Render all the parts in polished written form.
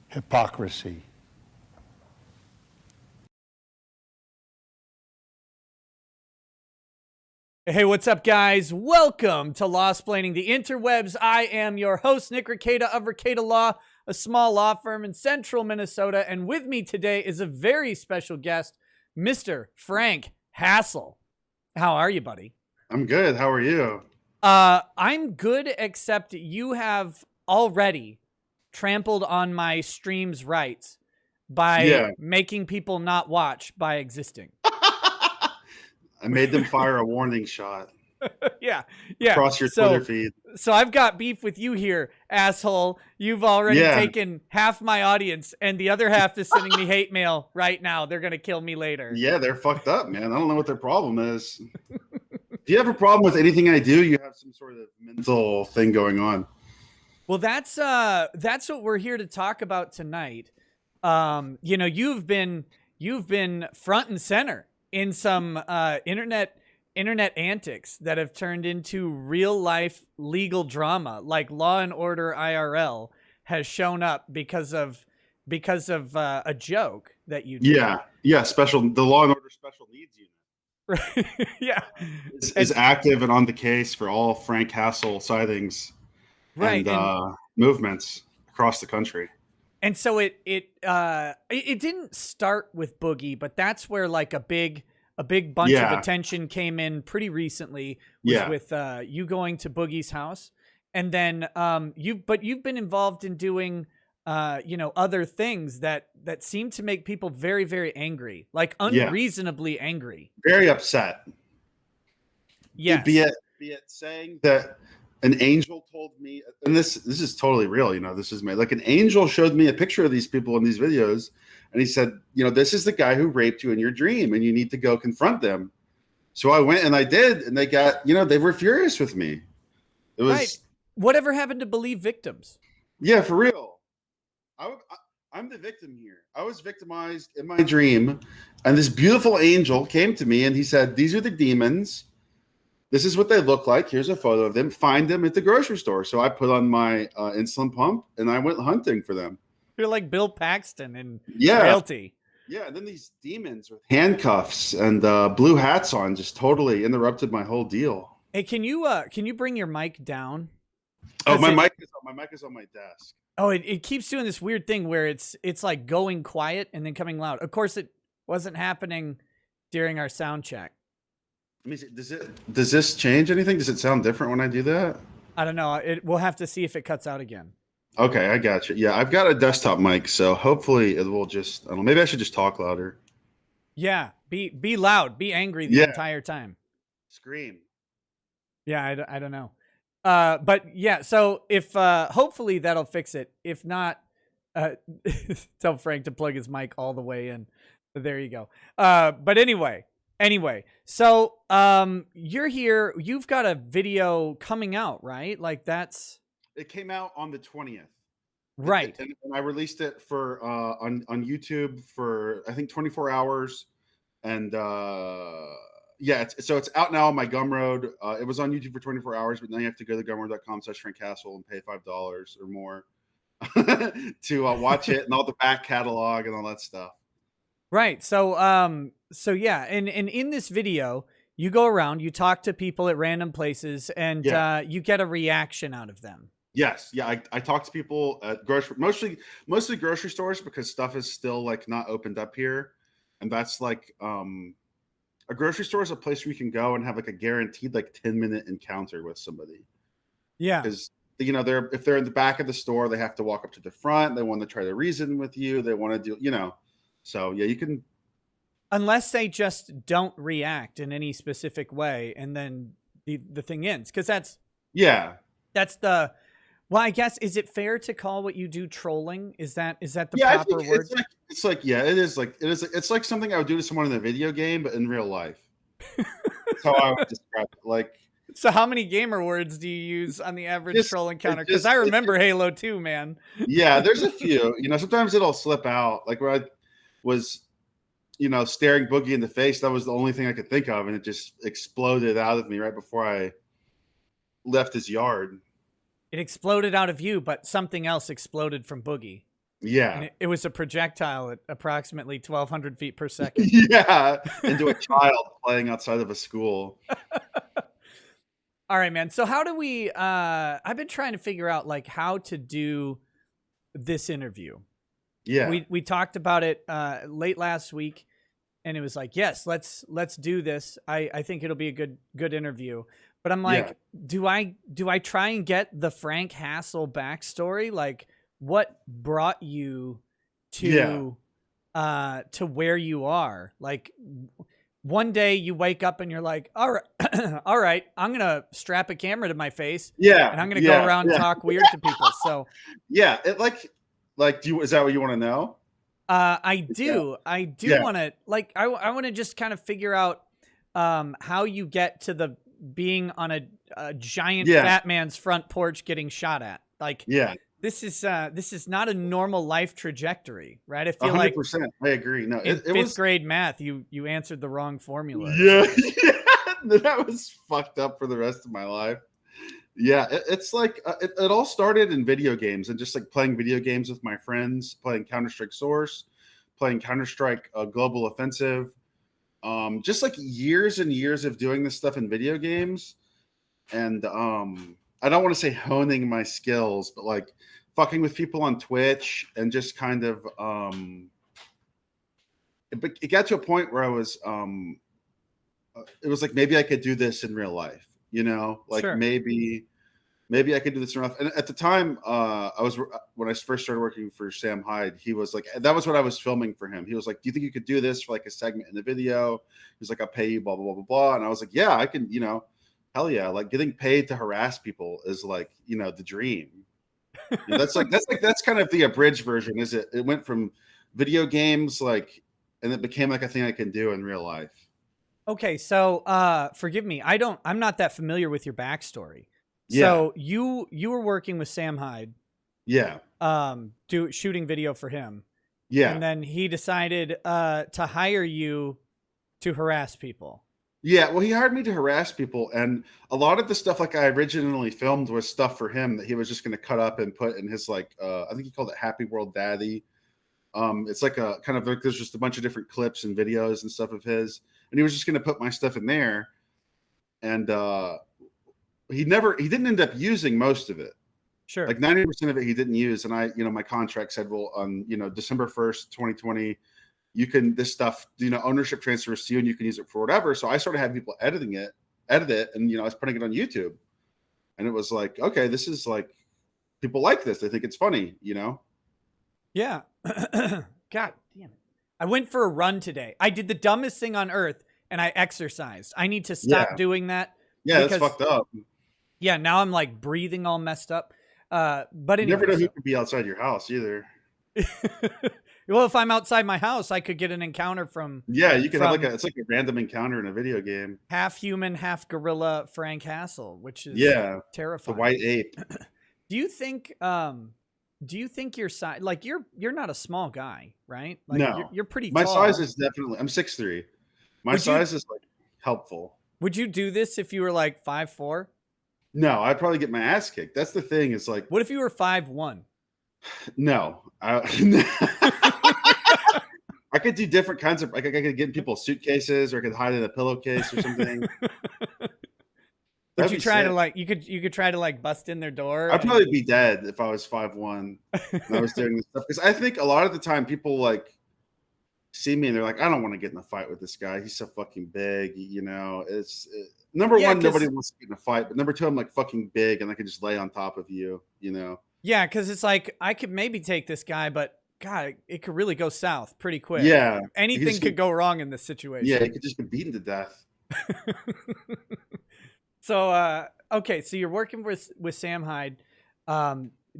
Hypocrisy. Hey, what's up, guys? Welcome to Lawsplaining the Interwebs. I am your host, Nick Rekieta of Rekieta Law, a small law firm in central Minnesota. And with me today is a very special guest, Mr. Frank Hassel. How are you, buddy? I'm good. How are you? I'm good, except you have already trampled on my stream's rights by making people not watch by existing. I made them fire a warning shot. Yeah. Across your Twitter feed. So I've got beef with you here, asshole. You've already taken half my audience, and the other half is sending me hate mail right now. They're gonna kill me later. Yeah, they're fucked up, man. I don't know what their problem is. If you have a problem with anything I do, you have some sort of mental thing going on. Well, that's what we're here to talk about tonight. You know, you've been front and center in some internet antics that have turned into real life legal drama, like Law and Order IRL has shown up because of a joke that you did. Yeah, the Law and Order Special Needs Unit. Right. Yeah, is active and on the case for all Frank Hassel sightings, right, and movements across the country. And so it didn't start with Boogie, but that's where like a big bunch of attention came in pretty recently with you going to Boogie's house. And then you've been involved in doing other things that seem to make people very, very angry, like unreasonably angry. Very upset. Yeah. Be it saying that an angel told me, and this is totally real, this is like an angel showed me a picture of these people in these videos, and he said, this is the guy who raped you in your dream, and you need to go confront them. So I went and I did, and they got, they were furious with me. It was right. Whatever happened to believe victims? Yeah, for real. I'm the victim here. I was victimized in my dream, and this beautiful angel came to me, and he said, "These are the demons. This is what they look like. Here's a photo of them. Find them at the grocery store." So I put on my insulin pump and I went hunting for them. You're like Bill Paxton in Realty. Yeah, and then these demons with handcuffs and blue hats on just totally interrupted my whole deal. Hey, can you bring your mic down? Oh, my mic is on my desk. Oh, it keeps doing this weird thing where it's like going quiet and then coming loud. Of course, it wasn't happening during our sound check. Let me see. Does this change anything? Does it sound different when I do that? I don't know. We'll have to see if it cuts out again. Okay, I got you. Yeah, I've got a desktop mic, so hopefully it will just. I don't know. Maybe I should just talk louder. Yeah, be loud, be angry the entire time. Scream. Yeah, I don't know. But yeah, so if hopefully that'll fix it. If not, tell Frank to plug his mic all the way in. There you go. But anyway, so you're here. You've got a video coming out, right? Like it came out on the 20th. Right. And I released it for on YouTube for I think 24 hours. And so it's out now on my Gumroad. It was on YouTube for 24 hours, but now you have to go to gumroad.com/FrankCastle and pay $5 or more to watch it and all the back catalog and all that stuff. Right. So yeah, and in this video, you go around, you talk to people at random places, and you get a reaction out of them. Yes. Yeah. I talk to people at mostly grocery stores because stuff is still like not opened up here. And that's like, a grocery store is a place where you can go and have like a guaranteed like 10-minute encounter with somebody. Yeah. Because, if they're in the back of the store, they have to walk up to the front. They want to try to reason with you. They want to do, so yeah, you can. Unless they just don't react in any specific way. And then the thing ends. Cause that's well, I guess, is it fair to call what you do trolling? Is that the proper word? It's like something I would do to someone in a video game, but in real life. That's how I would describe it. Like, so how many gamer words do you use on the average troll encounter? Because I remember Halo 2, man. Yeah, there's a few. Sometimes it'll slip out. Like where I was staring Boogie in the face. That was the only thing I could think of, and it just exploded out of me right before I left his yard. It exploded out of you, but something else exploded from Boogie. Yeah. And it was a projectile at approximately 1,200 feet per second. Yeah. Into a child playing outside of a school. All right, man. So how do we, I've been trying to figure out like how to do this interview. Yeah. We talked about it late last week, and it was like, yes, let's do this. I think it'll be a good interview. But I'm like, do I try and get the Frank Hassel backstory? Like, what brought you to where you are? Like, one day you wake up and you're like, all right, I'm gonna strap a camera to my face, and I'm gonna go around and talk weird to people. So yeah, it is that what you want to know? I do want to I want to just kind of figure out how you get to the being on a giant fat man's front porch getting shot at. Like, this is not a normal life trajectory, right? I feel 100%. I agree. No, in fifth grade math, you answered the wrong formula. Yeah, that was fucked up for the rest of my life. Yeah, it's like it all started in video games and just like playing video games with my friends, playing Counter-Strike Source, playing Counter-Strike Global Offensive. Just like years and years of doing this stuff in video games. And I don't want to say honing my skills, but like fucking with people on Twitch and just kind of it got to a point where I was it was like maybe I could do this in real life, like maybe I could do this in real life. And at the time, when I first started working for Sam Hyde, he was like, that was what I was filming for him. He was like, do you think you could do this for like a segment in the video? He was like, I'll pay you, blah, blah, blah, blah, blah. And I was like, yeah, I can, hell yeah. Like getting paid to harass people is like, the dream. That's kind of the abridged version, is it? It went from video games, and it became like a thing I can do in real life. Okay. So, forgive me. I'm not that familiar with your backstory. So you were working with Sam Hyde. Yeah. Shooting video for him. Yeah. And then he decided to hire you to harass people. Yeah, well, he hired me to harass people, and a lot of the stuff like I originally filmed was stuff for him that he was just going to cut up and put in his I think he called it Happy World Daddy. It's like a kind of there's just a bunch of different clips and videos and stuff of his, and he was just going to put my stuff in there, and he didn't end up using most of it. Sure. Like 90% of it he didn't use, and my contract said, well, on December 1st, 2020. You can, this stuff, ownership transfers to you and you can use it for whatever. So I started having people edit it. And, I was putting it on YouTube, and it was like, okay, this is like, people like this. They think it's funny, Yeah. God damn it. I went for a run today. I did the dumbest thing on earth, and I exercised. I need to stop doing that. Yeah. That's fucked up. Yeah. Now I'm like breathing all messed up. But anyway, you never know who could be outside your house either. Well, if I'm outside my house, I could get an encounter from. Yeah, you can have it's like a random encounter in a video game. Half human, half gorilla Frank Hassel, which is terrifying. The white ape. Do you think your size, like you're not a small guy, right? Like no, you're pretty my tall. size is definitely, I'm 6'3". My size is like helpful. Would you do this if you were like 5'4"? No, I'd probably get my ass kicked. That's the thing. It's like, what if you were 5'1"? No, I could do different kinds of. I could get in people's suitcases, or I could hide in a pillowcase or something. Would you try to like? You could try to like bust in their door. I'd probably be dead if I was 5'1" and I was doing this stuff, because I think a lot of the time people like see me and they're like, I don't want to get in a fight with this guy. He's so fucking big. Number one, nobody wants to get in a fight, but number two, I'm like fucking big and I can just lay on top of you. Yeah, because it's like I could maybe take this guy, but God, it could really go south pretty quick. Yeah. Anything could go wrong in this situation. Yeah, he could just get beaten to death. So, okay, so you're working with Sam Hyde.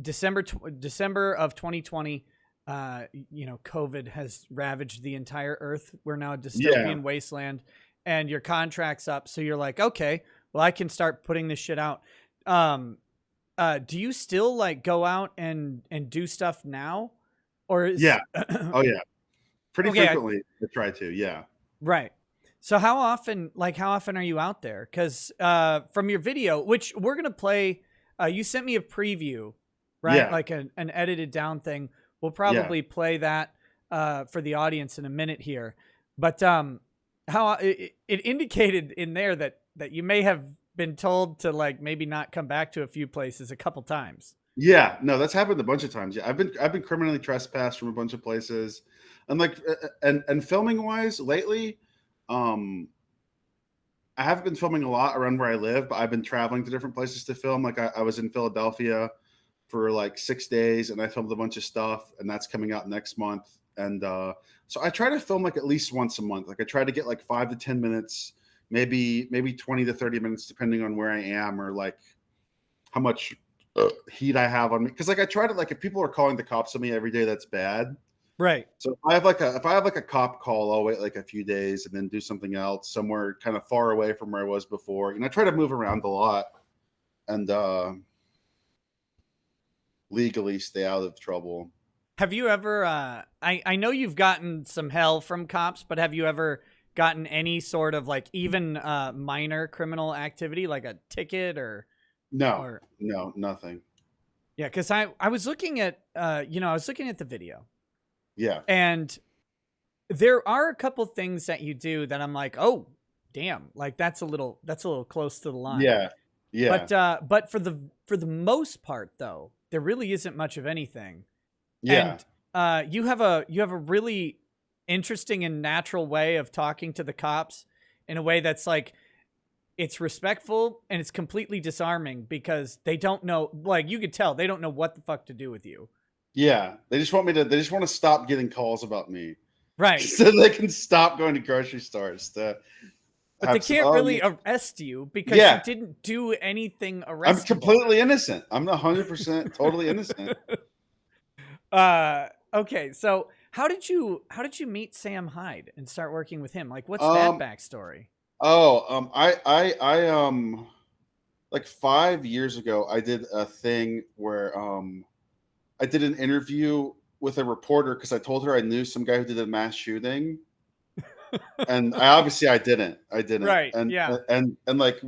December of 2020, COVID has ravaged the entire earth. We're now a dystopian wasteland, and your contract's up. So you're like, okay, well, I can start putting this shit out. Do you still like go out and do stuff now, or Oh yeah. Pretty Okay, frequently, I try to. Yeah. right. So how often are you out there? Because from your video, which we're gonna play, you sent me a preview, right? Yeah. Like an edited down thing. We'll Yeah. probably play that for the audience in a minute here. But how it indicated in there that you may have been told to like maybe not come back to a few places a couple times. Yeah, no, that's happened a bunch of times. Yeah, I've been criminally trespassed from a bunch of places, and like and filming wise lately, um, I haven't been filming a lot around where I live, but I've been traveling to different places to film. Like I was in Philadelphia for like 6 days, and I filmed a bunch of stuff, and that's coming out next month. And so I try to film like at least once a month. Like I try to get like 5 to 10 minutes, maybe 20 to 30 minutes, depending on where I am or like how much heat I have on me. Because like I try to like if people are calling the cops on me every day, that's bad. Right. So if I have like a cop call, I'll wait like a few days and then do something else somewhere kind of far away from where I was before. I try to move around a lot and legally stay out of trouble. Have you ever I know you've gotten some hell from cops, but have you ever gotten any sort of like even minor criminal activity like a ticket No, or no, nothing. yeah, cuz I was looking at I was looking at the video Yeah, and there are a couple things that you do that I'm like, "Oh, damn, like that's a little close to the line." yeah, yeah, But for the most part though, there really isn't much of anything. yeah, And you have a really interesting and natural way of talking to the cops in a way that's like it's respectful and it's completely disarming because they don't know, like you could tell they don't know what the fuck to do with you. yeah. They just want to stop getting calls about me Right. so they can stop going to grocery stores to But they have some. can't Oh, really yeah, arrest you because you yeah. didn't do anything I'm arrestable. completely innocent. I'm 100% totally innocent. Okay, so how did you meet Sam Hyde and start working with him? Like what's that Um, backstory? like 5 years ago, I did a thing where I did an interview with a reporter because I told her I knew some guy who did a mass shooting, and I didn't. I didn't. Right. Yeah. And like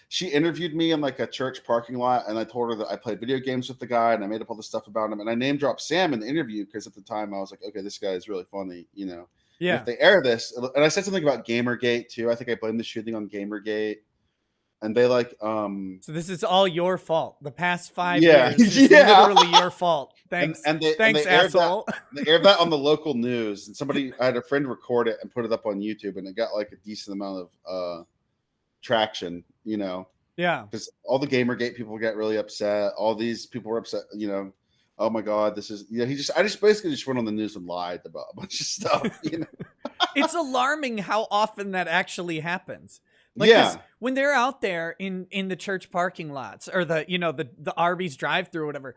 she interviewed me in like a church parking lot, and I told her that I played video games with the guy, and I made up all this stuff about him, and I name dropped Sam in the interview because at the time I was like, okay, this guy is really funny, you know. And if Yeah. they air this, and I said something about Gamergate too. I think I blamed the shooting on Gamergate, and they like So this is all your fault. The past 5 yeah, years is yeah. literally your fault. Thanks. And Thanks, they aired that asshole. on the local news, and I had a friend record it and put it up on YouTube, and it got like a decent amount of traction, you know, Yeah. because all the Gamergate people get really upset. All these people were upset, you know. Oh my God, this is I just basically just went on the news and lied about a bunch of stuff, you know. It's alarming how often that actually happens. Like, because Yeah, when they're out there in the church parking lots or the Arby's drive-through or whatever,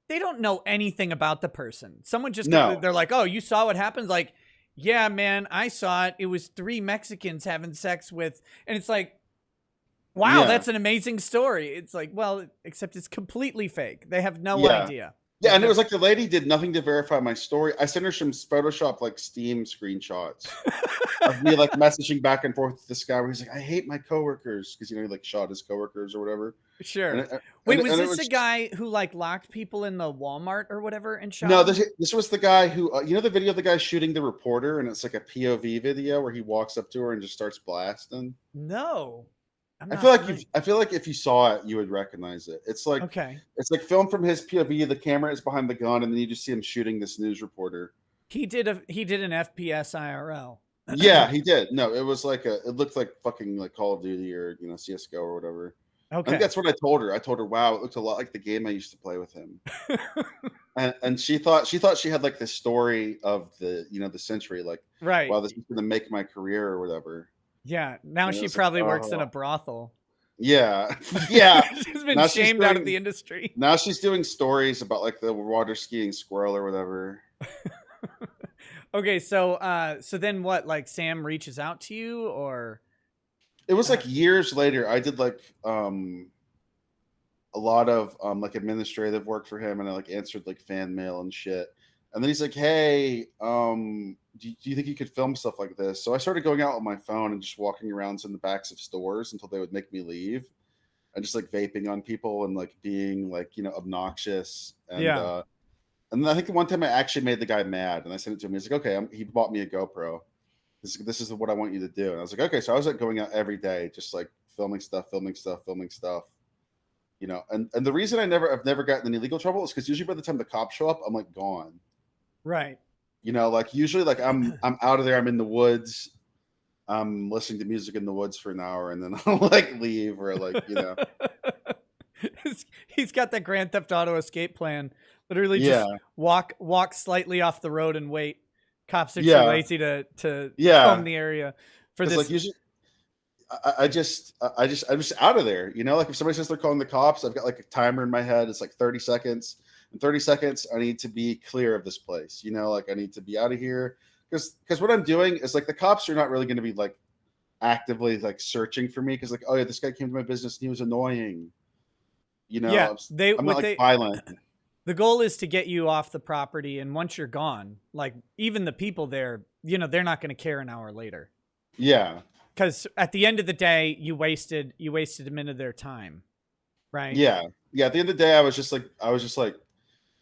they don't know anything about the person. Someone just no, they're like, "Oh, you saw what happens?" Like, "Yeah, man, I saw it. It was three Mexicans having sex with," and it's like, "Wow, yeah, that's an amazing story." It's like, well, except it's completely fake. They have no yeah. idea. Yeah, They've and it was never. like the lady did nothing to verify my story. I sent her some Photoshop like Steam screenshots of me like messaging back and forth with this guy where he's like, I hate my coworkers because he like shot his coworkers or whatever. And Sure. it, Wait, was and it this a was guy who like locked people in the Walmart or whatever and shot no, them? this was the guy who you know the video of the guy shooting the reporter, and it's like a POV video where he walks up to her and just starts blasting. No, I'm not familiar. I feel like if you saw it, you would recognize it. Okay. It's like filmed from his POV. The camera is behind the gun, and then you just see him shooting this news reporter. He did an FPS IRL. Yeah, he did. No, it was like it looked like fucking like Call of Duty or CS:GO or whatever. I think Okay. that's what I told her. I told her, wow, it looked a lot like the game I used to play with him. And she thought she had like the story of the century, like, Right. wow, this is gonna make my career or whatever. Yeah. Now And it she was like, probably works in oh a brothel. yeah, yeah. She's been Now she's shamed out of doing the industry. now she's doing stories about like the water skiing squirrel or whatever. Okay, so then what? Like Sam reaches out to you, or It was uh, like years later. I did like a lot of like administrative work for him, and I like answered like fan mail and shit. And then he's like, "Hey, do you think you could film stuff like this? So I started going out on my phone and just walking around in the backs of stores until they would make me leave, and just like vaping on people and like being like, obnoxious. Yeah. And then I think one time I actually made the guy mad, and I sent it to him. He's like, okay, he bought me a GoPro. This is what I want you to do. And I was like, okay. So I was like going out every day, just like filming stuff. And the reason I've never gotten in any legal trouble is because usually by the time the cops show up, I'm like gone. Right. Like usually like I'm out of there. I'm in the woods. I'm listening to music in the woods for an hour, and then I'll like leave or like, He's got that Grand Theft Auto escape plan. Literally Yeah. just walk slightly off the road and wait. Cops are too Yeah. lazy to Yeah. comb the area for this. Like usually I'm just out of there. Like if somebody says they're calling the cops, I've got like a timer in my head. It's like 30 seconds. In 30 seconds, I need to be clear of this place. Like I need to be out of here. Because what I'm doing is like the cops are not really going to be like actively like searching for me. Because like, oh yeah, this guy came to my business and he was annoying. Yeah, I'm not like violent. The goal is to get you off the property, and once you're gone, like even the people there, they're not going to care an hour later. Yeah. Because at the end of the day, you wasted a minute of their time, right? Yeah. At the end of the day, I was just like,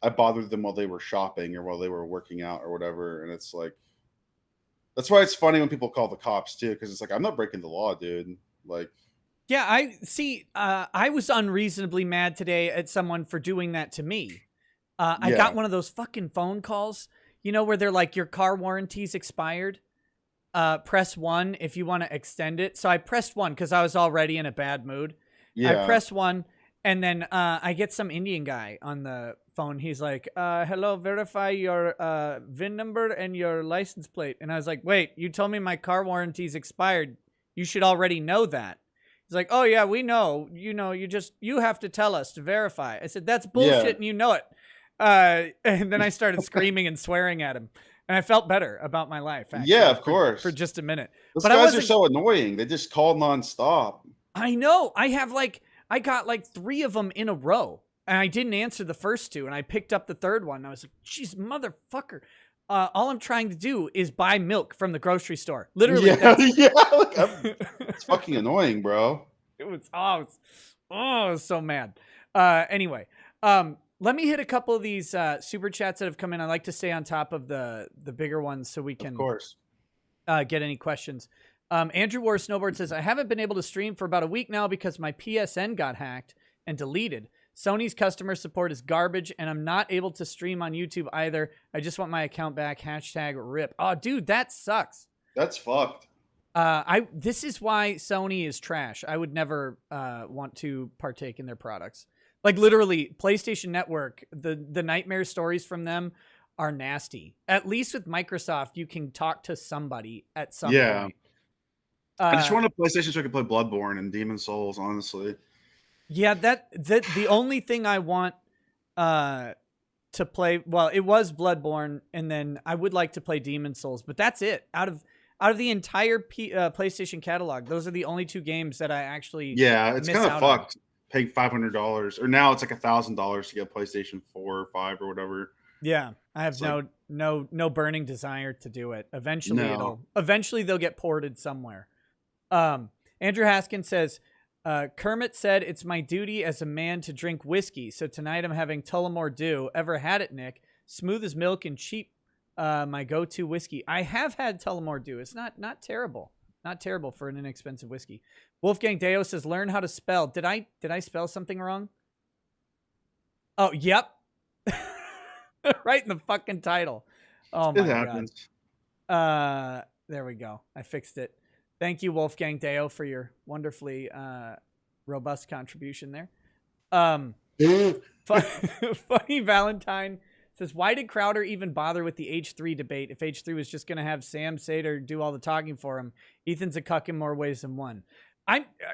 I bothered them while they were shopping or while they were working out or whatever, and it's like, that's why it's funny when people call the cops too, because it's like, I'm not breaking the law, dude. Like, yeah, I see. I was unreasonably mad today at someone for doing that to me. I got one of those fucking phone calls, where they're like, your car warranty's expired. Press 1 if you want to extend it. So I pressed 1 because I was already in a bad mood. Yeah. I press 1, and then I get some Indian guy on the phone. He's like, hello, verify your VIN number and your license plate. And I was like, wait, you told me my car warranty's expired. You should already know that. He's like, oh yeah, we know. You have to tell us to verify. I said, that's bullshit, and you know it. And then I started screaming and swearing at him. And I felt better about my life. Actually, yeah, of course. For just a minute. Those guys are so annoying. They just call nonstop. I know. I got like 3 of them in a row. And I didn't answer the first 2. And I picked up the third one. And I was like, geez, motherfucker. All I'm trying to do is buy milk from the grocery store. Literally. Yeah. It's fucking annoying, bro. It was, I was so mad. Anyway, let me hit a couple of these super chats that have come in. I like to stay on top of the bigger ones so we can, of course, get any questions. Andrew War Snowboard says, I haven't been able to stream for about a week now because my PSN got hacked and deleted. Sony's customer support is garbage, and I'm not able to stream on YouTube either. I just want my account back. #RIP. Oh, dude, that sucks. That's fucked. This is why Sony is trash. I would never want to partake in their products. Like literally, PlayStation Network, the nightmare stories from them are nasty. At least with Microsoft, you can talk to somebody at some point. I just want a PlayStation so I can play Bloodborne and Demon Souls, honestly. Yeah, that the only thing I want to play, well, it was Bloodborne, and then I would like to play Demon Souls, but that's it. Out of the entire PlayStation catalog, those are the only 2 games that I actually it's kind of fucked. Paying $500, or now it's like $1,000 to get a PlayStation 4 or 5 or whatever. Yeah, I have no burning desire to do it. Eventually they'll get ported somewhere. Andrew Haskins says, Kermit said it's my duty as a man to drink whiskey, so tonight I'm having Tullamore Dew. Ever had it, Nick? Smooth as milk and cheap. My go-to whiskey. I have had Tullamore Dew. It's not terrible. Not terrible for an inexpensive whiskey. Wolfgang Deo says, learn how to spell. Did I spell something wrong? Oh, yep. Right in the fucking title. Oh my God. There we go. I fixed it. Thank you, Wolfgang Deo, for your wonderfully robust contribution there. Funny Valentine says, why did Crowder even bother with the H3 debate if H3 was just going to have Sam Sater do all the talking for him? Ethan's a cuck in more ways than one.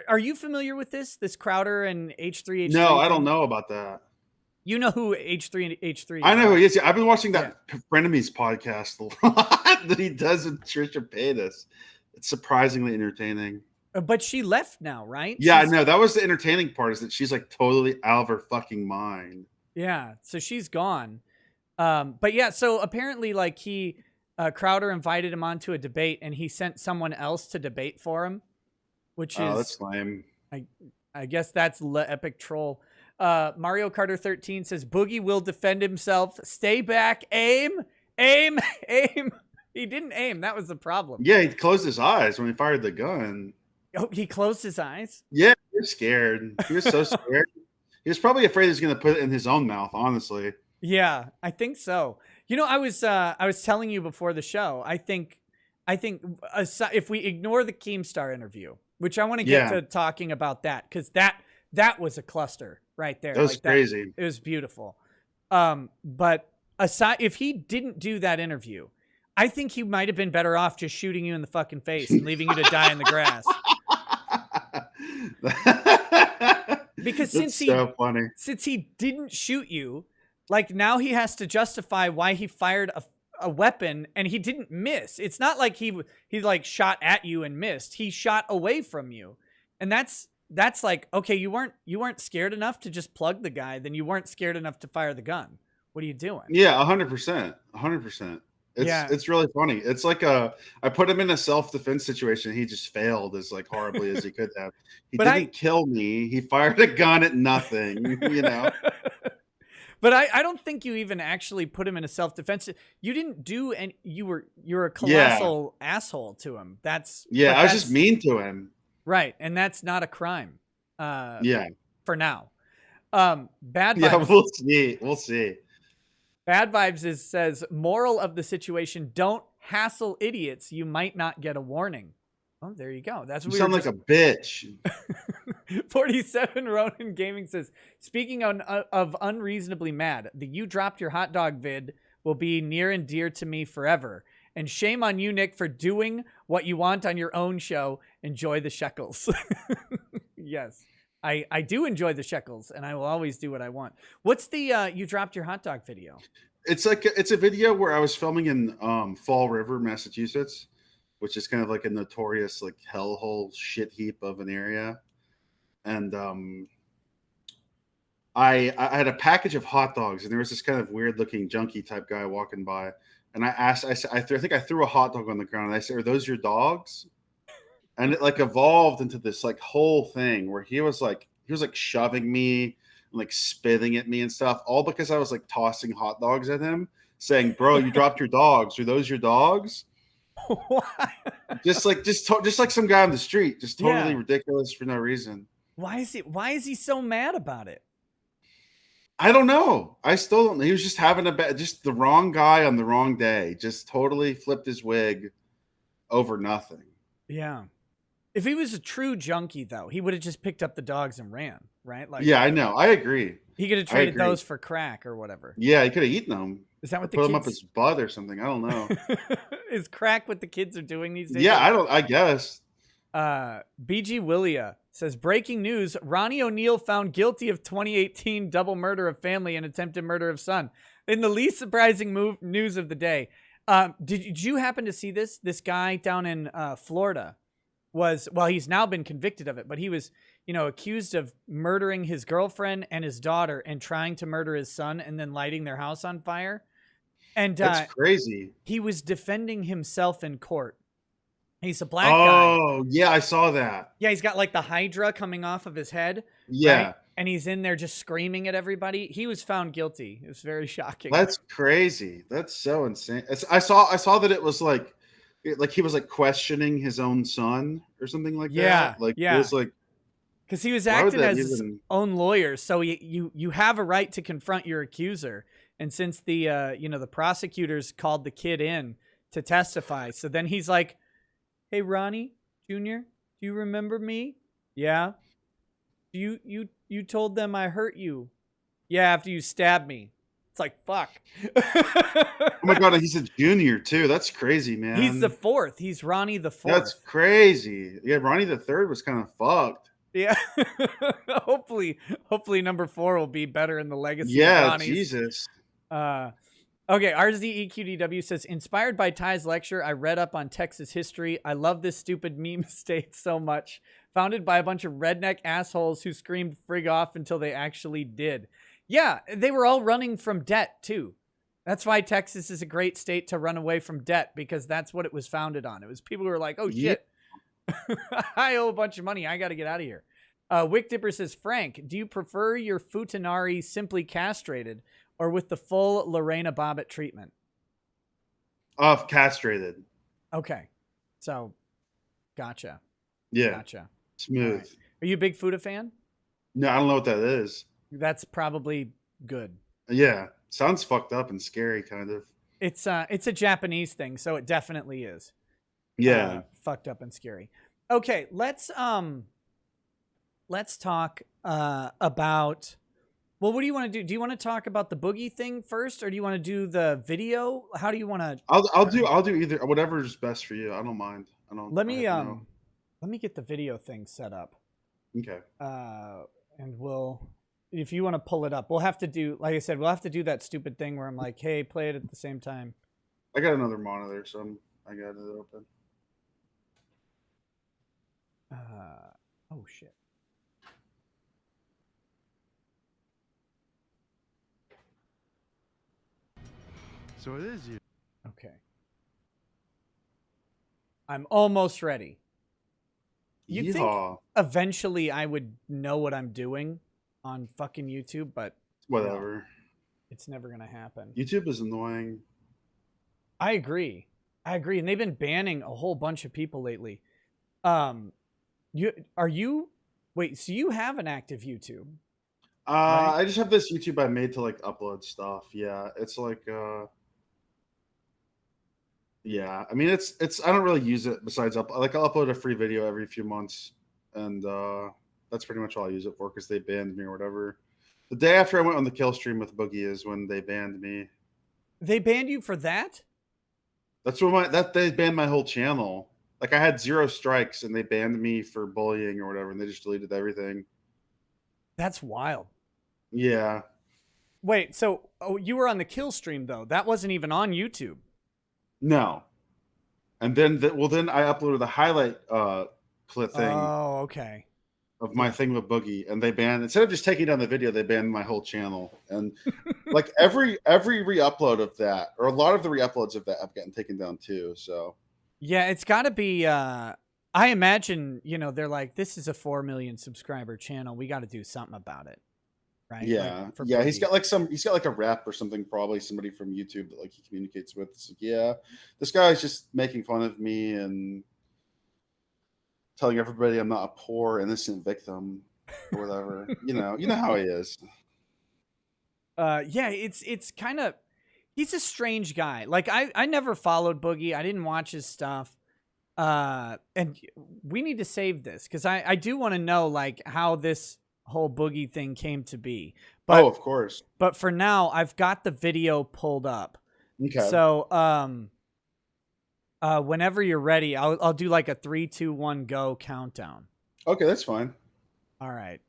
Are you familiar with this Crowder and H3? No, I don't know about that. You know who H3 is? I know who he is. I've been watching that Frenemies podcast a lot that he does with Trisha Paytas. It's surprisingly entertaining. But she left now, right? Yeah, I know. That was the entertaining part, is that she's like totally out of her fucking mind. Yeah, so she's gone. But yeah, so apparently like he Crowder invited him onto a debate, and he sent someone else to debate for him, which Oh, is that's lame. I guess that's epic troll. Mario Carter 13 says Boogie will defend himself. Stay back. Aim. Aim. Aim. He didn't aim. That was the problem. Yeah, he closed his eyes when he fired the gun. Oh, he closed his eyes? Yeah, he was scared. He was so scared. He was probably afraid he was going to put it in his own mouth, honestly. Yeah, I think so. You know, I was telling you before the show, I think if we ignore the Keemstar interview, which I want to get to talking about that, because that was a cluster right there. That was crazy. It was beautiful. But aside, if he didn't do that interview, I think he might have been better off just shooting you in the fucking face and leaving you to die in the grass. Because since he didn't shoot you, like now he has to justify why he fired a weapon and he didn't miss. It's not like he like shot at you and missed. He shot away from you. And that's like, okay, you weren't scared enough to just plug the guy, then you weren't scared enough to fire the gun. What are you doing? Yeah, 100%. 100%. It's really funny. It's like I put him in a self-defense situation. He just failed as like horribly as he could have. He didn't kill me. He fired a gun at nothing, you know. But I don't think you even actually put him in a self-defense. You didn't do any. You're a colossal asshole to him. I was just mean to him. Right, and that's not a crime. For now. Bad vibes. Yeah, we'll see. Bad vibes says moral of the situation: don't hassle idiots. You might not get a warning. Oh, there you go. That's what you sound like a bitch. 47 Ronin Gaming says, speaking of unreasonably mad, the you dropped your hot dog vid will be near and dear to me forever. And shame on you, Nick, for doing what you want on your own show. Enjoy the shekels. Yes, I do enjoy the shekels, and I will always do what I want. What's the you dropped your hot dog video? It's a video where I was filming in Fall River, Massachusetts, which is kind of like a notorious like hellhole shit heap of an area. And I had a package of hot dogs, and there was this kind of weird looking junkie type guy walking by. And I think I threw a hot dog on the ground, and I said, "Are those your dogs?" And it like evolved into this like whole thing where he was like shoving me and like spitting at me and stuff, all because I was like tossing hot dogs at him, saying, "Bro, you dropped your dogs. Are those your dogs?" just like some guy on the street, just totally ridiculous for no reason. Why is he so mad about it? I don't know. I still don't know. He was just having just the wrong guy on the wrong day. Just totally flipped his wig over nothing. Yeah. If he was a true junkie, though, he would have just picked up the dogs and ran, right? Like, yeah, I know. I agree. He could have traded those for crack or whatever. Yeah, he could have eaten them. Is that what put them up his butt or something? I don't know. Is crack what the kids are doing these days? Yeah, I guess. BG Willia says, breaking news, Ronnie O'Neill found guilty of 2018 double murder of family and attempted murder of son. In the least surprising news of the day. Did you happen to see this? This guy down in Florida he's now been convicted of it, but he was, accused of murdering his girlfriend and his daughter and trying to murder his son and then lighting their house on fire. And that's crazy. He was defending himself in court. He's a black guy. Oh, yeah, I saw that. Yeah, he's got like the hydra coming off of his head. Yeah. Right? And he's in there just screaming at everybody. He was found guilty. It was very shocking. That's crazy. That's so insane. I saw that it was like he was like questioning his own son or something like that. Like it was like, because he was acting as his own lawyer. So you have a right to confront your accuser. And since the the prosecutors called the kid in to testify, so then he's like, "Hey, Ronnie Jr., do you remember me? Yeah. You told them I hurt you. Yeah, after you stabbed me." It's like, fuck. Oh my God, he's a junior too. That's crazy, man. He's the fourth. He's Ronnie the fourth. That's crazy. Yeah, Ronnie the third was kind of fucked. Yeah. Hopefully number 4 will be better in the legacy. Yeah, of Jesus. Okay, RZEQDW says, inspired by Ty's lecture, I read up on Texas history. I love this stupid meme state so much. Founded by a bunch of redneck assholes who screamed frig off until they actually did. Yeah, they were all running from debt too. That's why Texas is a great state to run away from debt, because that's what it was founded on. It was people who were like, oh Yeah. shit, I owe a bunch of money. I got to get out of here. Wick Dipper says, Frank, do you prefer your Futanari simply castrated or with the full Lorena Bobbitt treatment? Castrated. Okay. So, gotcha. Yeah. Gotcha. Smooth. Right. Are you a big Futa fan? No, I don't know what that is. That's probably good. Yeah. Sounds fucked up and scary, kind of. It's a Japanese thing, so it definitely is. Yeah. Fucked up and scary. Okay, let's talk about, well, what do you want to do? Do you want to talk about the Boogie thing first, or do you want to do the video? How do you want to? I'll do either, whatever's best for you. I don't mind. Let me get the video thing set up. Okay. And if you want to pull it up, we'll have to do, like I said, we'll have to do that stupid thing where I'm like, hey, play it at the same time. I got another monitor, so I got it open. Oh shit. So it is you. Okay. I'm almost ready. You'd think eventually I would know what I'm doing on fucking YouTube, but whatever. No, it's never going to happen. YouTube is annoying. I agree. And they've been banning a whole bunch of people lately. Wait, so you have an active YouTube? Right? I just have this YouTube I made to like upload stuff. Yeah. It's like, yeah, I mean, it's I don't really use it besides I'll upload a free video every few months, and that's pretty much all I use it for, because they banned me or whatever. The day after I went on the kill stream with Boogie is when they banned me. They banned you for that? That's when they banned my whole channel. Like, I had 0 strikes and they banned me for bullying or whatever, and they just deleted everything. That's wild. Yeah. Wait, so you were on the kill stream though? That wasn't even on YouTube. No. And then then I uploaded the highlight clip thing. Oh, okay. Of my thing with Boogie, and they banned, instead of just taking down the video, they banned my whole channel. And like every re-upload of that, or a lot of the re-uploads of that, have gotten taken down too. So yeah, it's got to be. I imagine, they're like, this is a 4 million subscriber channel. We got to do something about it, right? Yeah, like, yeah. He's got like a rep or something, probably somebody from YouTube that like he communicates with. It's like, yeah, this guy's just making fun of me and telling everybody I'm not a poor innocent victim or whatever. you know how he is. Yeah, it's kind of, he's a strange guy. Like I never followed Boogie. I didn't watch his stuff. And we need to save this, because I do want to know like how this whole Boogie thing came to be. But, of course. But for now, I've got the video pulled up. Okay. So whenever you're ready, I'll do like a 3, 2, 1, go countdown. Okay, that's fine. All right.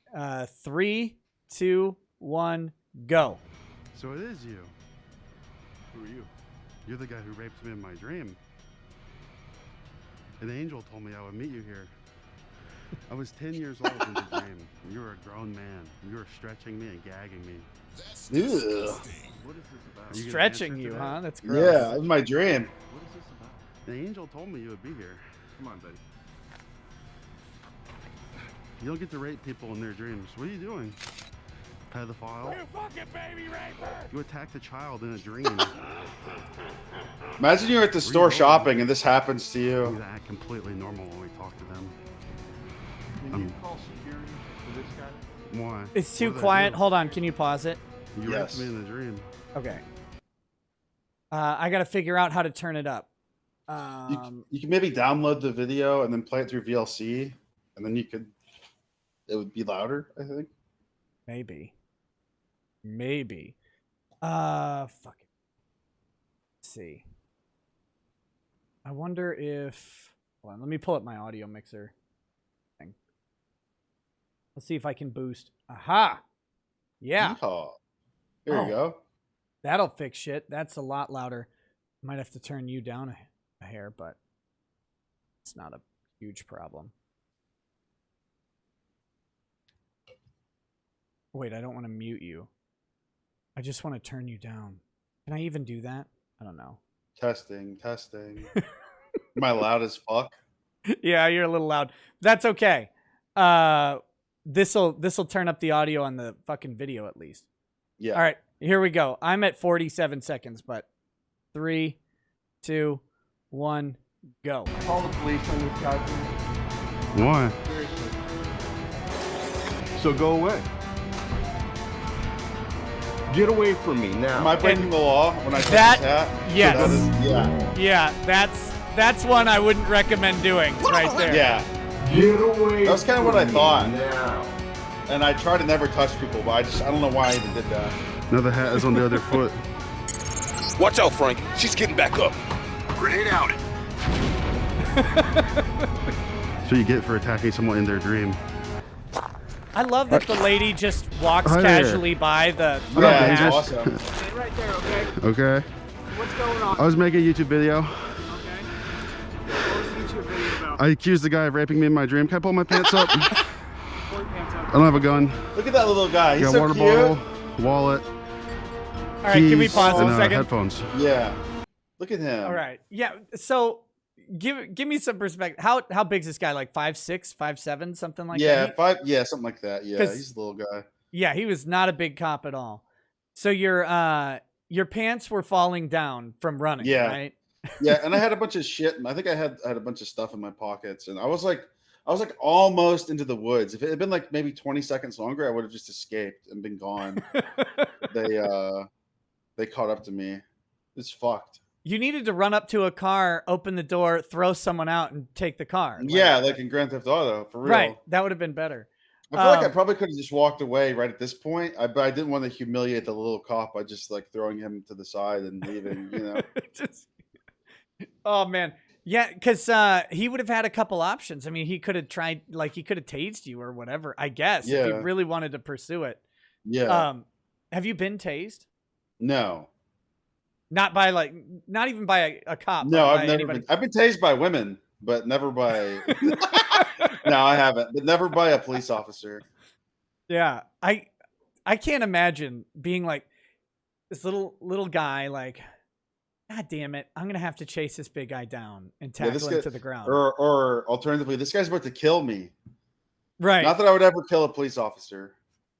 3, 2, 1, go. So it is you. Who are you? You're the guy who raped me in my dream. An angel told me I would meet you here. I was 10 years old in the dream. You were a grown man. You were stretching me and gagging me. Ew. What is this about? Stretching you, huh? That's gross. Yeah, it was my dream. What is this about? The angel told me you would be here. Come on, buddy. You don't get to rape people in their dreams. What are you doing? Pedophile. You fucking baby raper! You attacked a child in a dream. Imagine you're at the store shopping and this happens to You you. act completely normal when we talk to them. Can you call security for this guy? Why? It's too What did I quiet. do? Hold on. Can you pause it? You Yes. raped me in a dream. Okay. I got to figure out how to turn it up. You can maybe download the video and then play it through VLC, and then it would be louder, I think. Maybe. Fuck it. Let's see. I wonder if, hold on, let me pull up my audio mixer thing. Let's see if I can boost. Aha. Yeah. Yeehaw. There you go. That'll fix shit. That's a lot louder. Might have to turn you down a hair, but it's not a huge problem. Wait, I don't want to mute you. I just want to turn you down Can I even do that? I don't know. Testing. Am I loud as fuck? Yeah, you're a little loud. That's okay. This'll turn up the audio on the fucking video at least. Yeah. All right, here we go. I'm at 47 seconds, but 3, 2, 1, go. Call the police on this guy, please. Why? Seriously. So go away. Get away from me now. Am I breaking the law when I touch That- his hat? yes. That is, yeah. Yeah, that's one I wouldn't recommend doing right there. Yeah. Get away. That was kind of what I from me thought. now. And I try to never touch people, but I don't know why I even did that. Now the hat is on the other foot. Watch out, Frank. She's getting back up. Grenade out. So you get for attacking someone in their dream. I love that the lady just walks Hi there. casually by the Yeah, Okay, it's just- awesome. Stay right there, okay? Okay. What's going on? I was making a YouTube video. Okay. What was the YouTube video about? I accused the guy of raping me in my dream. Can I pull my pants up? I Pull your pants up. don't have a gun. Look at that little guy. He's Got so water cute. bottle, wallet, All right, can we keys, pause and a second? headphones. Yeah. Look at him. All right. Yeah. So give me some perspective. How big's this guy? Like 5'6", 5'7", something like Yeah, that? something like that. Yeah, 'Cause- he's a little guy. Yeah, he was not a big cop at all. So your pants were falling down from running, Yeah. right? Yeah, and I had a bunch of shit. I think I had a bunch of stuff in my pockets, and I was like almost into the woods. If it had been like maybe 20 seconds longer, I would have just escaped and been gone. They caught up to me. It's fucked. You needed to run up to a car, open the door, throw someone out, and take the car. Yeah, like in Grand Theft Auto, for real. Right. That would have been better. I feel like I probably could have just walked away right at this point. But I didn't want to humiliate the little cop by just like throwing him to the side and leaving, you know. Oh man. Yeah, because he would have had a couple options. I mean, he could have tried, like he could have tased you or whatever, I guess, if he Yeah. really wanted to pursue it. Yeah. Have you been tased? No. Not even by a cop. No, but I've by never anybody. been. I've been tased by women, but never by. No, I haven't. But never by a police officer. Yeah, I can't imagine being like this little guy. Like, God damn it, I'm gonna have to chase this big guy down and Yeah, tackle this him guy- to the ground. Or alternatively, this guy's about to kill me. Right. Not that I would ever kill a police officer,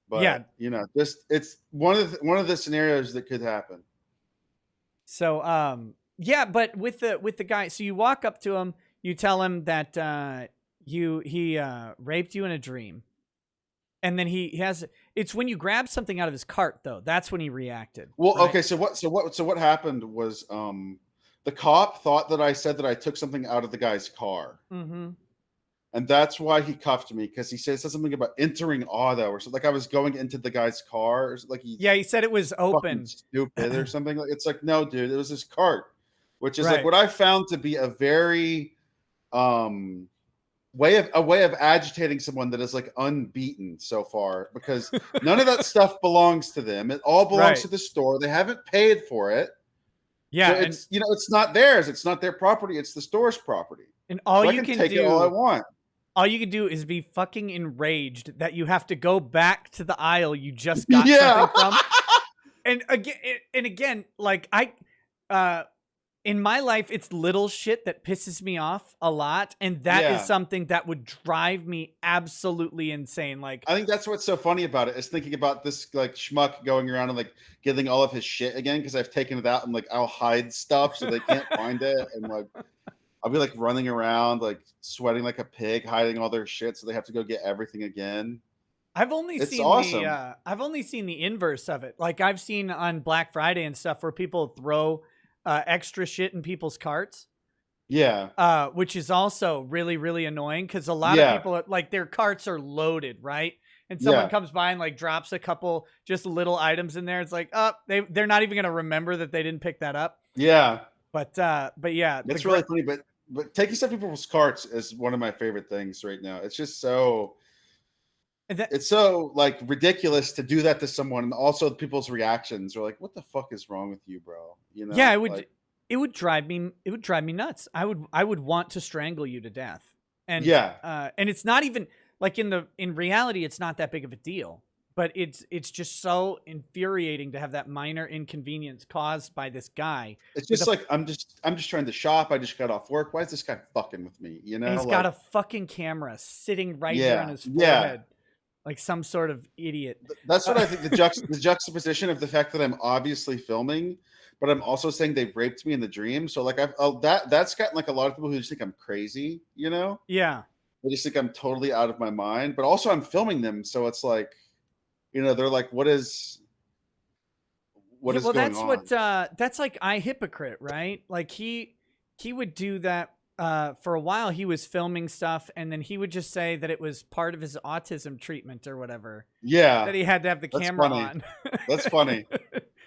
but Yeah. you know, just it's one of the scenarios that could happen. So, yeah, but with the guy, so you walk up to him, you tell him that he raped you in a dream, and then he has. It's when you grab something out of his cart, though. That's when he reacted. Well, right? okay, so what happened was the cop thought that I said that I took something out of the guy's car. Mm-hmm. And that's why he cuffed me, because he said something about entering auto or something. Like I was going into the guy's car, or like Yeah, he said it was fucking open. stupid or something. Like it's like, no, dude, it was his cart, which is Right. like what I found to be a very way of agitating someone that is like unbeaten so far, because none of that stuff belongs to them. It all belongs Right. to the store. They haven't paid for it. Yeah, So it's it's not theirs. It's not their property. It's the store's property. and all So I you can can take do, it all I want. all you can do is be fucking enraged that you have to go back to the aisle you just got Yeah. something from. And again, like in my life, it's little shit that pisses me off a lot, and that is Yeah. something that would drive me absolutely insane. Like, I think that's what's so funny about it, is thinking about this like schmuck going around and like getting all of his shit again, because I've taken it out and like I'll hide stuff so they can't find it, and like I'll be like running around like sweating like a pig, hiding all their shit, so they have to go get everything again. I've only It's seen awesome. I've only seen the inverse of it. Like I've seen on Black Friday and stuff where people throw extra shit in people's carts. Yeah, Which is also really, really annoying, because a lot Yeah. of people, like, their carts are loaded, right? And someone Yeah. comes by and like drops a couple just little items in there. It's like, oh, they're not even gonna remember that they didn't pick that up. yeah, But yeah, it's really funny. But taking stuff from people's carts is one of my favorite things right now. It's just so it's so like ridiculous to do that to someone, and also people's reactions are like, "What the fuck is wrong with you, bro?" You know? yeah, it would like, it would drive me nuts. I would want to strangle you to death. And Yeah. and it's not even like in reality, it's not that big of a deal. but it's just so infuriating to have that minor inconvenience caused by this guy. It's just like I'm just trying to shop. I just got off work. Why is this guy fucking with me? You know, He's got a fucking camera sitting right there on his forehead. Yeah. Like some sort of idiot. That's what I think. The juxtaposition of the fact that I'm obviously filming, but I'm also saying they raped me in the dream. So like that's gotten like a lot of people who just think I'm crazy. You know? Yeah. They just think I'm totally out of my mind. But also I'm filming them, so it's like, you know, they're like, what is going on? That's like iHypocrite, right? Like he would do that. For a while he was filming stuff and then he would just say that it was part of his autism treatment or whatever. Yeah. That he had to have the camera funny. on. That's funny.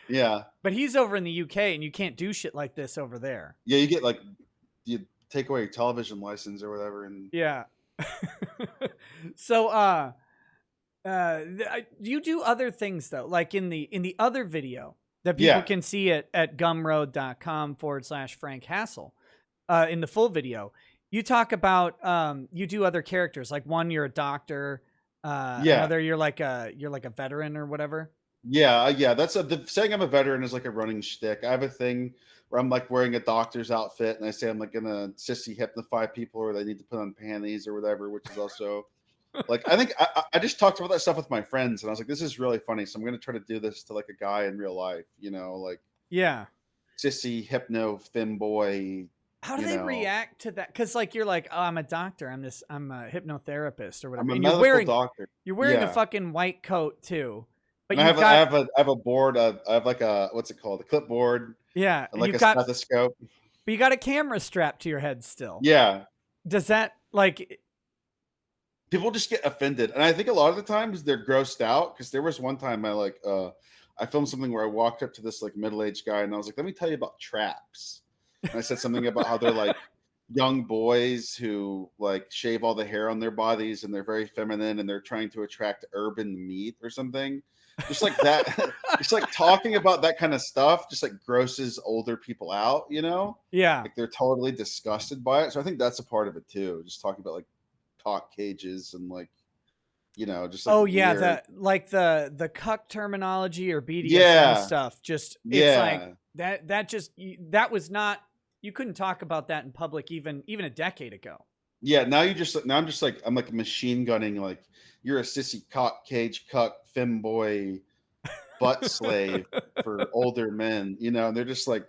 Yeah. But he's over in the UK and you can't do shit like this over there. Yeah, you get like, you take away your television license or whatever. And yeah. So you do other things though, like in the other video that people can see at gumroad.com/Frank Hassel. In the full video, you talk about you do other characters. Like one, you're a doctor. Another, you're like a veteran or whatever. Yeah. That's saying I'm a veteran is like a running shtick. I have a thing where I'm like wearing a doctor's outfit, and I say I'm like gonna sissy hypnify people, or they need to put on panties or whatever, which is also like I think I just talked about that stuff with my friends, and I was like, this is really funny, so I'm gonna try to do this to like a guy in real life, you know, like sissy hypno femboy. How do they react to that? Because like you're like, oh, I'm a doctor. I'm a hypnotherapist or whatever. I'm a and medical doctor. You're wearing a fucking white coat too. But I have a board. I have like a what's it called? A clipboard. Yeah, and like a stethoscope. But you got a camera strapped to your head still. Yeah. Does that like? People just get offended, and I think a lot of the times they're grossed out. Because there was one time I filmed something where I walked up to this like middle-aged guy, and I was like, "Let me tell you about traps." And I said something about how they're like young boys who like shave all the hair on their bodies and they're very feminine and they're trying to attract urban meat or something. Just like that. Just like talking about that kind of stuff just like grosses older people out, you know? Yeah. Like they're totally disgusted by it. So I think that's a part of it too. Just talking about like talk cages and like, you know, just like weird. the cuck terminology or BDSM stuff. Just it's like that was not. You couldn't talk about that in public even a decade ago. Yeah, now I'm like machine gunning like you're a sissy cock cage cuck femboy butt slave for older men, you know, and they're just like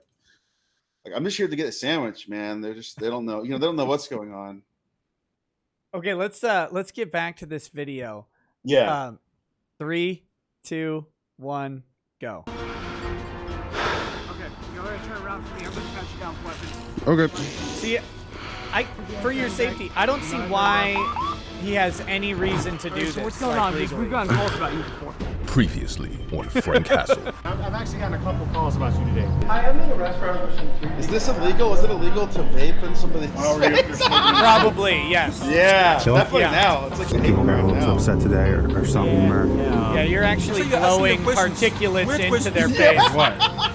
I'm just here to get a sandwich, man. They don't know, you know, they don't know what's going on. Okay, let's get back to this video. Yeah. 3, 2, 1, go. Turn around for me. I'm gonna catch you down with weapons. Okay. See, for your safety, I don't see why he has any reason to do this. What's going on? We've gotten calls about you before. Previously on Frank Hassel. I've actually gotten a couple calls about you today. Hi, I'm in a restaurant for some food. Is this illegal? Is it illegal to vape in somebody's face? Probably, yes. Yeah, definitely now. It's like People got a little upset today or something. Yeah, you're actually blowing particulates into their face. What?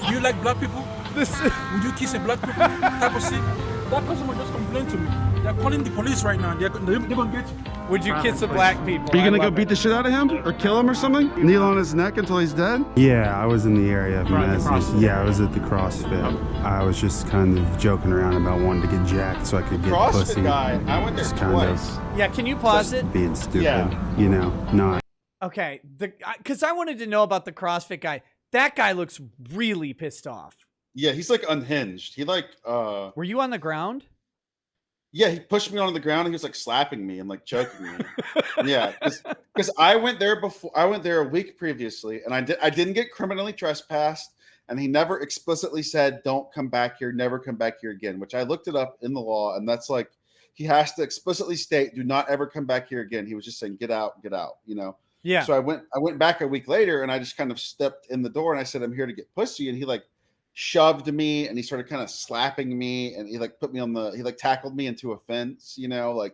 You like black people? Would you kiss a black people type of thing? That person just complained to me. They're calling the police right now. They're gonna get you. Would you kiss a black people? Are you gonna go beat the shit out of him or kill him or something? Kneel on his neck until he's dead? Yeah, I was in the area of Manassas. Yeah, I was at the CrossFit. I was just kind of joking around about wanting to get jacked so I could get pussy. CrossFit guy. I went there twice. Yeah, can you pause it? Being stupid, you know, not. Okay, because I wanted to know about the CrossFit guy. That guy looks really pissed off. Yeah, he's like unhinged. He like Were you on the ground? Yeah, he pushed me onto the ground and he was like slapping me and like choking me. Yeah, because I went there before. I went there a week previously, and I didn't get criminally trespassed, and he never explicitly said don't come back here, never come back here again. Which I looked it up in the law, and that's like he has to explicitly state do not ever come back here again. He was just saying get out, you know. Yeah. So I went back a week later, and I just kind of stepped in the door, and I said I'm here to get pussy, and he like shoved me and he started kind of slapping me and he like tackled me into a fence, you know, like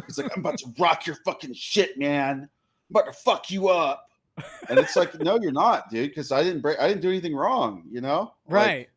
he's like, I'm about to rock your fucking shit, man. I'm about to fuck you up. And it's like, no, you're not, dude, because I didn't do anything wrong, you know? Right. Like,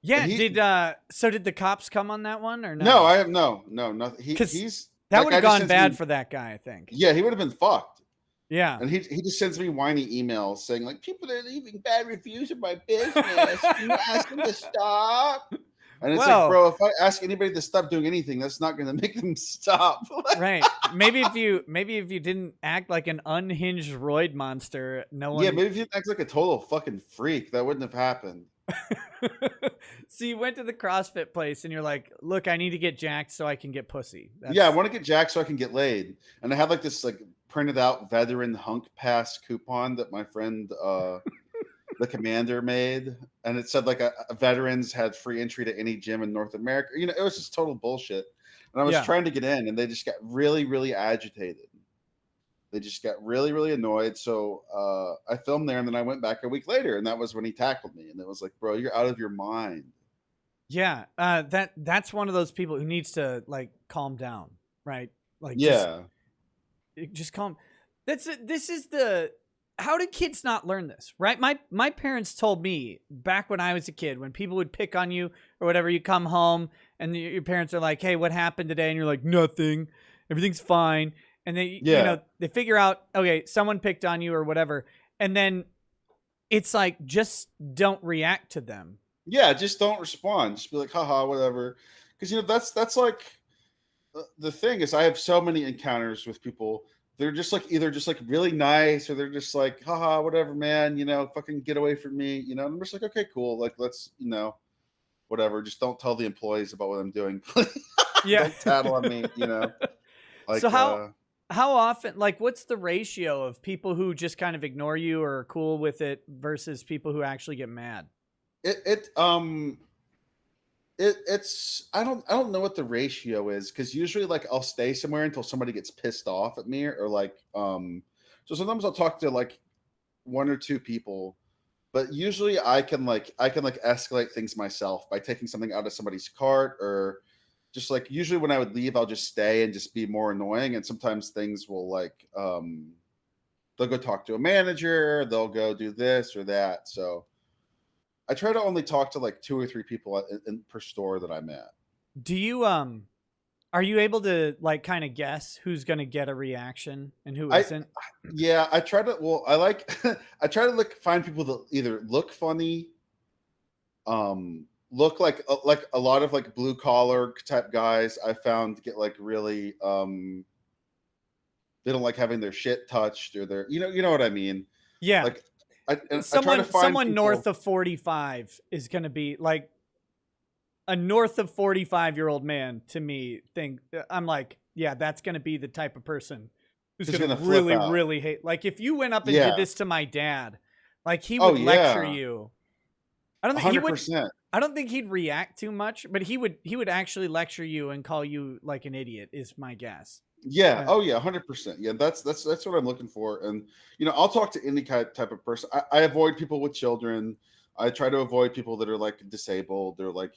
yeah. Did the cops come on that one or no? No, I have nothing. That would have gone bad for that guy, I think. Yeah, he would have been fucked. Yeah. And he just sends me whiny emails saying like, people are leaving bad reviews of my business. Can you ask them to stop? And it's like, bro, if I ask anybody to stop doing anything, that's not going to make them stop. Right. Maybe if you didn't act like an unhinged roid monster, no one. Yeah, maybe if you act like a total fucking freak, that wouldn't have happened. So you went to the CrossFit place and you're like, look, I need to get jacked so I can get pussy. Yeah, I want to get jacked so I can get laid. And I had like this like printed out veteran hunk pass coupon that my friend the commander made, and it said like a veterans had free entry to any gym in North America. You know, it was just total bullshit. And I was trying to get in, and they just got really, really agitated. They just got really, really annoyed. So I filmed there, and then I went back a week later, and that was when he tackled me. And it was like, bro, you're out of your mind. Yeah, that's one of those people who needs to like calm down, right? Like, just calm. This is the. How did kids not learn this, right? My parents told me back when I was a kid, when people would pick on you or whatever, you come home and your parents are like, hey, what happened today? And you're like, nothing. Everything's fine. And they, you know, they figure out, okay, someone picked on you or whatever. And then it's like, just don't react to them. Yeah, just don't respond. Just be like, haha, whatever. Because, you know, that's like, the thing is I have so many encounters with people. They're just like either just like really nice, or they're just like, haha, whatever, man, you know, fucking get away from me, you know. And I'm just like, okay, cool, like let's, you know, whatever. Just don't tell the employees about what I'm doing. Yeah, don't tattle on me, you know. Like, so how often, like, what's the ratio of people who just kind of ignore you or are cool with it versus people who actually get mad? It's I don't know what the ratio is, because usually like I'll stay somewhere until somebody gets pissed off at me, or like so sometimes I'll talk to like one or two people, but usually I can escalate things myself by taking something out of somebody's cart, or just like usually when I would leave, I'll just stay and just be more annoying. And sometimes things will like they'll go talk to a manager, they'll go do this or that. So I try to only talk to like 2 or 3 people per store that I'm at. Do you are you able to like kind of guess who's going to get a reaction and who isn't? Yeah, I try to. Well, I like I try to find people that either look funny, look like a lot of like blue collar type guys. I found get like really they don't like having their shit touched, or their you know what I mean. Yeah, like. Someone north of 45 is going to be like a north of 45-year-old man to me. I'm like, yeah, that's going to be the type of person who's going to really, really hate. Like if you went up and did this to my dad, like he would lecture you. I don't think 100%. I don't think he'd react too much, but he would actually lecture you and call you like an idiot, is my guess. Yeah. Oh yeah. 100%. Yeah. That's what I'm looking for. And, you know, I'll talk to any type of person. I avoid people with children. I try to avoid people that are like disabled. They're like,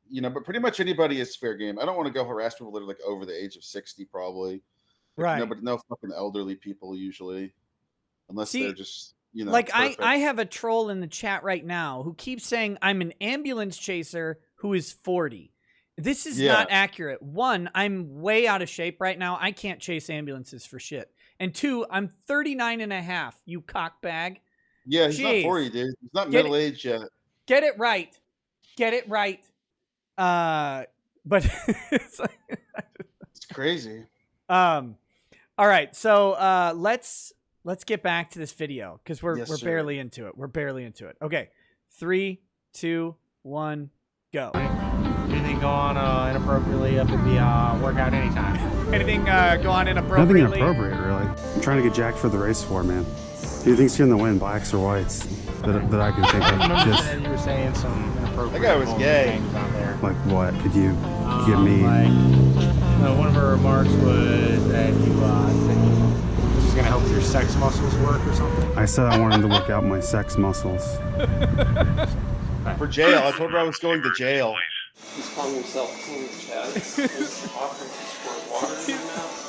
you know, but pretty much anybody is fair game. I don't want to go harass people that are like over the age of 60, probably. Right. No, but no fucking elderly people usually, unless they're just, you know, like I have a troll in the chat right now who keeps saying I'm an ambulance chaser who is 40. This is not accurate. 1, I'm way out of shape right now. I can't chase ambulances for shit. And 2, I'm 39 and a half, you cockbag. Yeah, he's not 40, dude. He's not middle-aged yet. Get it right. Get it right. But it's crazy. All right, so let's get back to this video, because we're barely into it. We're barely into it. Okay. 3, 2, 1, go. Anything go on inappropriately up at the workout anytime? Anything go on inappropriately? Nothing inappropriate, really. I'm trying to get jacked for the race for, man. Who do you think's going to win, blacks or whites? That I can think of. Just you were saying some inappropriate. That guy was gay. Out there. Like what? Could you give me? Like, one of her remarks was that you said this is going to help your sex muscles work or something. I said I wanted to work out my sex muscles. For jail. I told her I was going to jail. He's calling himself King Chad. He's offering to squirt water in his mouth.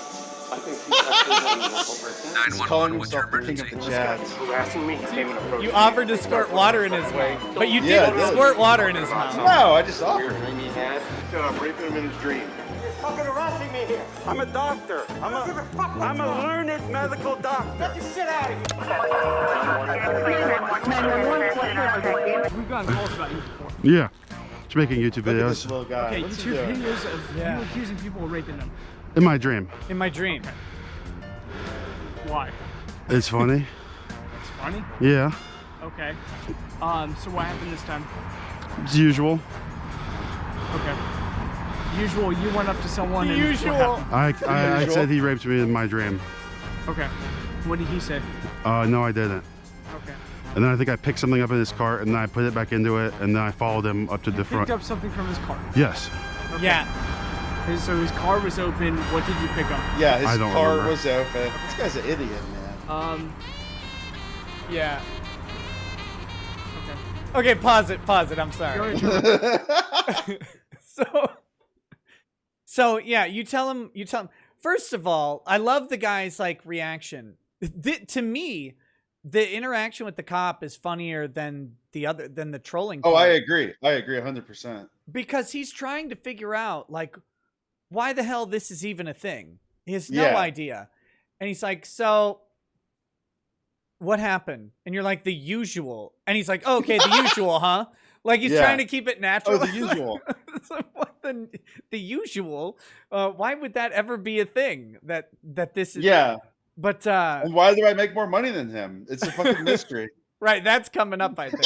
I think he's actually having a mental breakdown. He's calling himself the King of the Chads. Harassing me. He came in a You offered to squirt water in his way, but you didn't squirt water in his mouth. No, I just offered. Weird dream he had. I'm raping him in his dream. fucking harassing me here? I'm a doctor. I'm a learned medical doctor. Get your shit out of here. We've gotten calls about you before. Yeah. Just making YouTube Look at this videos little guy. Okay, What's he two doing? videos of Yeah. you accusing people of raping them. in my dream. In my dream. Why? It's funny. It's funny. Yeah. Okay. So what happened this time? It's usual. Okay. Usual, you went up to someone and Usual. what happened? I said he raped me in my dream. Okay. What did he say? No, I didn't. Okay. And then I think I picked something up in his cart and then I put it back into it and then I followed him up to the front. Picked up something from his car. Yes. Okay. Yeah. So his car was open. What did you pick up? Yeah, his I don't car remember. was open. This guy's an idiot, man. Yeah. Okay. Okay, pause it. I'm sorry. So yeah, you tell him. First of all, I love the guy's like reaction. To me, the interaction with the cop is funnier than the trolling. Oh, part. I agree. 100%. Because he's trying to figure out like why the hell this is even a thing. He has no Yeah. idea. And he's like, so what happened? And you're like, the usual. And he's like, oh, okay, the usual, huh? Like he's Yeah. trying to keep it natural. Oh, the usual. So what the usual? Why would that ever be a thing? That this is Yeah. But And why do I make more money than him? It's a fucking mystery. right, that's coming up, I think.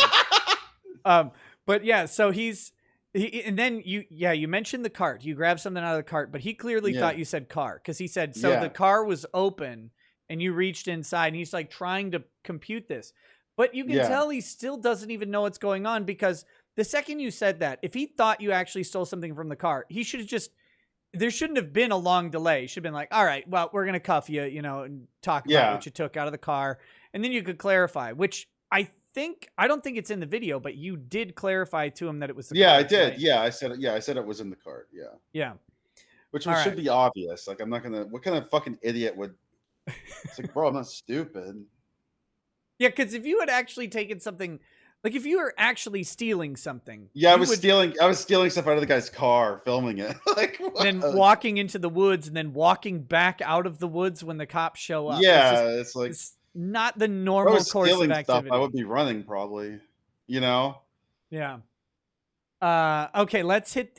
But yeah, so and then you mentioned the cart. You grabbed something out of the cart, but he clearly Yeah. thought you said car because he said so. Yeah. The car was open, and you reached inside, and he's like trying to compute this, but you can Yeah. tell he still doesn't even know what's going on because the second you said that, if he thought you actually stole something from the car, he should have just. There shouldn't have been a long delay. He should have been like, all right, well, we're gonna cuff you, and talk about Yeah. what you took out of the car, and then you could clarify, which I don't think it's in the video, but you did clarify to him that it was the Yeah, cart, I did. right? Yeah, I said it. Yeah, I said it was in the cart. Yeah. Yeah. Which All should right. be obvious. Like, I'm not gonna. What kind of fucking idiot would? It's like, bro, I'm not stupid. Yeah, because if you had actually taken something, like if you were actually stealing something, Yeah, I you was would- stealing. I was stealing stuff out of the guy's car, filming it. Like, what? then walking into the woods and then walking back out of the woods when the cops show up. Yeah, It's it's like it's not the if I normal was course of stealing activity. stuff. I would be running probably. You know. Yeah. Okay, let's hit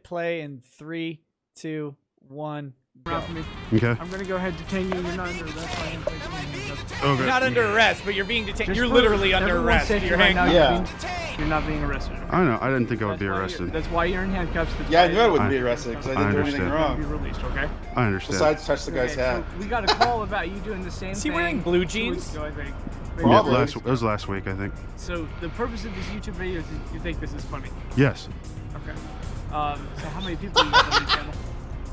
play in 3, 2, 1. Go. Around for me. Okay. I'm gonna go ahead and detain you. You're not under arrest. I am placing you in handcuffs. Okay. You're not under arrest, but you're being detained. Just You're for literally under everyone's arrest. safety You're right now, hanging. Yeah. you're not being arrested. I know. I didn't think I would That's be why you're- arrested. That's why you're in handcuffs. That's Yeah, I why knew I wouldn't I- be arrested because I I didn't do anything understand. Be wrong. released, okay? I understand. Besides, touch the guy's Okay, hat. so we got a call about you doing the same Is thing. he wearing blue 2 weeks jeans? ago, I think. Yeah, Probably. it was last week, I think. So the purpose of this YouTube video is you think this is funny. Yes. Okay. So how many people you got on your channel?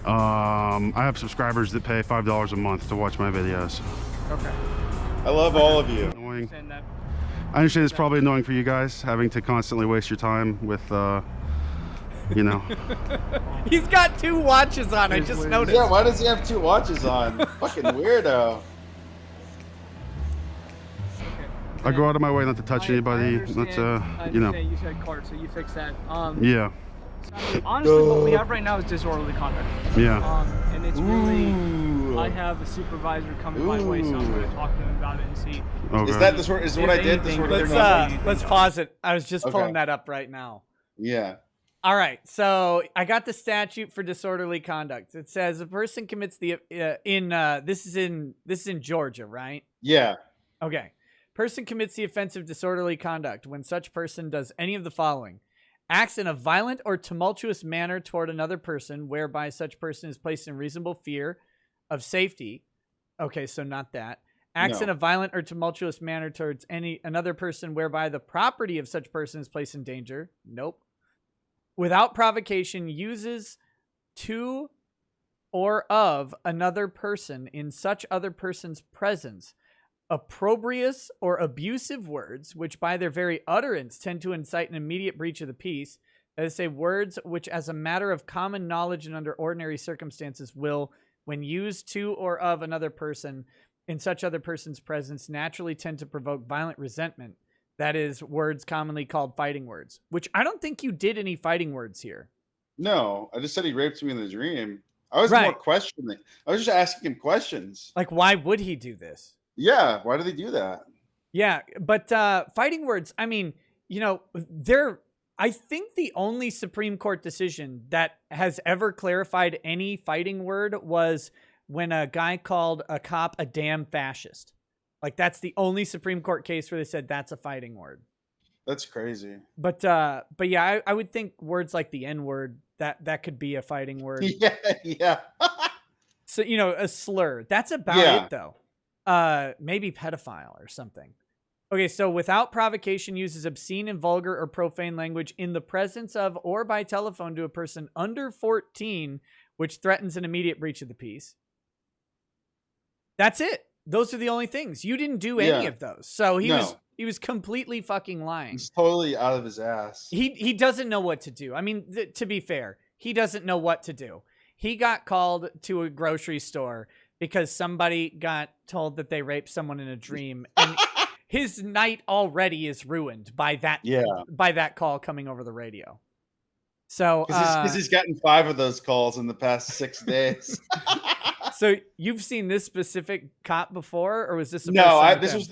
I have subscribers that pay $5 a month to watch my videos. Okay. I love all of you. Annoying. Understand that. I understand it's probably annoying for you guys having to constantly waste your time with, you know. He's got 2 watches on. I It is just what it is. noticed. Yeah, why does he have 2 watches on? Fucking weirdo. I go out of my way not to touch I anybody. understand- That's, I you know. understand you said cart, so you fix that. Yeah. So, I mean, honestly, what we have right now is disorderly conduct. Yeah. And it's really, Ooh. I have a supervisor coming my way, so I'm going to talk to him about it and see. Okay. Is that this? Is what I If did? This anything, what Let's they're not? let's pause it. I was just Okay. pulling that up right now. Yeah. All right, so I got the statute for disorderly conduct. It says a person commits the this is in Georgia, right? Yeah. Okay. Person commits the offense of disorderly conduct when such person does any of the following: acts in a violent or tumultuous manner toward another person, whereby such person is placed in reasonable fear of safety. Okay, so not that. Acts No. in a violent or tumultuous manner towards another person, whereby the property of such person is placed in danger. Nope. Without provocation, uses to or of another person in such other person's presence opprobrious or abusive words, which by their very utterance tend to incite an immediate breach of the peace. That is, say, words which, as a matter of common knowledge and under ordinary circumstances, will, when used to or of another person in such other person's presence, naturally tend to provoke violent resentment. That is, words commonly called fighting words, which I don't think you did any fighting words here. No, I just said he raped me in the dream. I was Right. more questioning. I was just asking him questions. Like, why would he do this? Yeah, why do they do that? Yeah, but fighting words, I mean, you know, I think the only Supreme Court decision that has ever clarified any fighting word was when a guy called a cop a damn fascist. Like, that's the only Supreme Court case where they said that's a fighting word. That's crazy. But yeah, I would think words like the N-word, that could be a fighting word. Yeah. So, you know, a slur. That's about it, though. Maybe pedophile or something. Okay, so without provocation uses obscene and vulgar or profane language in the presence of or by telephone to a person under 14, which threatens an immediate breach of the peace. That's it. Those are the only things. You didn't do any of those. So he was completely fucking lying. He's totally out of his ass. He doesn't know what to do. I mean, to be fair, he doesn't know what to do. He got called to a grocery store because somebody got told that they raped someone in a dream, and his night already is ruined by that call coming over the radio. So because he's gotten 5 of those calls in the past 6 days. So you've seen this specific cop before, or was this the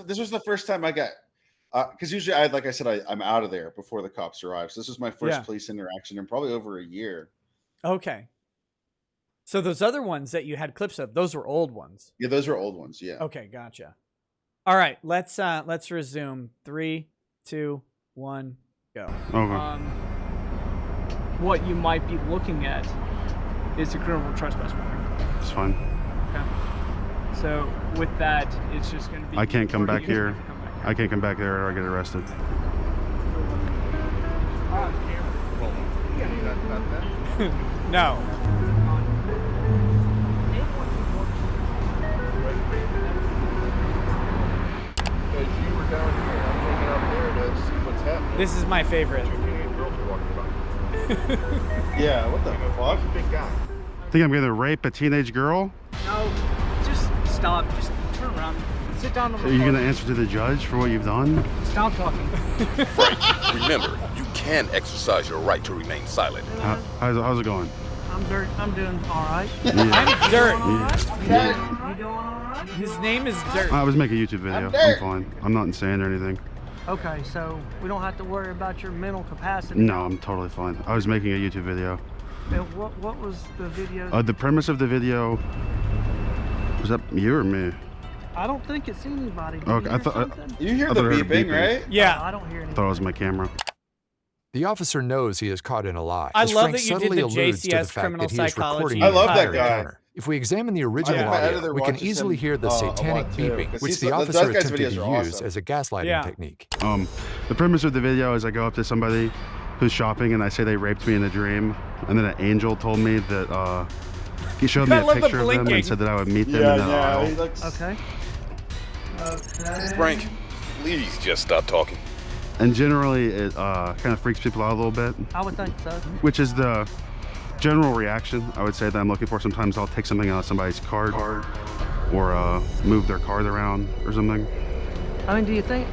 this was the first time I got, because usually like I said, I'm out of there before the cops arrive. So this was my first police interaction in probably over a year. Okay. So those other ones that you had clips of, those were old ones. Yeah, those were old ones. Yeah. Okay, gotcha. All right, let's resume. 3, 2, 1, go. Okay. What you might be looking at is a criminal trespass warning. It's fine. Okay. So with that, it's just going to be. I can't come back here. I can't come back there or I get arrested. No. This is my favorite. Yeah, what the fuck? Think I'm gonna rape a teenage girl? No, just stop. Just turn around. Sit down on the Are you floor. gonna answer to the judge for what you've done? Stop talking. Remember, you can exercise your right to remain silent. How's it going? I'm doing all right. Yeah. I'm Dirt. Yeah. You doing all right? His name is Dirt. I was making a YouTube video. I'm fine. I'm not insane or anything. Okay, so we don't have to worry about your mental capacity. No, I'm totally fine. I was making a YouTube video. What was the video? The premise of the video, was that you or me? I don't think it's anybody. Did Okay, you I hear thought something? You hear I the thought I heard beeping, right? Yeah. I don't hear I anything. thought it was my camera. The officer knows he is caught in a lie. I as love Frank that you did subtly the alludes to the JCS fact criminal that he is psychology. recording I love the that entire guy. encounter. If we examine the original My editor audio, we can watches easily him, hear the a satanic lot, too, beeping, 'cause which he's- the those officer guys' attempted to videos are use awesome. as a gaslighting technique. The premise of the video is I go up to somebody who's shopping and I say they raped me in a dream, and then an angel told me that he showed me I a love the picture of them blinking. and said that I would meet them in the aisle. he looks... Okay. Frank, please just stop talking. And generally it kind of freaks people out a little bit, I would think so. which is the general reaction I would say that I'm looking for. Sometimes I'll take something out of somebody's card or move their card around or something. I mean, do you think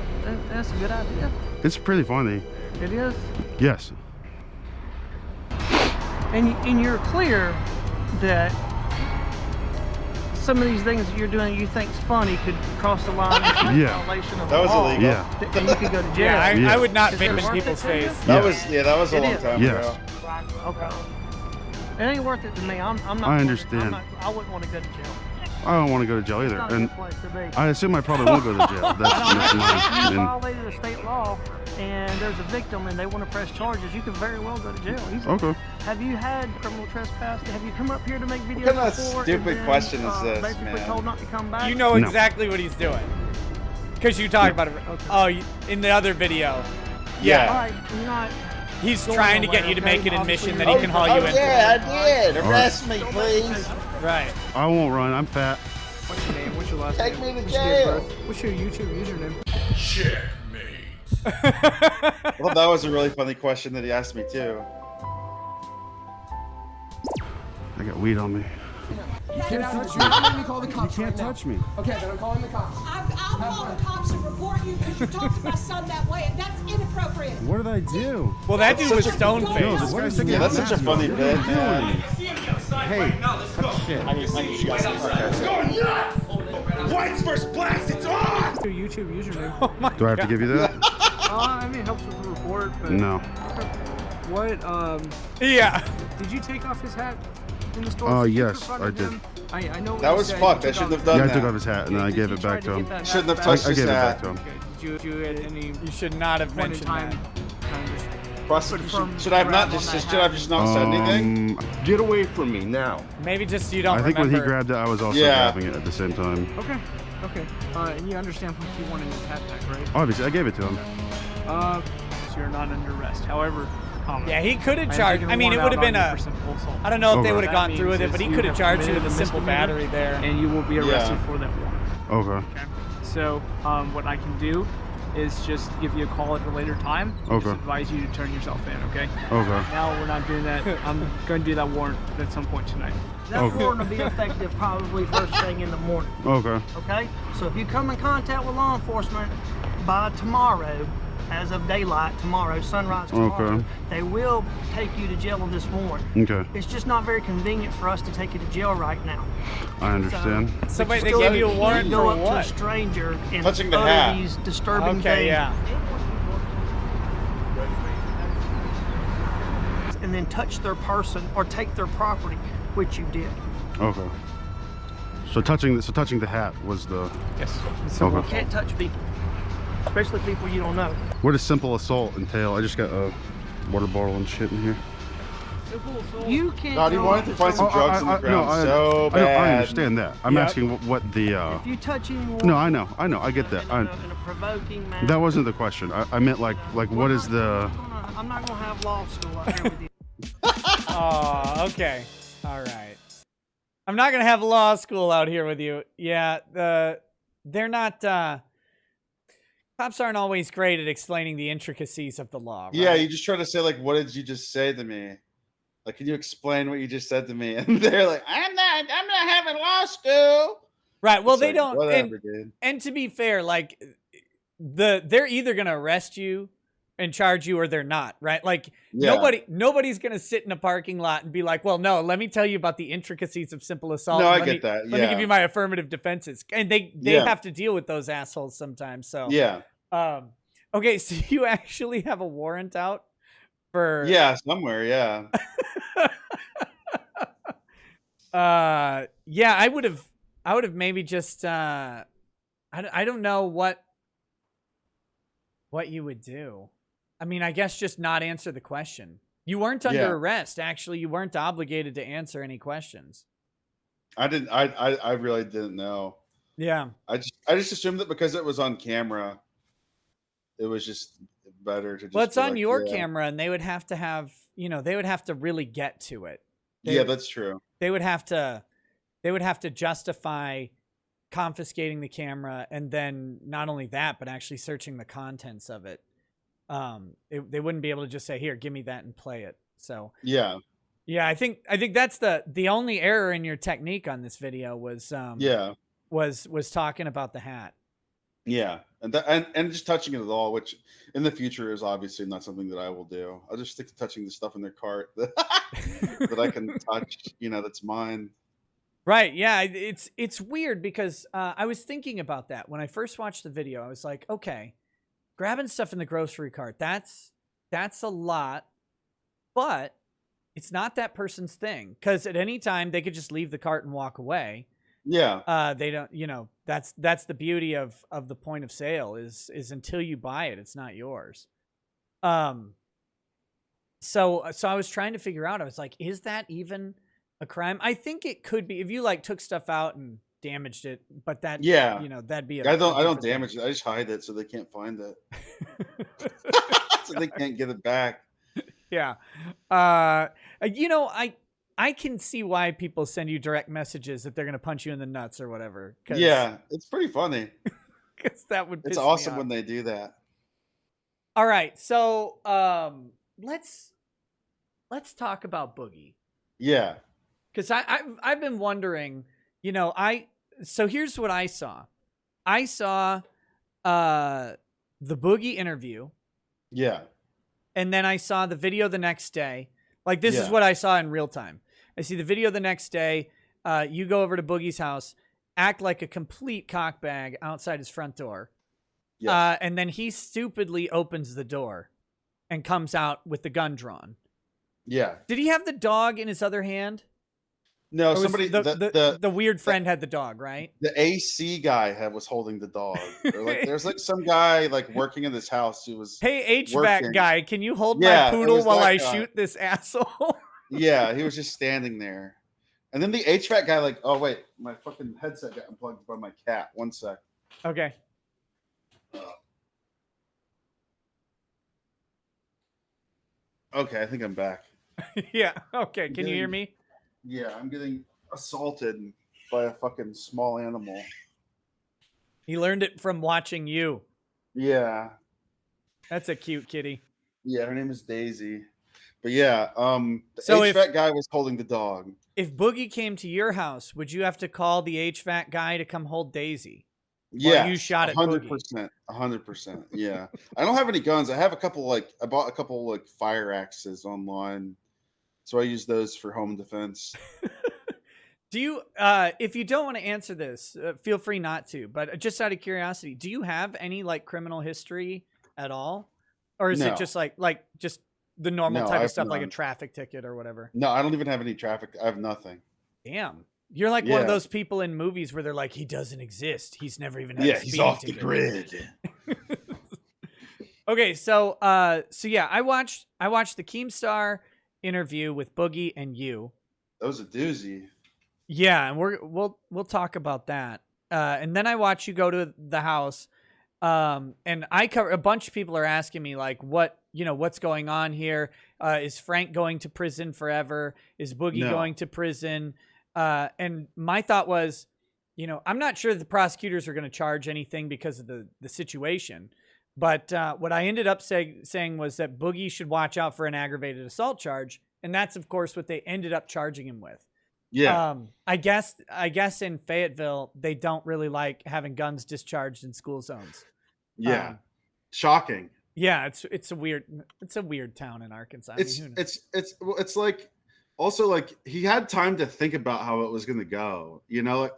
that's a good idea? It's pretty funny. It is. Yes. And you're clear that some of these things that you're doing you think's funny could cross the line into Yeah. violation of That the was law. illegal. Yeah. And you could go to jail. Yeah, Yeah. I would not Is vape it in worth people's it to you? face. That Yeah. was a It long is. time Yes. ago. Okay. It ain't worth it to me. I'm not. I understand. I wouldn't want to go to jail. I don't want to go to jail It's either. not a And good place to be. I assume I probably will go to jail. That's If you my opinion. violated a state law and there's a victim and they want to press charges, you could very well go to jail. Easily. Okay. Have you had criminal trespass? Have you come up here to make videos kind of before? stupid and then, question is this, basically man? told not to come back? You know No. exactly what he's doing. Because you talked about it. Oh, in the other video. Yeah. All right, you're not. He's Going trying to get nowhere, you to okay? make an Obviously admission that you're- he can haul you in. Yeah, I did. Arrest me, please. Right. I won't run. I'm fat. What's your name? What's your last Take name? me to What's your jail. What's your YouTube username? Well, that was a really funny question that he asked me too. I got weed on me. Get out of here. Let me call the cops. You can't touch me. Okay, then I'm calling the cops. I'll call the cops and report you because you talked to my son that way, and that's inappropriate. What did I do? Well, that dude was stone No, faced. this guy's taking Yeah, that's such a funny bit, man. Hey, Whites versus blacks, it's on! Your YouTube username. do I have to give you that? I mean, it helps with the report, but... No. What, Yeah. did you take off his hat in the store? Oh, You yes, confronted I did. him? I know what That you was said. fucked. You I took shouldn't off- have done Yeah, I that. took off his hat and then I gave it back to him. Shouldn't have I touched his gave it back hat. to him. Did you at any You should not have point in mentioned time that. kind of just Prosecution. Should I have not just said anything? Get away from me now. Maybe just you don't I think remember. when he grabbed it, I was also Yeah. grabbing it at the same time. Okay. And you understand what he wanted in his hat back, right? Obviously, I gave it to him. So you're not under arrest. However, Yeah, he could have I am charged. taking I mean, it warrant would have out been on a. you for simple assault. I don't know if they Okay. would have That gone through with it, means but he is could you have have charged you with committed a a simple misdemeanor, battery there. and you will be arrested for that warrant. Okay. Okay. So what I can do is just give you a call at a later time. Okay. Just advise you to turn yourself in. Okay. Okay. Now we're not doing that. I'm going to do that warrant at some point tonight. That Okay. warrant will be effective probably first thing in the morning. Okay. Okay? So if you come in contact with law enforcement by tomorrow, as of daylight tomorrow, sunrise tomorrow, Okay. they will take you to jail on this warrant. Okay. It's just not very convenient for us to take you to jail right now. I understand. So But wait, you they still gave you a can't warrant go for up to a what? stranger and Touching the utter hat. these disturbing Okay, things. yeah. And then touch their person or take their property, which you did. Okay. So touching the hat was the. Yes. You Okay. can't touch people, especially people you don't know. What does simple assault entail? I just got a water bottle and shit in here. You can't. God, he go wanted up to find some someone- drugs on the ground I, so I bad. understand that. I'm Yep. asking what the. If you touch anyone. No, I know, I get that. In a provoking manner. That wasn't the question. I meant like what is the? I'm not gonna have law school out here with you. Oh, okay. All right. I'm not gonna have law school out here with you. Yeah, they're not. Cops aren't always great at explaining the intricacies of the law. Right? Yeah, you just try to say like, "What did you just say to me?" Like, can you explain what you just said to me? And they're like, I'm not having law school." Right. Well, It's they like, don't. Whatever, dude. And to be fair, like they're either gonna arrest you and charge you or they're not, right? Like Yeah. nobody's gonna sit in a parking lot and be like, well, no, let me tell you about the intricacies of simple assault. No, I Let get me- that, Let me yeah. give you my affirmative defenses. And they Yeah. have to deal with those assholes sometimes. So Yeah, okay, so you actually have a warrant out for yeah, somewhere, yeah. yeah, I would have maybe just I don't know what you would do. I mean, I guess just not answer the question. You weren't under Yeah. arrest. Actually, you weren't obligated to answer any questions. I didn't. I really didn't know. Yeah. I just assumed that because it was on camera, it was just better to just. Well, it's be on like, your yeah. camera, and they would have to have, they would have to really get to it. Yeah, that's true. They would have to justify confiscating the camera, and then not only that, but actually searching the contents of it. They wouldn't be able to just say, "Here, give me that and play it." So Yeah, yeah, I think that's the only error in your technique on this video was yeah, was talking about the hat. yeah, and just touching it at all, which in the future is obviously not something that I will do. I'll just stick to touching the stuff in their cart that I can touch. That's mine. Right. Yeah. It's weird because I was thinking about that when I first watched the video. I was like, okay, grabbing stuff in the grocery cart, that's a lot, but it's not that person's thing, because at any time they could just leave the cart and walk away. Yeah. They don't, that's the beauty of the point of sale is until you buy it, it's not yours. So I was trying to figure out, I was like, is that even a crime? I think it could be if you like took stuff out and damaged it, but that, Yeah. that'd be I don't different thing. damage it. I just hide it so they can't find it. So they can't get it back. Yeah. I can see why people send you direct messages that they're going to punch you in the nuts or whatever. Yeah, it's pretty funny. Because that would piss It's me awesome off. when they do that. All right. So let's talk about Boogie. Yeah. Because I've been wondering, so here's what I saw. I saw the Boogie interview. Yeah. And then I saw the video the next day. Like, this is what I saw in real time. I see the video the next day. You go over to Boogie's house, act like a complete cockbag outside his front door. Yes. And then he stupidly opens the door and comes out with the gun drawn. Yeah. Did he have the dog in his other hand? No, somebody the weird friend had the dog, right? The AC guy was holding the dog. There's like some guy like working in this house who was HVAC guy, can you hold my poodle while I shoot this asshole? Yeah, he was just standing there. And then the HVAC guy like, oh wait, my fucking headset got unplugged by my cat. One sec. Okay. Okay, I think I'm back. Yeah. Okay. Can you hear me? Yeah, I'm getting assaulted by a fucking small animal. He learned it from watching you. Yeah. That's a cute kitty. Yeah, her name is Daisy. But yeah, the HVAC guy was holding the dog. If Boogie came to your house, would you have to call the HVAC guy to come hold Daisy? Yeah, you shot at 100%. 100%. Yeah. I don't have any guns. I have I bought a couple fire axes online. So I use those for home defense. Do you, if you don't want to answer this, feel free not to, but just out of curiosity, do you have any criminal history at all? Or is it just just the normal type of stuff, like a traffic ticket or whatever? No, I don't even have any traffic. I have nothing. Damn. You're like one of those people in movies where they're like, he doesn't exist. He's never even had a he's off the grid. Okay, so yeah, I watched the Keemstar interview with Boogie and you. That was a doozy. Yeah, and we'll talk about that. And then I watch you go to the house. And I cover a bunch of people are asking me what's going on here? Is Frank going to prison forever? Is Boogie going to prison? And my thought was, I'm not sure the prosecutors are going to charge anything because of the situation. But what I ended up saying was that Boogie should watch out for an aggravated assault charge. And that's, of course, what they ended up charging him with. Yeah. I guess in Fayetteville, they don't really like having guns discharged in school zones. Yeah. Shocking. Yeah. It's a weird town in Arkansas. It's like, also like he had time to think about how it was going to go,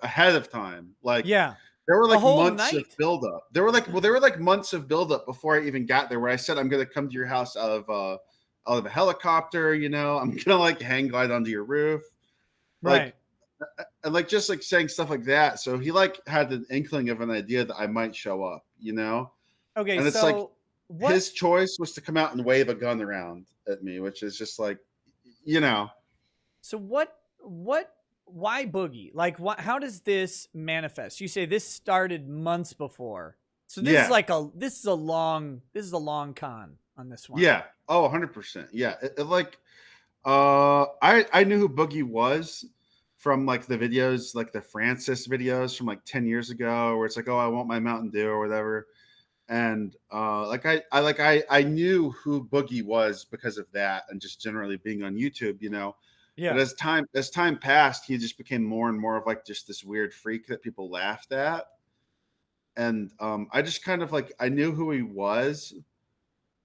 ahead of time. There were months of buildup. There were months of buildup before I even got there, where I said I'm going to come to your house out of a helicopter. I'm going to hang glide onto your roof, right? And just saying stuff like that. So he had an inkling of an idea that I might show up. Okay, and it's his choice was to come out and wave a gun around at me, which is just So why Boogie? How does this manifest? You say this started months before. So this is a long con on this one. Yeah. Oh, 100%. Yeah. I knew who Boogie was from the videos, the Francis videos from 10 years ago, where it's oh, I want my Mountain Dew or whatever. And I knew who Boogie was because of that, and just generally being on YouTube, Yeah. But as time passed, he just became more and more of just this weird freak that people laughed at. And I just kind of I knew who he was,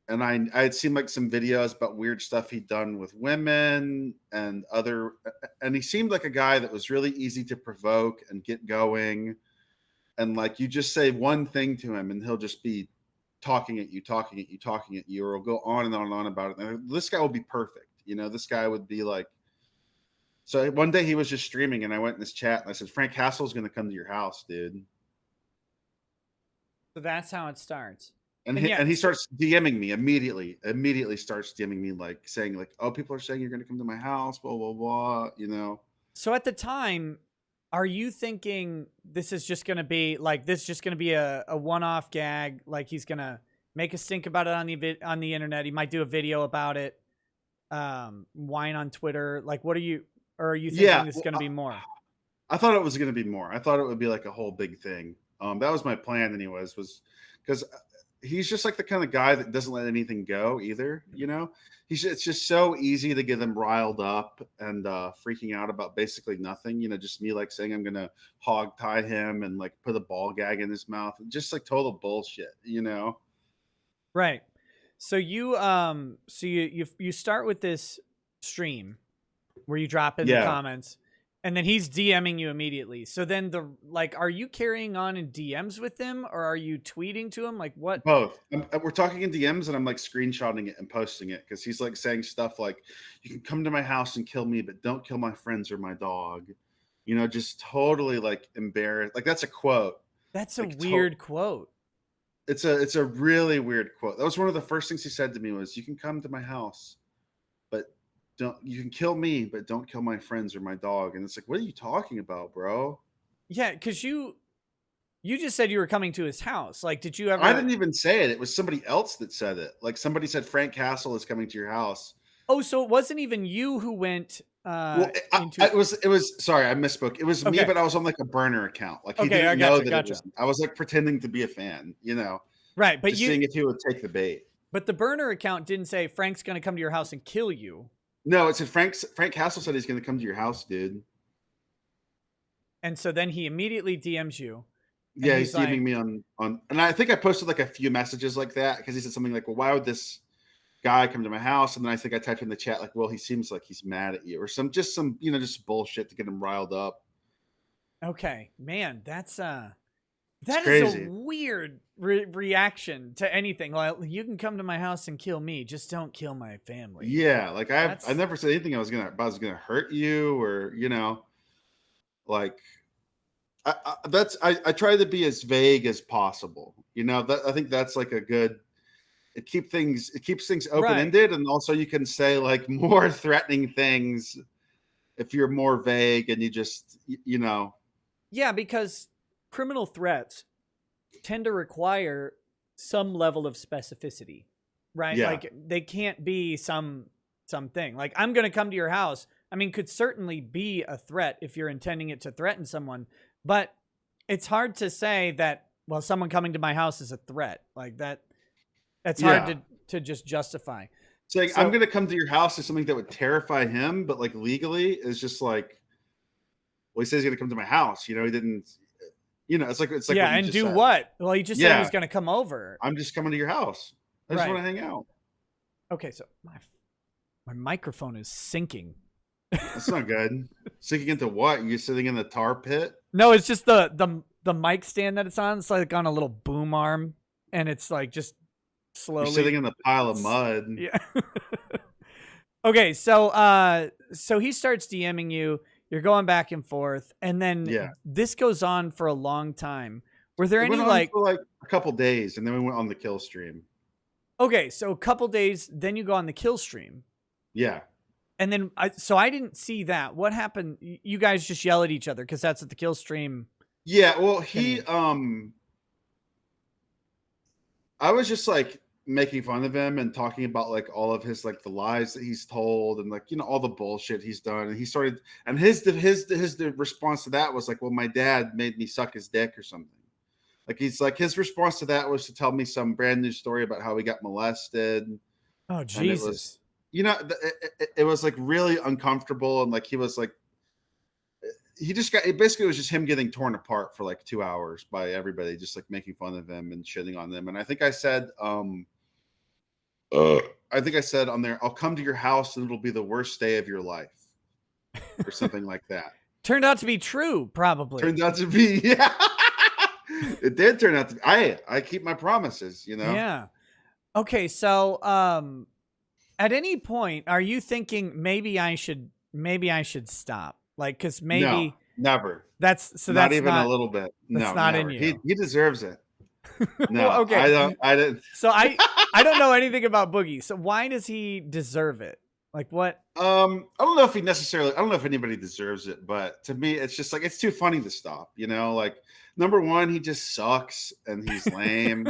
and I had seen some videos about weird stuff he'd done with women and he seemed like a guy that was really easy to provoke and get going. And you just say one thing to him and he'll just be talking at you, or he'll go on and on and on about it. And this guy will be perfect. This guy would be so one day he was just streaming, and I went in this chat and I said, Frank Castle's going to come to your house, dude. So that's how it starts. And he starts DMing me immediately starts DMing me saying oh, people are saying you're going to come to my house, blah, blah, blah, So at the time, are you thinking this is just going to be a one-off gag? He's going to make a stink about it on the internet. He might do a video about it, whine on Twitter. Or are you thinking this is going to be more? I thought it was going to be more. I thought it would be a whole big thing. That was my plan anyways, was because he's just like the kind of guy that doesn't let anything go either. You know, it's just so easy to get him riled up and freaking out about basically nothing. You know, just me like saying I'm gonna hog tie him and like put a ball gag in his mouth, just like total bullshit. You know, Right. So you you start with this stream where you drop in the comments, and then he's DMing you immediately. So then are you carrying on in DMs with him, or are you tweeting to him? Like what? Both. We're talking in DMs, and I'm like screenshotting it and posting it because he's like saying stuff like, "You can come to my house and kill me, but don't kill my friends or my dog." You know, just totally like embarrassed. Like that's a quote. That's a weird quote. It's a really weird quote. That was one of the first things he said to me was, "You can come to my house, but you can kill me, but don't kill my friends or my dog." And it's like, what are you talking about, bro? Yeah, because you just said you were coming to his house. Like, did you ever? I didn't even say it. It was somebody else that said it. Like somebody said Frank Castle is coming to your house. Oh, so it wasn't even you who went it was sorry, I misspoke. It was me, but I was on like a burner account. Like he didn't know that it was. I was like pretending to be a fan, you know. Right, but just seeing if he would take the bait. But the burner account didn't say Frank's going to come to your house and kill you. No, it said Frank Castle said he's going to come to your house, dude. And so then he immediately DMs you. Yeah, he's DMing me on, and I think I posted like a few messages like that because he said something like, "Well, why would this guy come to my house?" And then I think I typed in the chat like, "Well, he seems like he's mad at you," or some just bullshit to get him riled up. Okay, man, that is crazy. a weird reaction to anything. Like, you can come to my house and kill me, just don't kill my family. Yeah, like I never said anything I was gonna hurt you, or you know, like I try to be as vague as possible. You know, I think that's like a good. It keeps things open-ended, and also you can say like more threatening things if you're more vague and you just you know. Yeah, because criminal threats tend to require some level of specificity, right? Yeah. Like they can't be something like, "I'm going to come to your house." I mean, could certainly be a threat if you're intending it to threaten someone, but it's hard to say that, well, someone coming to my house is a threat like that. That's hard to just justify. So, I'm going to come to your house is something that would terrify him, but like legally is just like, well, he says he's going to come to my house. You know, he didn't. You know, it's like yeah, and do said. what? Well, he just said he was going to come over. I'm just coming to your house. I just want to hang out. Okay, so my microphone is sinking. That's not good. Sinking into what? You sitting in the tar pit? No, it's just the mic stand that it's on. It's like on a little boom arm, and it's like just slowly. You're sitting in the pile of mud. Yeah. Okay, so he starts DMing you. You're going back and forth, and then this goes on for a long time. Were there any like for like a couple days, and then we went on the kill stream? Okay, so a couple days, then you go on the kill stream. Yeah. And then I didn't see that. What happened? You guys just yell at each other because that's at the kill stream. Yeah, well, I was just like making fun of him and talking about like all of his like the lies that he's told and like, you know, all the bullshit he's done. And he started, and his response to that was like, well, my dad made me suck his dick or something. Like his response to that was to tell me some brand new story about how he got molested. Oh, Jesus. You know, it was like really uncomfortable, and like he was like, it basically was just him getting torn apart for like 2 hours by everybody, just like making fun of him and shitting on them. And I think I said, on there, "I'll come to your house and it'll be the worst day of your life," or something like that. Turned out to be true, probably. Turned out to be, yeah. It did turn out to be. I keep my promises, you know. Yeah. Okay, so at any point, are you thinking maybe I should stop? Like, because maybe no, never. That's not even a little bit. That's no, not never. in you. He deserves it. No, well, okay. I didn't. So I don't know anything about Boogie. So why does he deserve it? Like what? I don't know if I don't know if anybody deserves it, but to me, it's just like, it's too funny to stop, you know, like number one, he just sucks and he's lame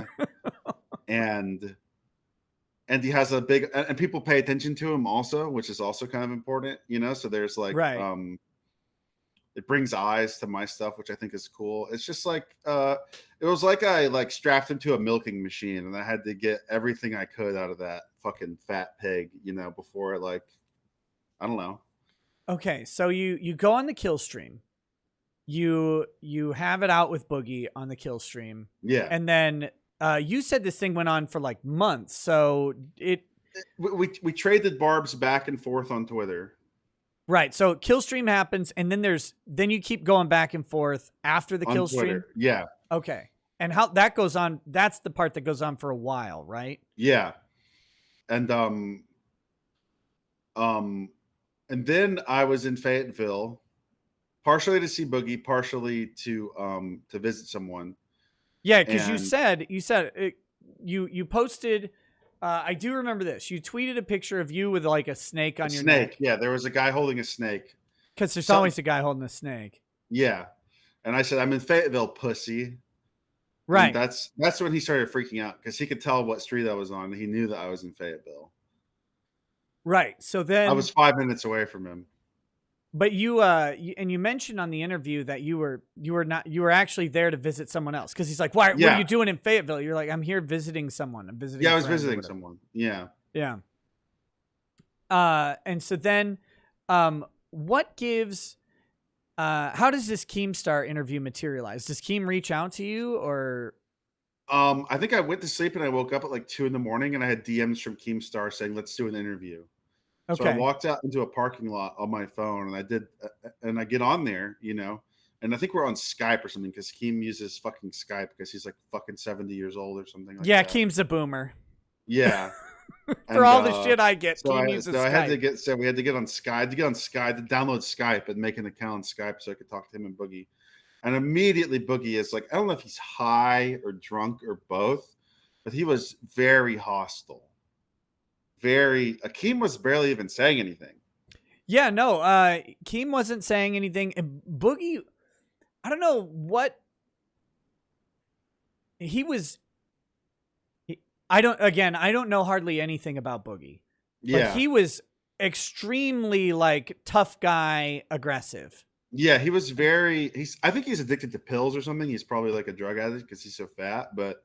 and he has a big, and people pay attention to him also, which is also kind of important, you know? So there's like, right. it brings eyes to my stuff, which I think is cool. It's just like it was like I like strapped him to a milking machine, and I had to get everything I could out of that fucking fat pig, you know, before like I don't know. Okay, so you go on the kill stream. You have it out with Boogie on the kill stream. Yeah. And then you said this thing went on for like months. So we traded barbs back and forth on Twitter. Right. So kill stream happens, and then you keep going back and forth after the kill stream. Yeah. Okay. And how that goes on, that's the part that goes on for a while, right? Yeah. And then I was in Fayetteville, partially to see Boogie, partially to visit someone. Yeah, because you said you posted. I do remember this. You tweeted a picture of you with like a snake on your neck. Yeah, there was a guy holding a snake. Because there's always a guy holding a snake. Yeah, and I said, "I'm in Fayetteville, pussy." Right. And that's when he started freaking out because he could tell what street I was on. And he knew that I was in Fayetteville. Right. So then I was 5 minutes away from him. But you mentioned on the interview that you were actually there to visit someone else, because he's like, what are you doing in Fayetteville? You're like, I'm here visiting someone. I'm visiting. Yeah, I was visiting someone. Yeah. Yeah. And so then, what gives? How does this Keemstar interview materialize? Does Keem reach out to you, or? I think I went to sleep and I woke up at like 2 a.m. and I had DMs from Keemstar saying, "Let's do an interview." Okay. So I walked out into a parking lot on my phone, and I get on there, you know, and I think we're on Skype or something because Keem uses fucking Skype because he's like fucking 70 years old or something like that. Yeah, Keem's a boomer. Yeah. For all the shit I get, Keem uses Skype. I had to we had to get on Skype, to download Skype and make an account on Skype so I could talk to him and Boogie. And immediately Boogie is like, I don't know if he's high or drunk or both, but he was very hostile. Keem was barely even saying anything. Yeah, no, Keem wasn't saying anything. And Boogie, I don't know what he was. I don't know hardly anything about Boogie. Yeah. But he was extremely like tough guy, aggressive. Yeah, he was I think he's addicted to pills or something. He's probably like a drug addict because he's so fat, but